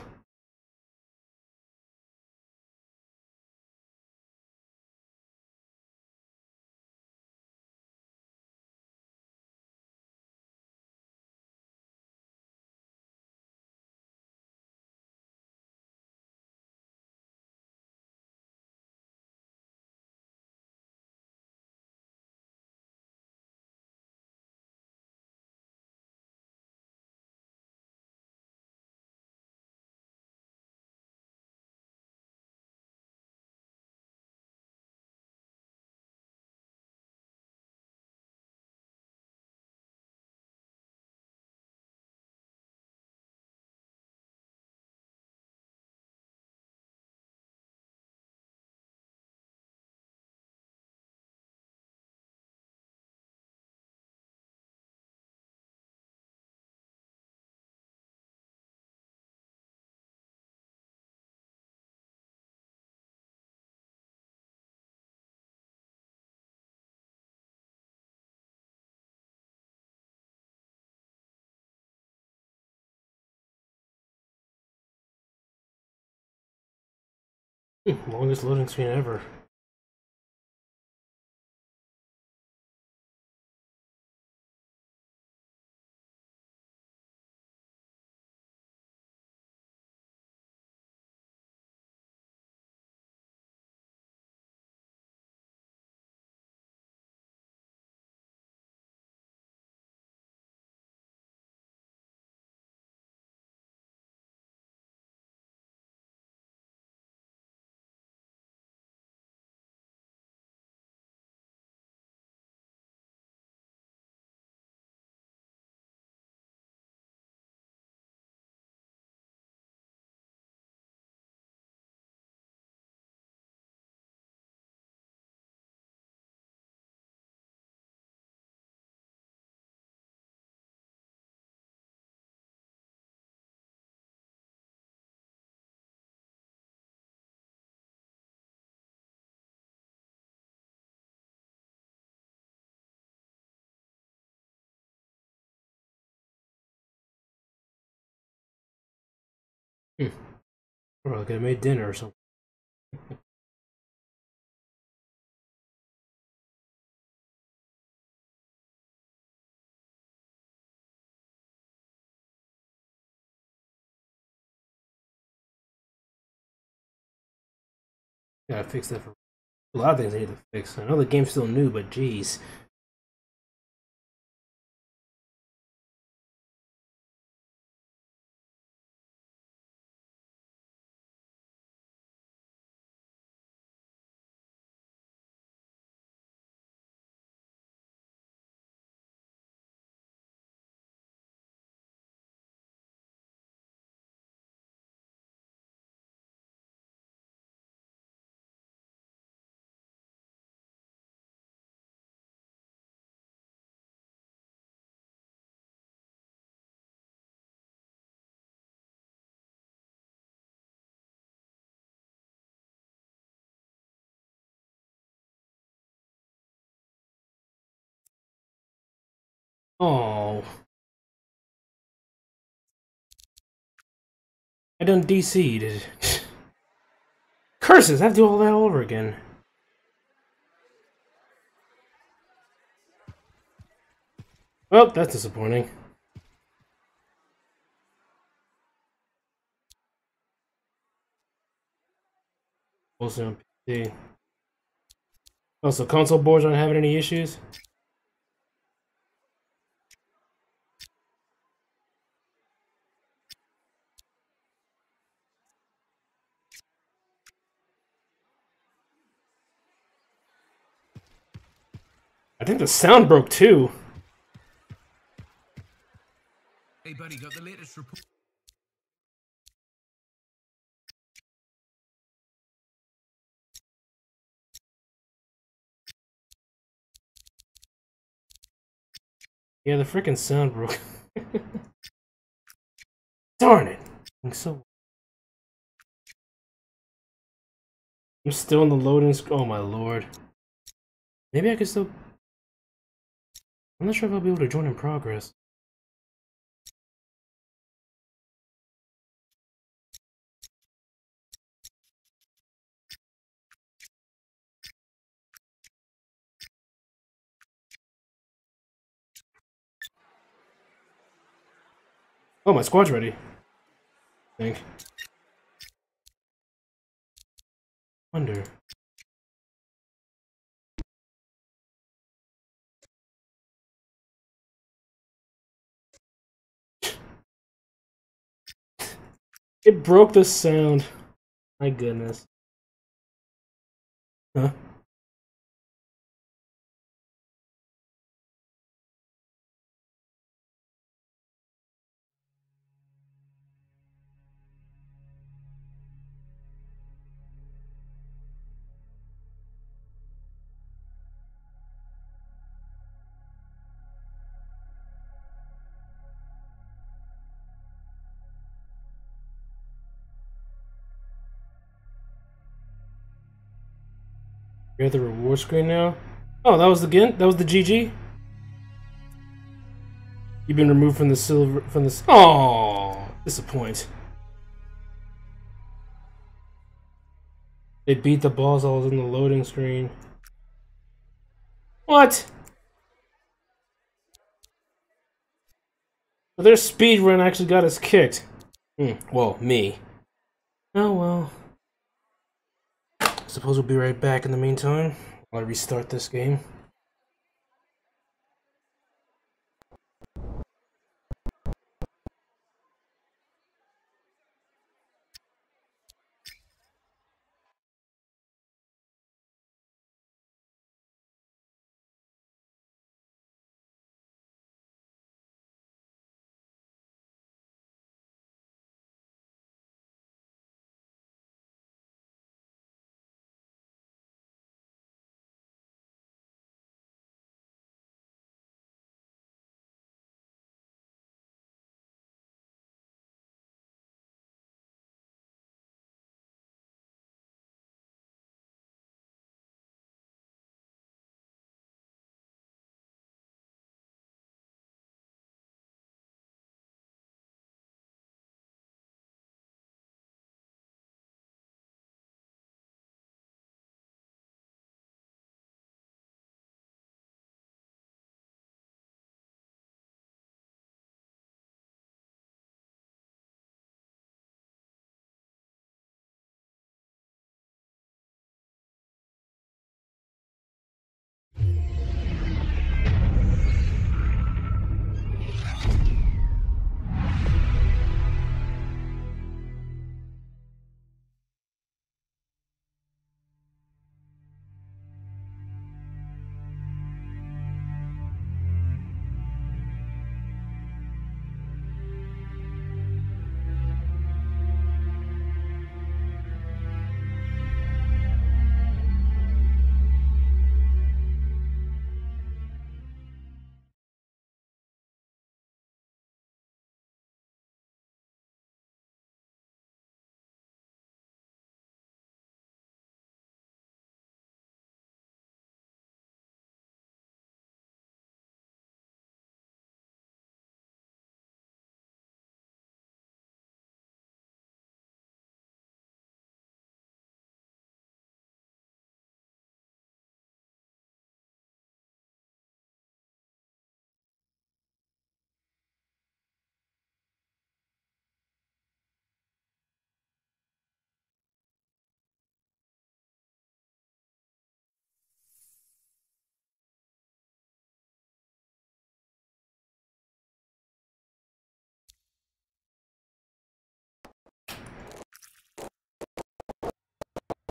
Longest loading screen ever. Probably could have made dinner or something. Gotta fix that for a lot of things I need to fix. I know the game's still new, but geez. Oh, I done DC'd. Curses! I have to do all that all over again. Well, that's disappointing. Also on PC. Also, console boards aren't having any issues. I think the sound broke too. Hey, buddy, got the latest report? Yeah, the freaking sound broke. Darn it! I'm still in the loading screen. Oh my lord. Maybe I can still. I'm not sure if I'll be able to join in progress. Oh, my squad's ready. I think. Wonder. It broke the sound. My goodness. Huh? You're at the reward screen now? Oh, that was the GG? You've been removed from the silver from this. Oh, disappoint. They beat the balls all in the loading screen. What? Well, their speed run actually got us kicked. Well, me. Oh well. Suppose we'll be right back in the meantime while I restart this game.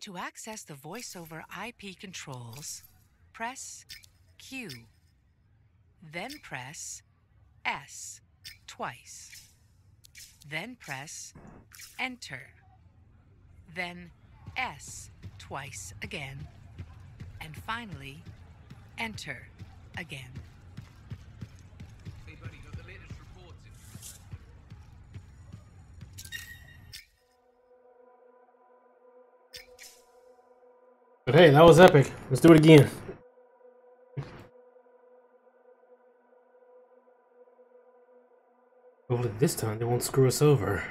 To access the voice-over IP controls, press Q. Then press S twice. Then press Enter. Then S twice again. And finally, Enter again. Hey buddy, got the latest reports in. But hey, that was epic. Let's do it again. Hopefully this time they won't screw us over.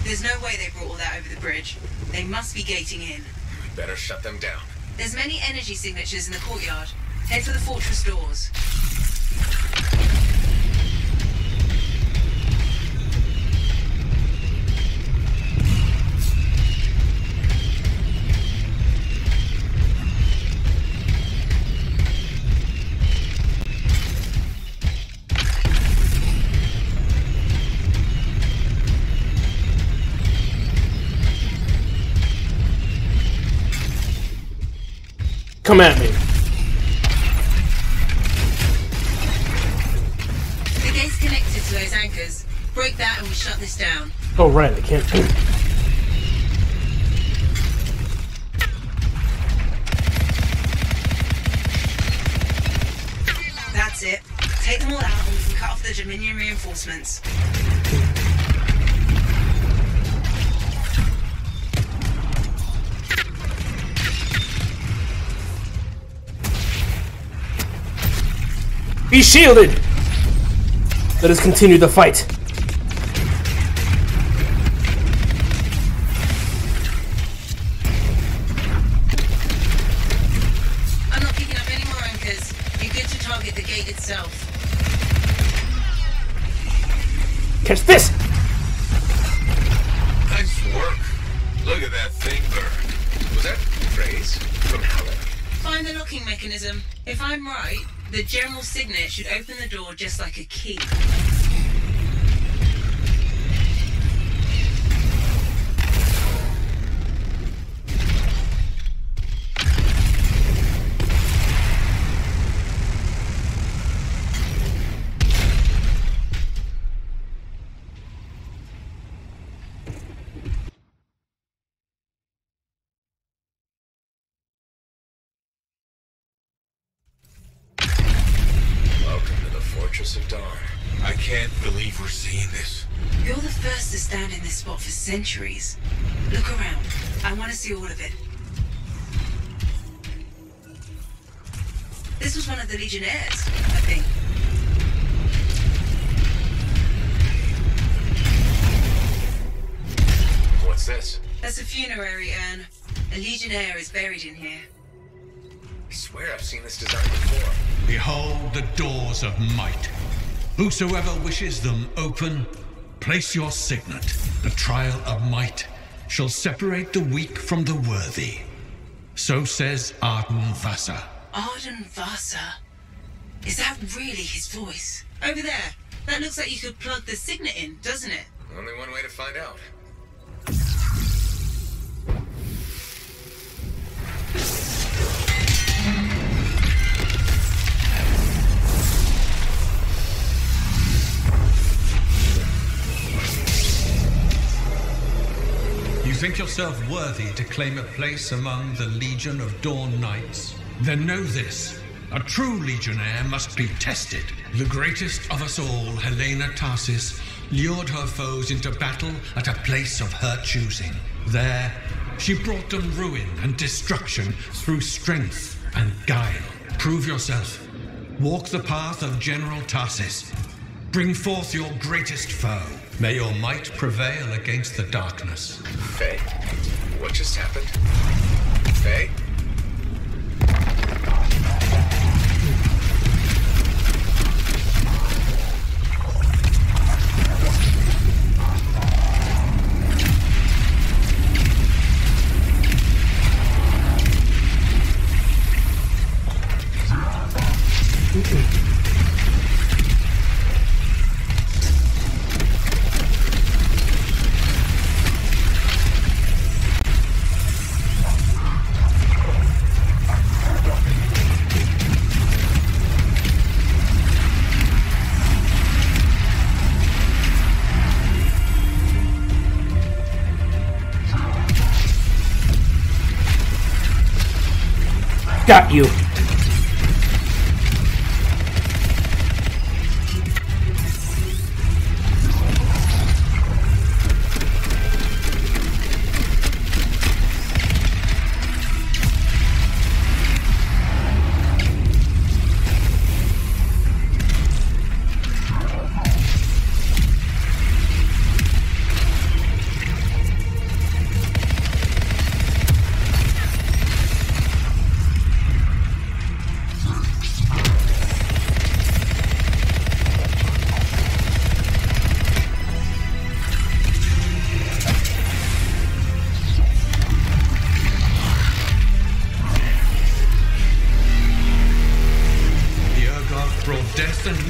There's no way they brought all that over the bridge. They must be gating in. We better shut them down. There's many energy signatures in the courtyard. Head for the fortress doors. Come at me. The gate's connected to those anchors. Break that and we shut this down. Oh, right, I can't. That's it. Take them all out and we can cut off the Dominion reinforcements. Be shielded! Let us continue the fight. I'm not picking up any more anchors. You're good to target the gate itself. Catch this! Nice work. Look at that thing burn. Was that praise from Helen? Find the locking mechanism. If I'm right, the general signet should open the door just like a key. Welcome to the Fortress of Dawn. I can't believe we're seeing this. You're the first to stand in this spot for centuries. Look around. I want to see all of it. This was one of the Legionnaires, I think. What's this? That's a funerary urn. A Legionnaire is buried in here. I swear I've seen this design before. Behold the doors of might. Whosoever wishes them open, place your signet. The trial of might shall separate the weak from the worthy. So says Arden Vasa. Arden Vasa? Is that really his voice? Over there. That looks like you could plug the signet in, doesn't it? Only one way to find out. You think yourself worthy to claim a place among the Legion of Dawn Knights? Then know this. A true Legionnaire must be tested. The greatest of us all, Helena Tarsis, lured her foes into battle at a place of her choosing. There, she brought them ruin and destruction through strength and guile. Prove yourself. Walk the path of General Tarsis. Bring forth your greatest foe. May your might prevail against the darkness. Faye, what just happened? Faye? Got you.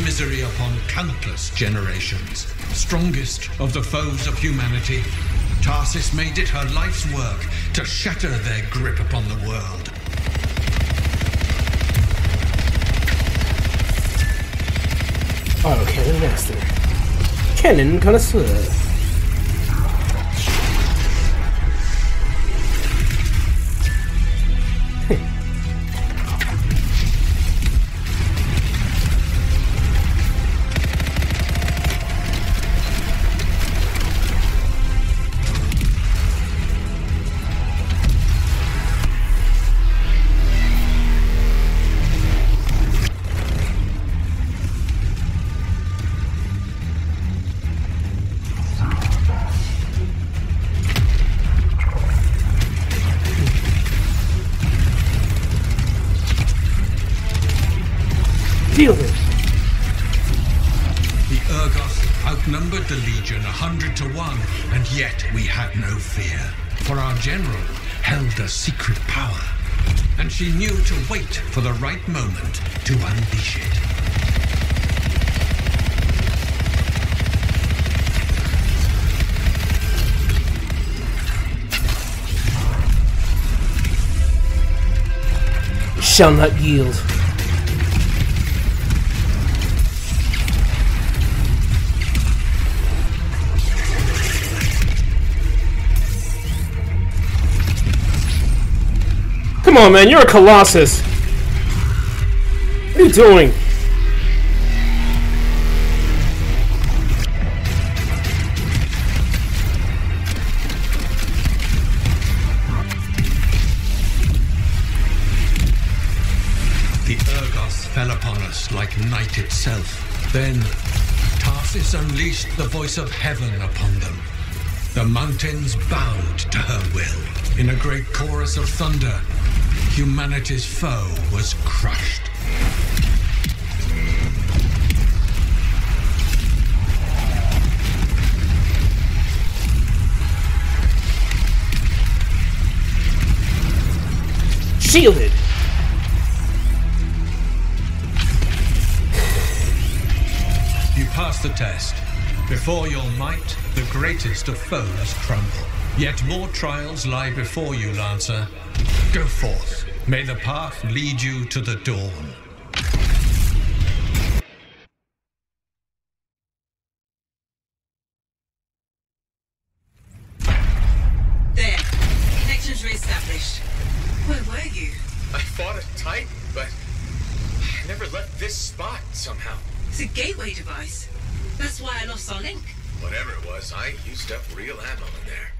Misery upon countless generations. Strongest of the foes of humanity, Tarsis made it her life's work to shatter their grip upon the world. Autocannon master. Cannon connoisseur. Deal with it. The Urgoth outnumbered the Legion 100 to 1, and yet we had no fear. For our general held a secret power, and she knew to wait for the right moment to unleash it. Shall not yield. Come on, man, you're a Colossus. What are you doing? darkness like night itself. Then Tarsis unleashed the voice of heaven upon them. The mountains bowed to her will. In a great chorus of thunder, humanity's foe was crushed. Shielded! You passed the test. Before your might, the greatest of foes crumble. Yet more trials lie before you, Lancer. Go forth. May the path lead you to the dawn. There. Connections re-established. Where were you? I fought a Titan, but I never left this spot somehow. It's a gateway device. That's why I lost our link. Whatever it was, I used up real ammo in there.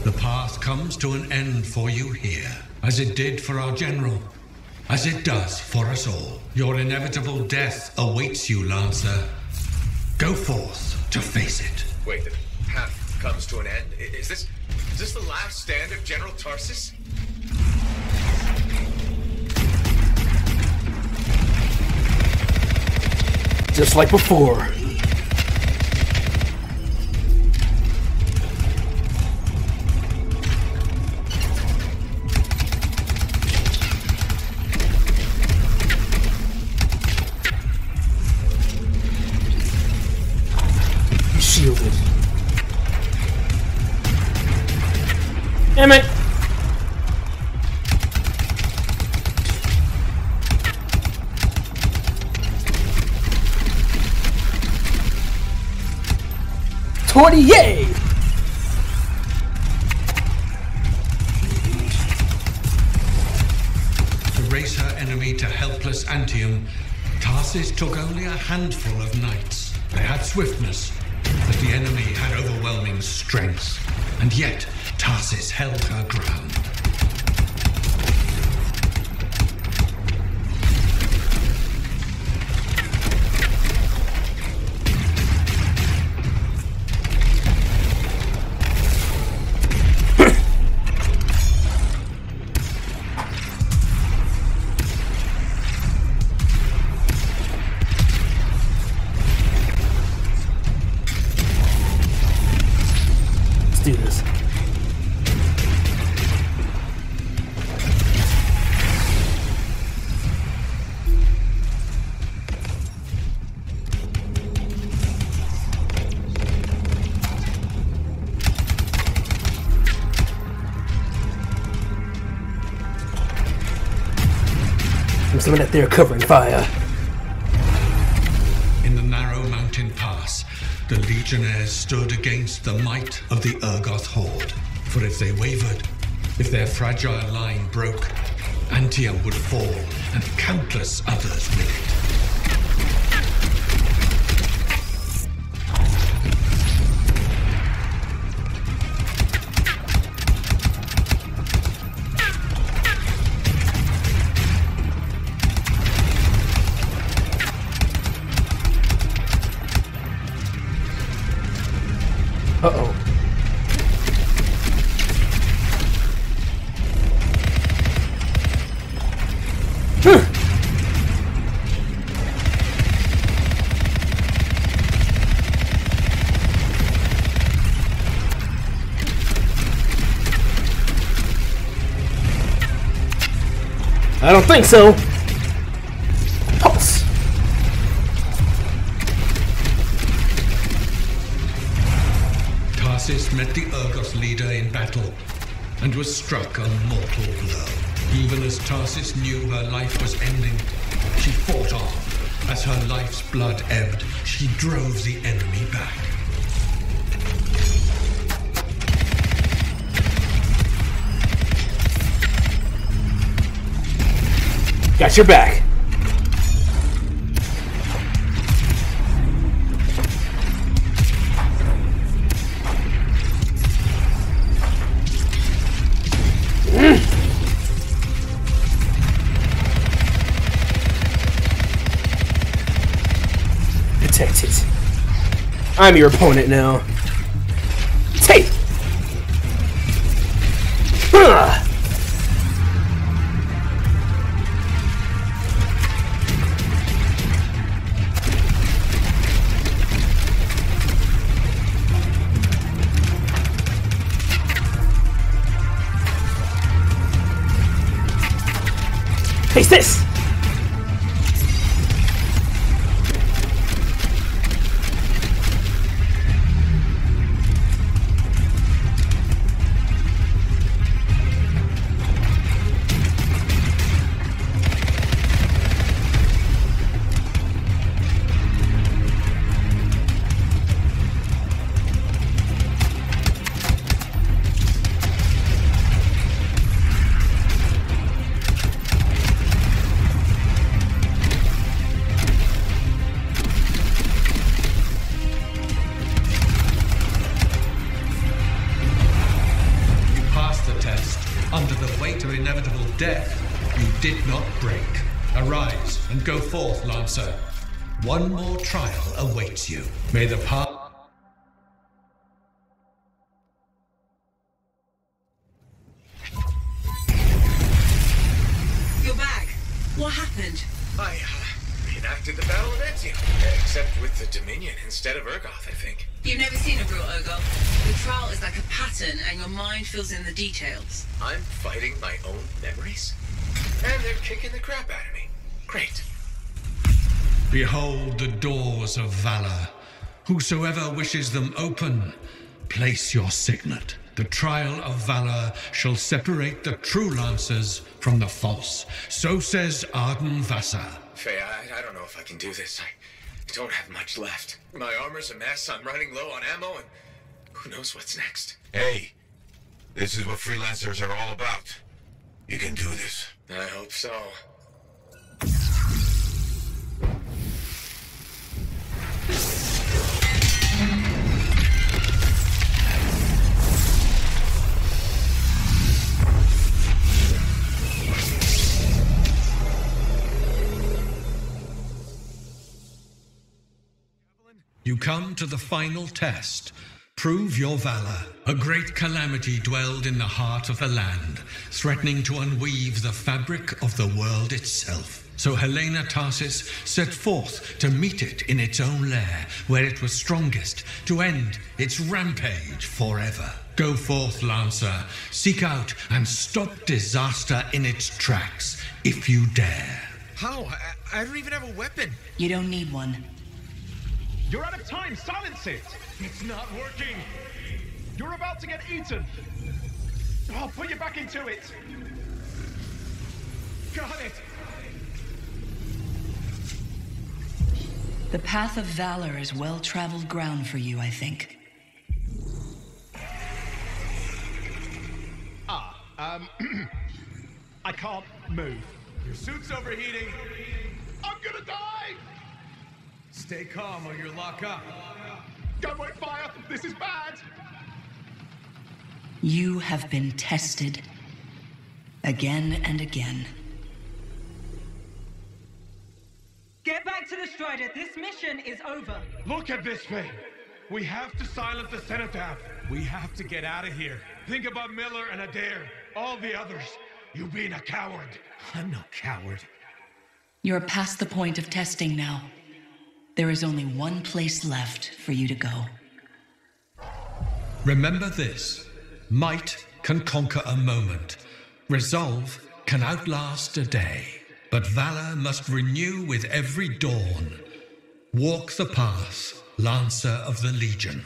The path comes to an end for you here, as it did for our general, as it does for us all. Your inevitable death awaits you, Lancer. Go forth to face it. Wait, the path comes to an end? Is this the last stand of General Tarsis? Just like before. Shielded. Damn it! Yay! To race her enemy to helpless Antium, Tarsis took only a handful of knights. They had swiftness, but the enemy had overwhelming strength. And yet, Tarsis held her ground. Do this. There's someone out there covering fire. In the narrow mountain pass, the Legionnaires stood against the might of the Urgoth Horde. For if they wavered, if their fragile line broke, Antium would fall, and countless others with it. Uh-oh. I don't think so. Pulse. Tarsis met the Urgoth leader in battle and was struck a mortal blow. Even as Tarsis knew her life was ending, she fought on. As her life's blood ebbed, she drove the enemy back. Got your back. I'm your opponent now. Take! Taste this! Death you did not break. Arise and go forth, Lancer. One more trial awaits you. May the path... You're back. What happened? I reenacted the Battle of Antium, except with the Dominion instead of Urgoth, I think. You've never seen a real Urgoth. The trial is like a pattern, and your mind fills in the details. I'm fighting my own memories? And they're kicking the crap out of me. Great. Behold the doors of valor. Whosoever wishes them open, place your signet. The trial of valor shall separate the true Lancers from the false. So says Arden Vassar. Faye, I don't know if I can do this. I don't have much left. My armor's a mess, I'm running low on ammo, and who knows what's next. Hey, this is what freelancers are all about. You can do this. I hope so. You come to the final test. Prove your valor. A great calamity dwelled in the heart of the land, threatening to unweave the fabric of the world itself. So Helena Tarsis set forth to meet it in its own lair, where it was strongest, to end its rampage forever. Go forth, Lancer. Seek out and stop disaster in its tracks, if you dare. How? I don't even have a weapon. You don't need one. You're out of time! Silence it! It's not working! You're about to get eaten! I'll put you back into it! Got it! The path of valor is well-traveled ground for you, I think. I can't move. Your suit's overheating. I'm gonna die! Stay calm or you'll lock up. Gunboat fire! This is bad! You have been tested. Again and again. Get back to the Strider. This mission is over. Look at this thing! We have to silence the cenotaph. We have to get out of here. Think about Miller and Adair. All the others. You being a coward. I'm no coward. You're past the point of testing now. There is only one place left for you to go. Remember this. Might can conquer a moment. Resolve can outlast a day. But valor must renew with every dawn. Walk the path, Lancer of the Legion.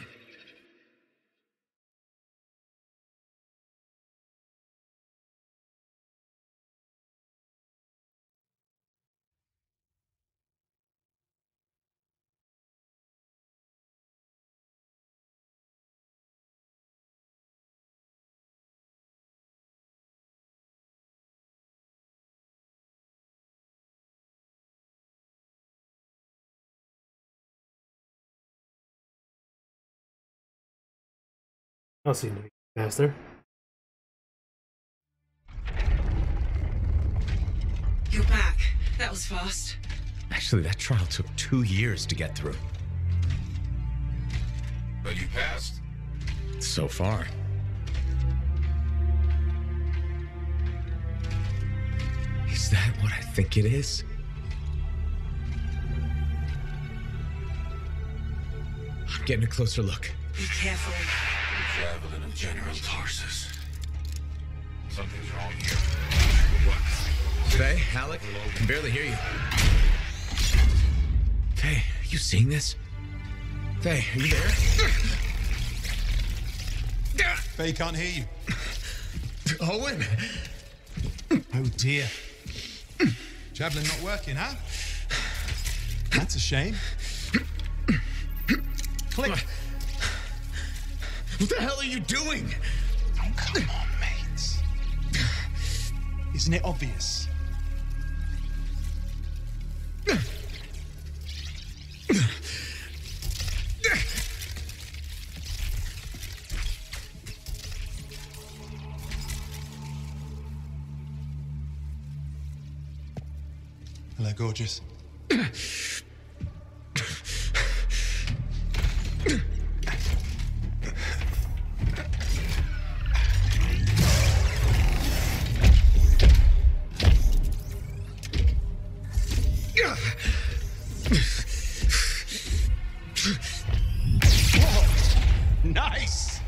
I'll see you faster. You're back. That was fast. Actually, that trial took 2 years to get through. you passed. So far. Is that what I think it is? I'm getting a closer look. Be careful. The javelin of General Tarsus. Something's wrong here. What? Faye, Alec, I can barely hear you. Faye, are you seeing this? Faye, are you there? Faye can't hear you. Owen! Oh dear. Javelin not working, huh? That's a shame. Click. What the hell are you doing? Oh, come on, mates. Isn't it obvious? Hello, gorgeous. Nice!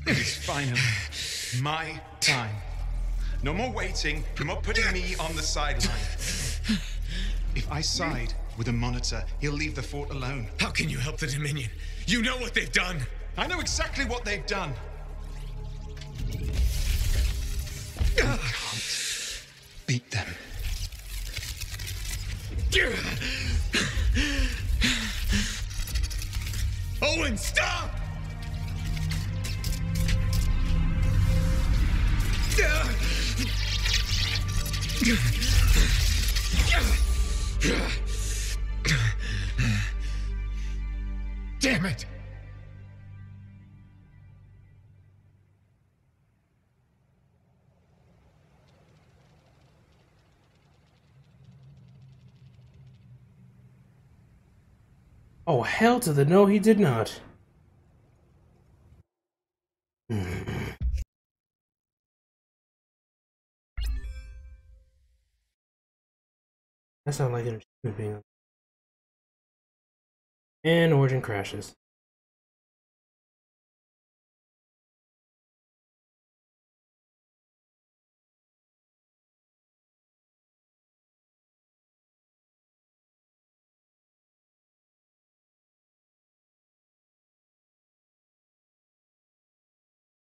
It's finally my time. No more waiting, no more putting me on the sideline. If I side with a monitor, he'll leave the fort alone. How can you help the Dominion? You know what they've done. I know exactly what they've done. We can't beat them. Owen, stop! Damn it! Oh, hell to the no, he did not. That's not like an achievement being. And Origin crashes.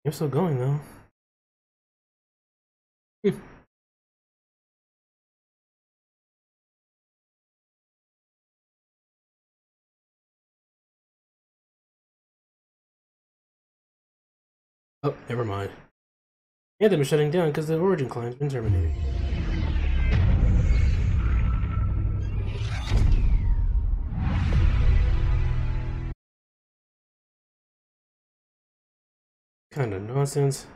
You're still going though. Oh, never mind. Yeah, they've been shutting down because the Origin client's been terminated. Kind of nonsense.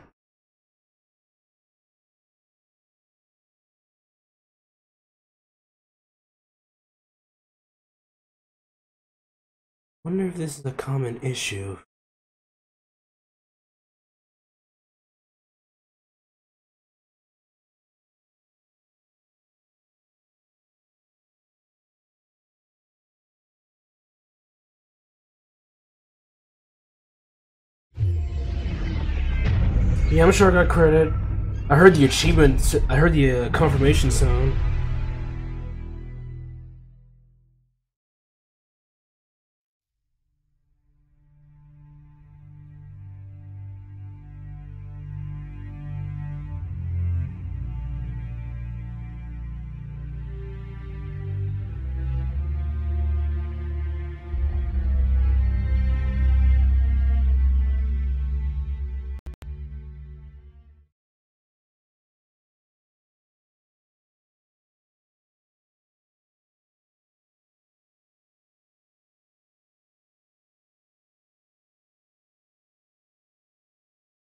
Wonder if this is a common issue. Yeah, I'm sure I got credit. I heard the achievement. I heard the confirmation sound.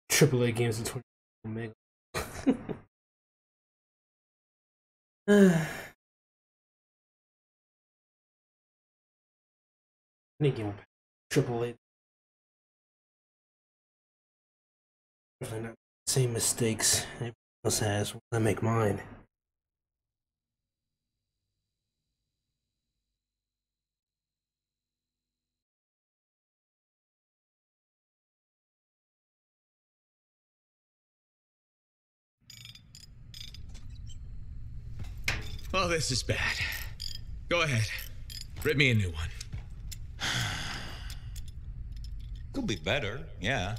AAA games in 20 mega. Thinking Triple A. Definitely not the same mistakes everyone else has when I make mine. Oh, this is bad. Go ahead. Rip me a new one. Could be better, yeah.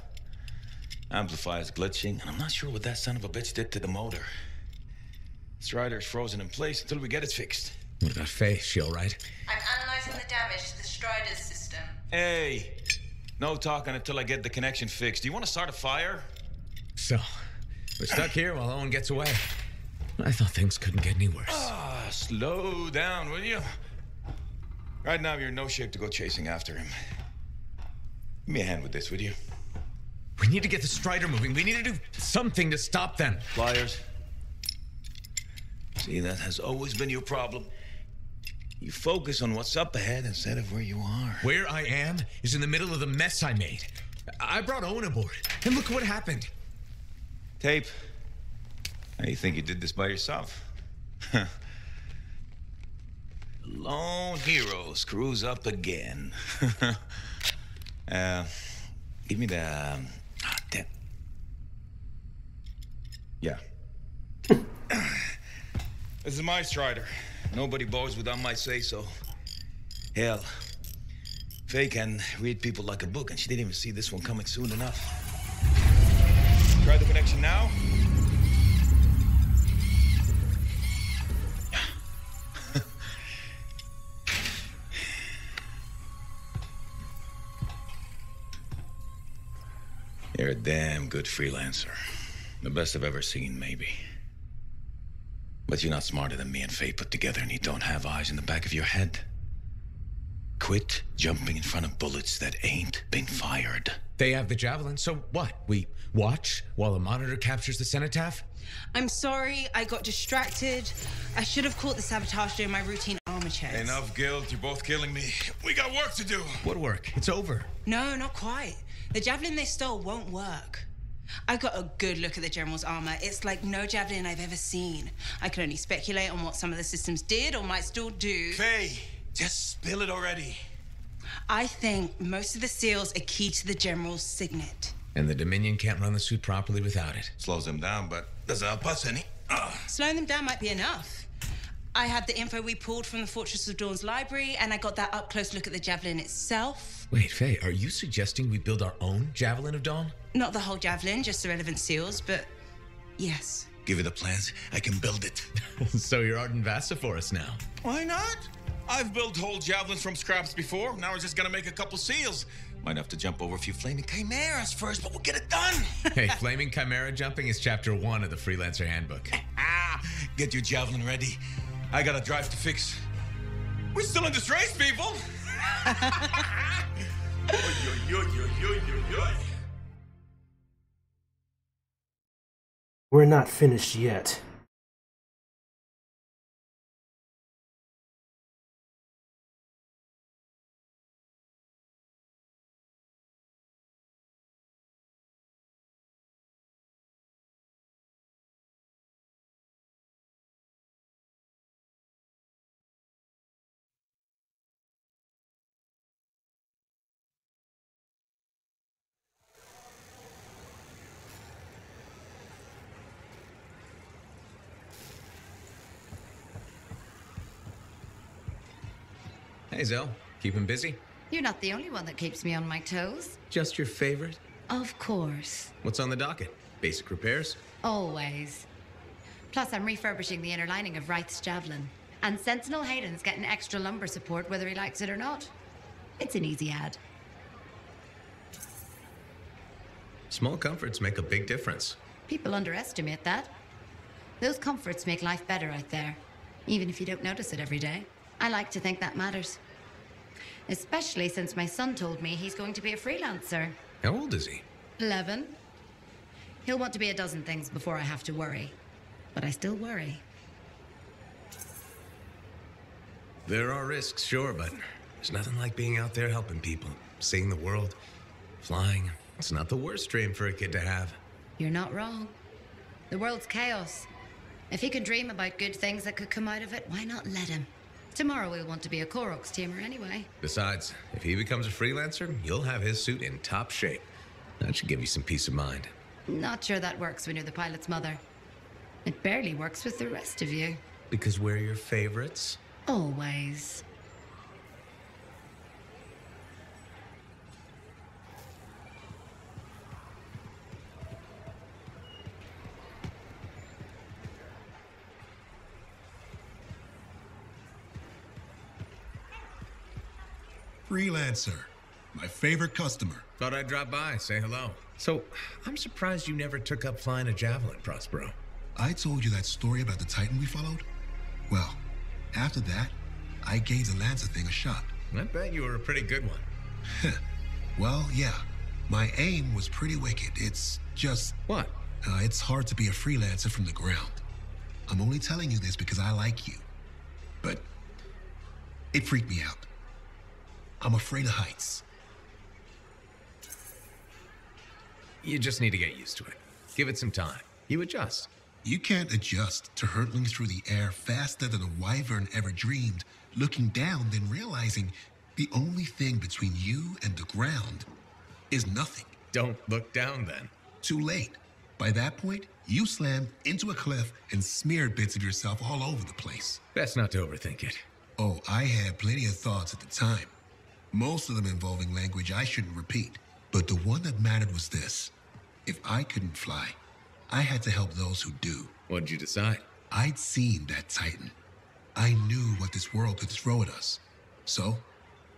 Amplifier's glitching, and I'm not sure what that son of a bitch did to the motor. Strider's frozen in place until we get it fixed. What about Faye? She all right? I'm analyzing the damage to the Strider's system. Hey, no talking until I get the connection fixed. Do you want to start a fire? So, we're stuck here while Owen gets away. I thought things couldn't get any worse. Slow down, will you? Right now, you're in no shape to go chasing after him. Give me a hand with this, would you? We need to get the Strider moving. We need to do something to stop them. Flyers. See, that has always been your problem. You focus on what's up ahead instead of where you are. Where I am is in the middle of the mess I made. I brought Owen aboard, and look what happened. Tape. Now you think you did this by yourself? Lone hero screws up again. Give me the... damn. Yeah. This is my Strider. Nobody bows without my say-so. Hell, Faye can read people like a book, and she didn't even see this one coming soon enough. Try the connection now. You're a damn good freelancer. The best I've ever seen, maybe. But you're not smarter than me and Faye put together, and you don't have eyes in the back of your head. Quit jumping in front of bullets that ain't been fired. They have the javelin, so what? We watch while the monitor captures the cenotaph? I'm sorry, I got distracted. I should have caught the sabotage during my routine armor checks. Enough guilt, you're both killing me. We got work to do. What work? It's over. No, not quite. The javelin they stole won't work. I got a good look at the General's armor. It's like no javelin I've ever seen. I can only speculate on what some of the systems did or might still do. Faye, just spill it already. I think most of the seals are key to the General's signet. And the Dominion can't run the suit properly without it. Slows them down, but doesn't help us any. Slowing them down might be enough. I had the info we pulled from the Fortress of Dawn's library, and I got that up-close look at the javelin itself. Wait, Faye, are you suggesting we build our own Javelin of Dawn? Not the whole javelin, just the relevant seals, but yes. Give me the plans, I can build it. So you're Arden Vasta for us now. Why not? I've built whole javelins from scraps before. Now we're just gonna make a couple seals. Might have to jump over a few flaming chimeras first, but we'll get it done. Hey, flaming chimera jumping is chapter 1 of the Freelancer Handbook. Get your javelin ready. I got a drive to fix. We're still in this race, people. We're not finished yet. Hey, Zell. Keep him busy? You're not the only one that keeps me on my toes. Just your favorite? Of course. What's on the docket? Basic repairs? Always. Plus, I'm refurbishing the inner lining of Wraith's javelin. And Sentinel Hayden's getting extra lumbar support whether he likes it or not. It's an easy ad. Small comforts make a big difference. People underestimate that. Those comforts make life better out there, even if you don't notice it every day. I like to think that matters. Especially since my son told me he's going to be a freelancer. How old is he? 11. He'll want to be a dozen things before I have to worry. But I still worry. There are risks, sure, but there's nothing like being out there helping people, seeing the world, flying. It's not the worst dream for a kid to have. You're not wrong. The world's chaos. If he can dream about good things that could come out of it, why not let him? Tomorrow we'll want to be a Koroks tamer anyway. Besides, if he becomes a freelancer, you'll have his suit in top shape. That should give you some peace of mind. Not sure that works when you're the pilot's mother. It barely works with the rest of you. Because we're your favorites? Always. Freelancer. My favorite customer. Thought I'd drop by, say hello. So, I'm surprised you never took up flying a javelin, Prospero. I told you that story about the Titan we followed? Well, after that, I gave the Lancer thing a shot. I bet you were a pretty good one. Well, yeah. My aim was pretty wicked. It's just... What? It's hard to be a freelancer from the ground. I'm only telling you this because I like you. But it freaked me out. I'm afraid of heights. You just need to get used to it. Give it some time. You adjust. You can't adjust to hurtling through the air faster than a wyvern ever dreamed, looking down, then realizing the only thing between you and the ground is nothing. Don't look down then. Too late. By that point, you slammed into a cliff and smeared bits of yourself all over the place. Best not to overthink it. Oh, I had plenty of thoughts at the time. Most of them involving language I shouldn't repeat. But the one that mattered was this. If I couldn't fly, I had to help those who do. What did you decide? I'd seen that Titan. I knew what this world could throw at us. So,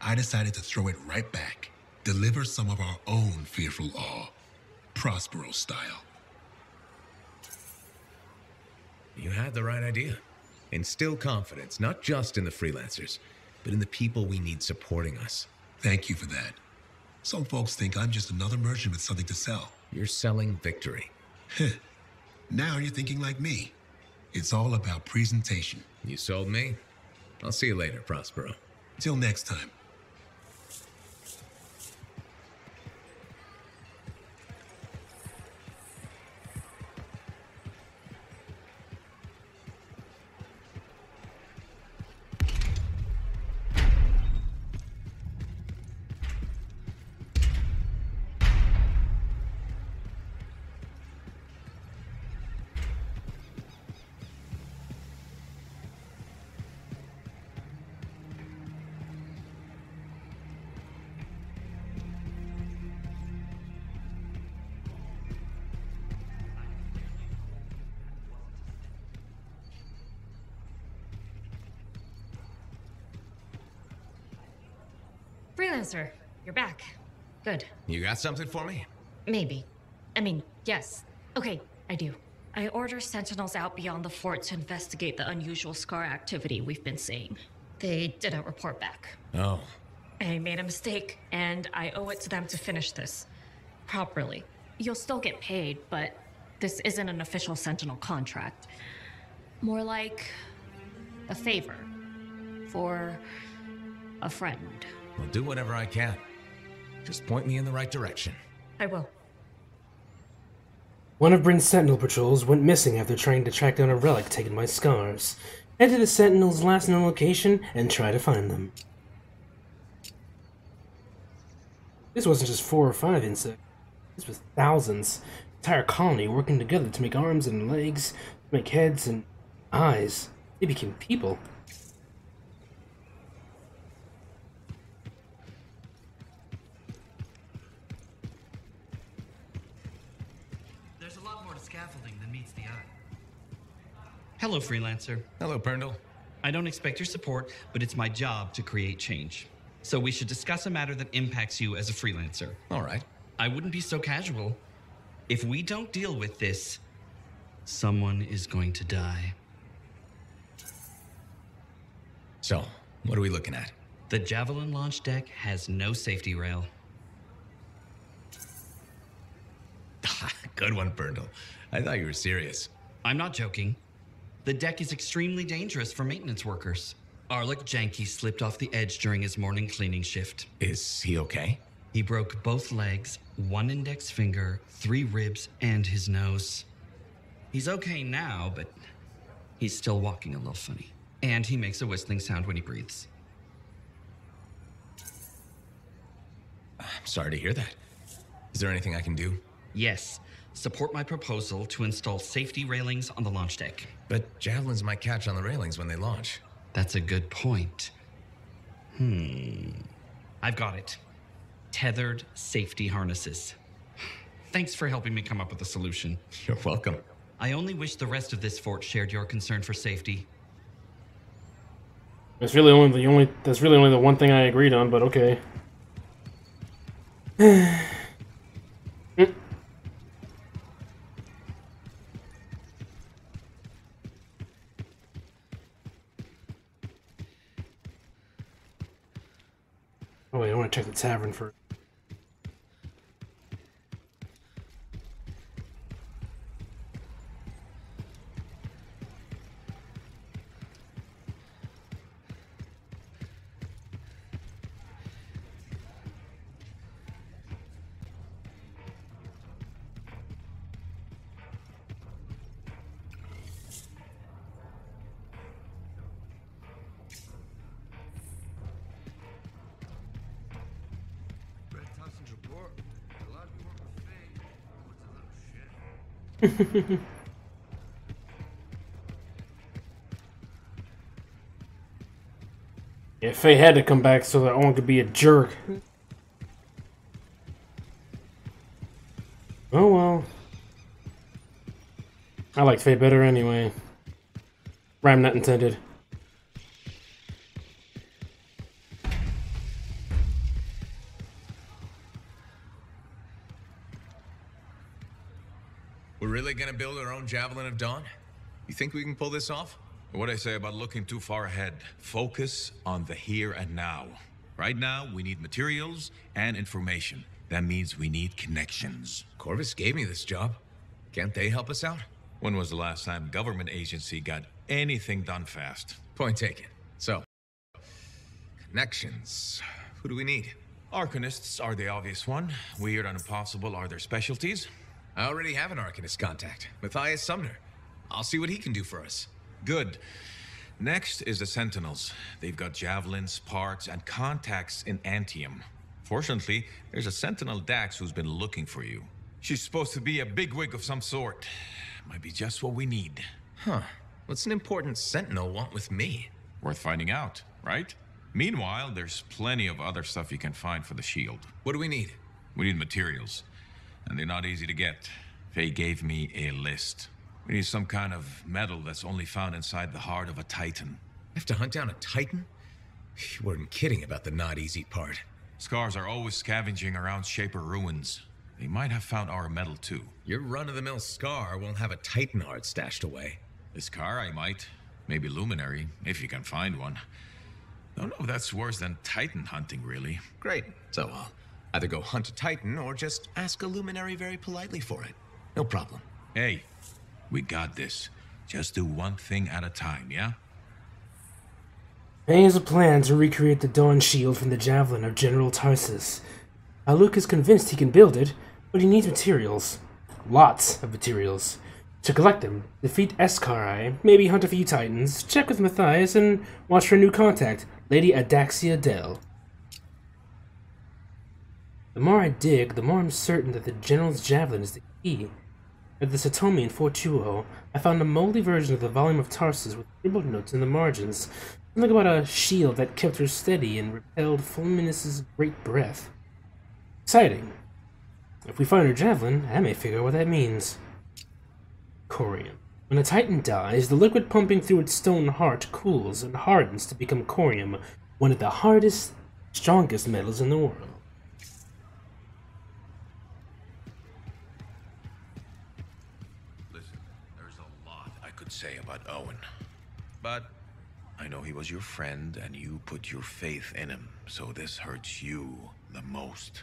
I decided to throw it right back. Deliver some of our own fearful awe. Prospero style. You had the right idea. Instill confidence, not just in the freelancers, but in the people we need supporting us. Thank you for that. Some folks think I'm just another merchant with something to sell. You're selling victory. Now you're thinking like me. It's all about presentation. You sold me. I'll see you later, Prospero. Till next time. Freelancer, you're back. Good. You got something for me? Maybe. I mean, yes. Okay, I do. I order sentinels out beyond the fort to investigate the unusual scar activity we've been seeing. They didn't report back. Oh. I made a mistake, and I owe it to them to finish this properly. You'll still get paid, but this isn't an official sentinel contract. More like a favor for a friend. I'll do whatever I can. Just point me in the right direction. I will. One of Bryn's sentinel patrols went missing after trying to track down a relic taken by Scars. Head to the sentinel's last known location and try to find them. This wasn't just 4 or 5 insects. This was thousands. Entire colony working together to make arms and legs, to make heads and eyes. They became people. Hello, Freelancer. Hello, Perndle. I don't expect your support, but it's my job to create change. So we should discuss a matter that impacts you as a freelancer. All right. I wouldn't be so casual. If we don't deal with this, someone is going to die. So, what are we looking at? The Javelin launch deck has no safety rail. Good one, Perndle. I thought you were serious. I'm not joking. The deck is extremely dangerous for maintenance workers. Arlik Janky slipped off the edge during his morning cleaning shift. Is he okay? He broke both legs, 1 index finger, 3 ribs, and his nose. He's okay now, but he's still walking a little funny. And he makes a whistling sound when he breathes. I'm sorry to hear that. Is there anything I can do? Yes. Support my proposal to install safety railings on the launch deck. But javelins might catch on the railings when they launch. That's a good point. I've got it. Tethered safety harnesses. Thanks for helping me come up with a solution. You're welcome. I only wish the rest of this fort shared your concern for safety. That's really only the one thing I agreed on, but okay. Oh wait, I want to check the tavern first. Yeah, Faye had to come back so that Owen could be a jerk. Oh well. I like Faye better anyway. Rhyme not intended. We're really gonna build our own Javelin of Dawn? You think we can pull this off? What I say about looking too far ahead. Focus on the here and now. Right now, we need materials and information. That means we need connections. Corvus gave me this job. Can't they help us out? When was the last time a government agency got anything done fast? Point taken. So, connections. Who do we need? Arcanists are the obvious one. Weird and impossible are their specialties. I already have an Arcanist contact, Matthias Sumner. I'll see what he can do for us. Good. Next is the Sentinels. They've got javelins, parts, and contacts in Antium. Fortunately, there's a Sentinel Dax who's been looking for you. She's supposed to be a bigwig of some sort. Might be just what we need. Huh. What's an important Sentinel want with me? Worth finding out, right? Meanwhile, there's plenty of other stuff you can find for the shield. What do we need? We need materials. And they're not easy to get. Faye gave me a list. We need some kind of metal that's only found inside the heart of a Titan. Have to hunt down a Titan? You weren't kidding about the not easy part. Scars are always scavenging around Shaper ruins. They might have found our metal too. Your run-of-the-mill Scar won't have a Titan heart stashed away. The Scar I might. Maybe Luminary, if you can find one. Don't know if that's worse than Titan hunting, really. Great. So I'll either go hunt a Titan or just ask a Luminary very politely for it. No problem. Hey, we got this. Just do one thing at a time, yeah? Faye has a plan to recreate the Dawn Shield from the Javelin of General Tarsus. Luke is convinced he can build it, but he needs materials. Lots of materials. To collect them, defeat Eskari, maybe hunt a few Titans, check with Matthias, and watch for a new contact, Lady Adaxia Dell. The more I dig, the more I'm certain that the General's Javelin is the key. At the Satomi in Fort Chuo, I found a moldy version of the Volume of Tarsus with scribbled notes in the margins. Something about a shield that kept her steady and repelled Fulminus's great breath. Exciting. If we find her javelin, I may figure out what that means. Corium. When a Titan dies, the liquid pumping through its stone heart cools and hardens to become corium, one of the hardest, strongest metals in the world. Listen, there's a lot I could say about Owen. But I know he was your friend and you put your faith in him, so this hurts you the most.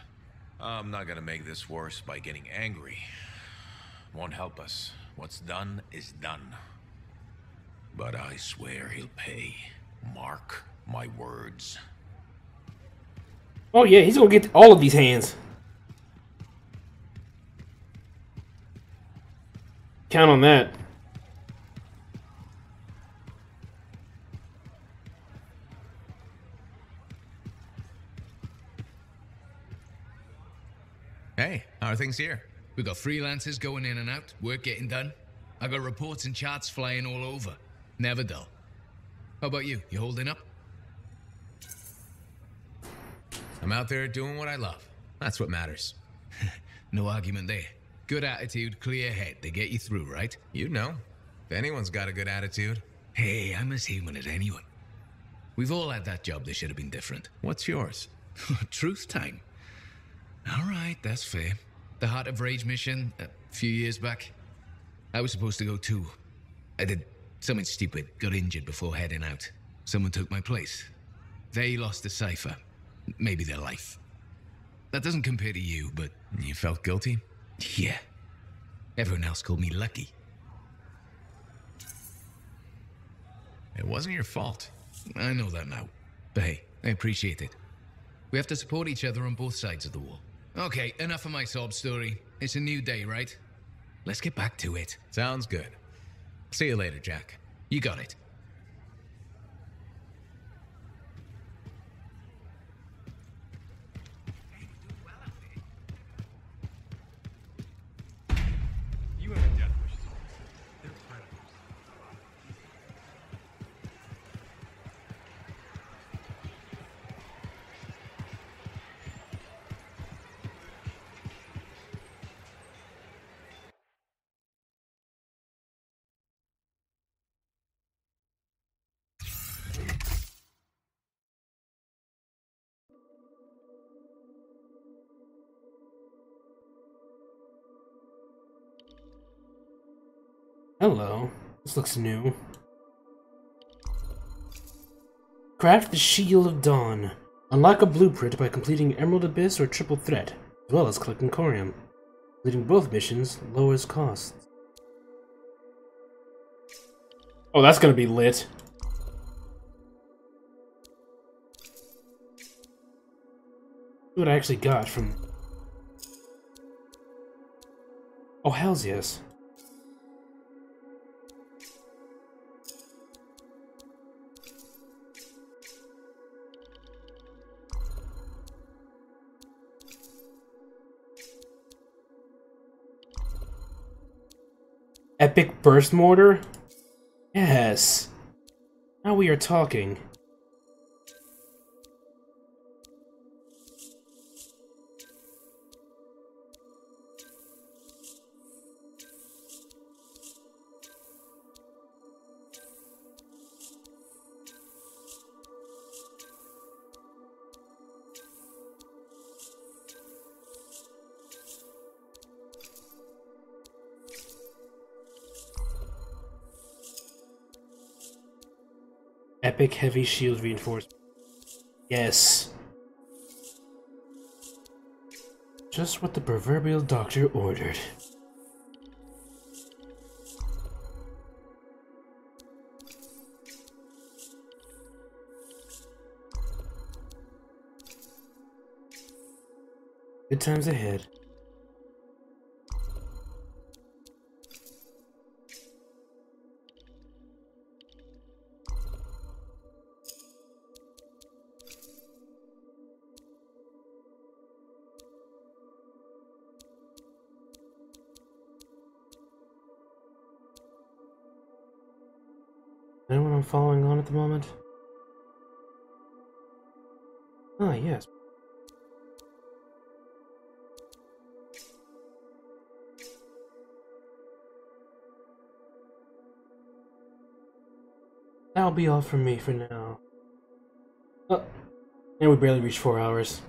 I'm not gonna make this worse by getting angry. Won't help us. What's done is done. But I swear he'll pay. Mark my words. Oh yeah, he's gonna get all of these hands. Count on that. Hey, how are things here? We got freelancers going in and out, work getting done. I got reports and charts flying all over. Never dull. How about you? You holding up? I'm out there doing what I love. That's what matters. No argument there. Good attitude, clear head. They get you through, right? You know. If anyone's got a good attitude. Hey, I'm as human as anyone. We've all had that job that should have been different. What's yours? Truth time. All right, that's fair. The Heart of Rage mission, a few years back. I was supposed to go too. I did something stupid, got injured before heading out. Someone took my place. They lost the cipher. Maybe their life. That doesn't compare to you, but... You felt guilty? Yeah. Everyone else called me lucky. It wasn't your fault. I know that now. But hey, I appreciate it. We have to support each other on both sides of the wall. Okay, enough of my sob story. It's a new day, right? Let's get back to it. Sounds good. See you later, Jack. You got it. You have a death wish zone. They're predators. Hello. This looks new. Craft the Shield of Dawn. Unlock a blueprint by completing Emerald Abyss or Triple Threat, as well as collecting Corium. Completing both missions lowers costs. Oh, that's gonna be lit. See what I actually got from... Oh, hells yes. Epic Burst Mortar? Yes. Now we are talking. Epic Heavy Shield Reinforcement. Yes. Just what the proverbial doctor ordered. Good times ahead. Anyone I'm following on at the moment? Ah, yes. That'll be all from me for now. Oh, and we barely reached 4 hours.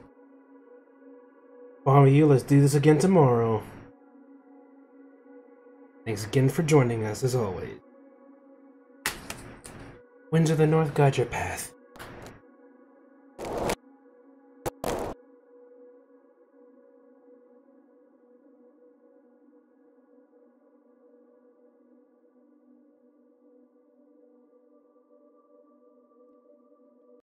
Follow you, let's do this again tomorrow. Thanks again for joining us, as always. Winds of the North guide your path.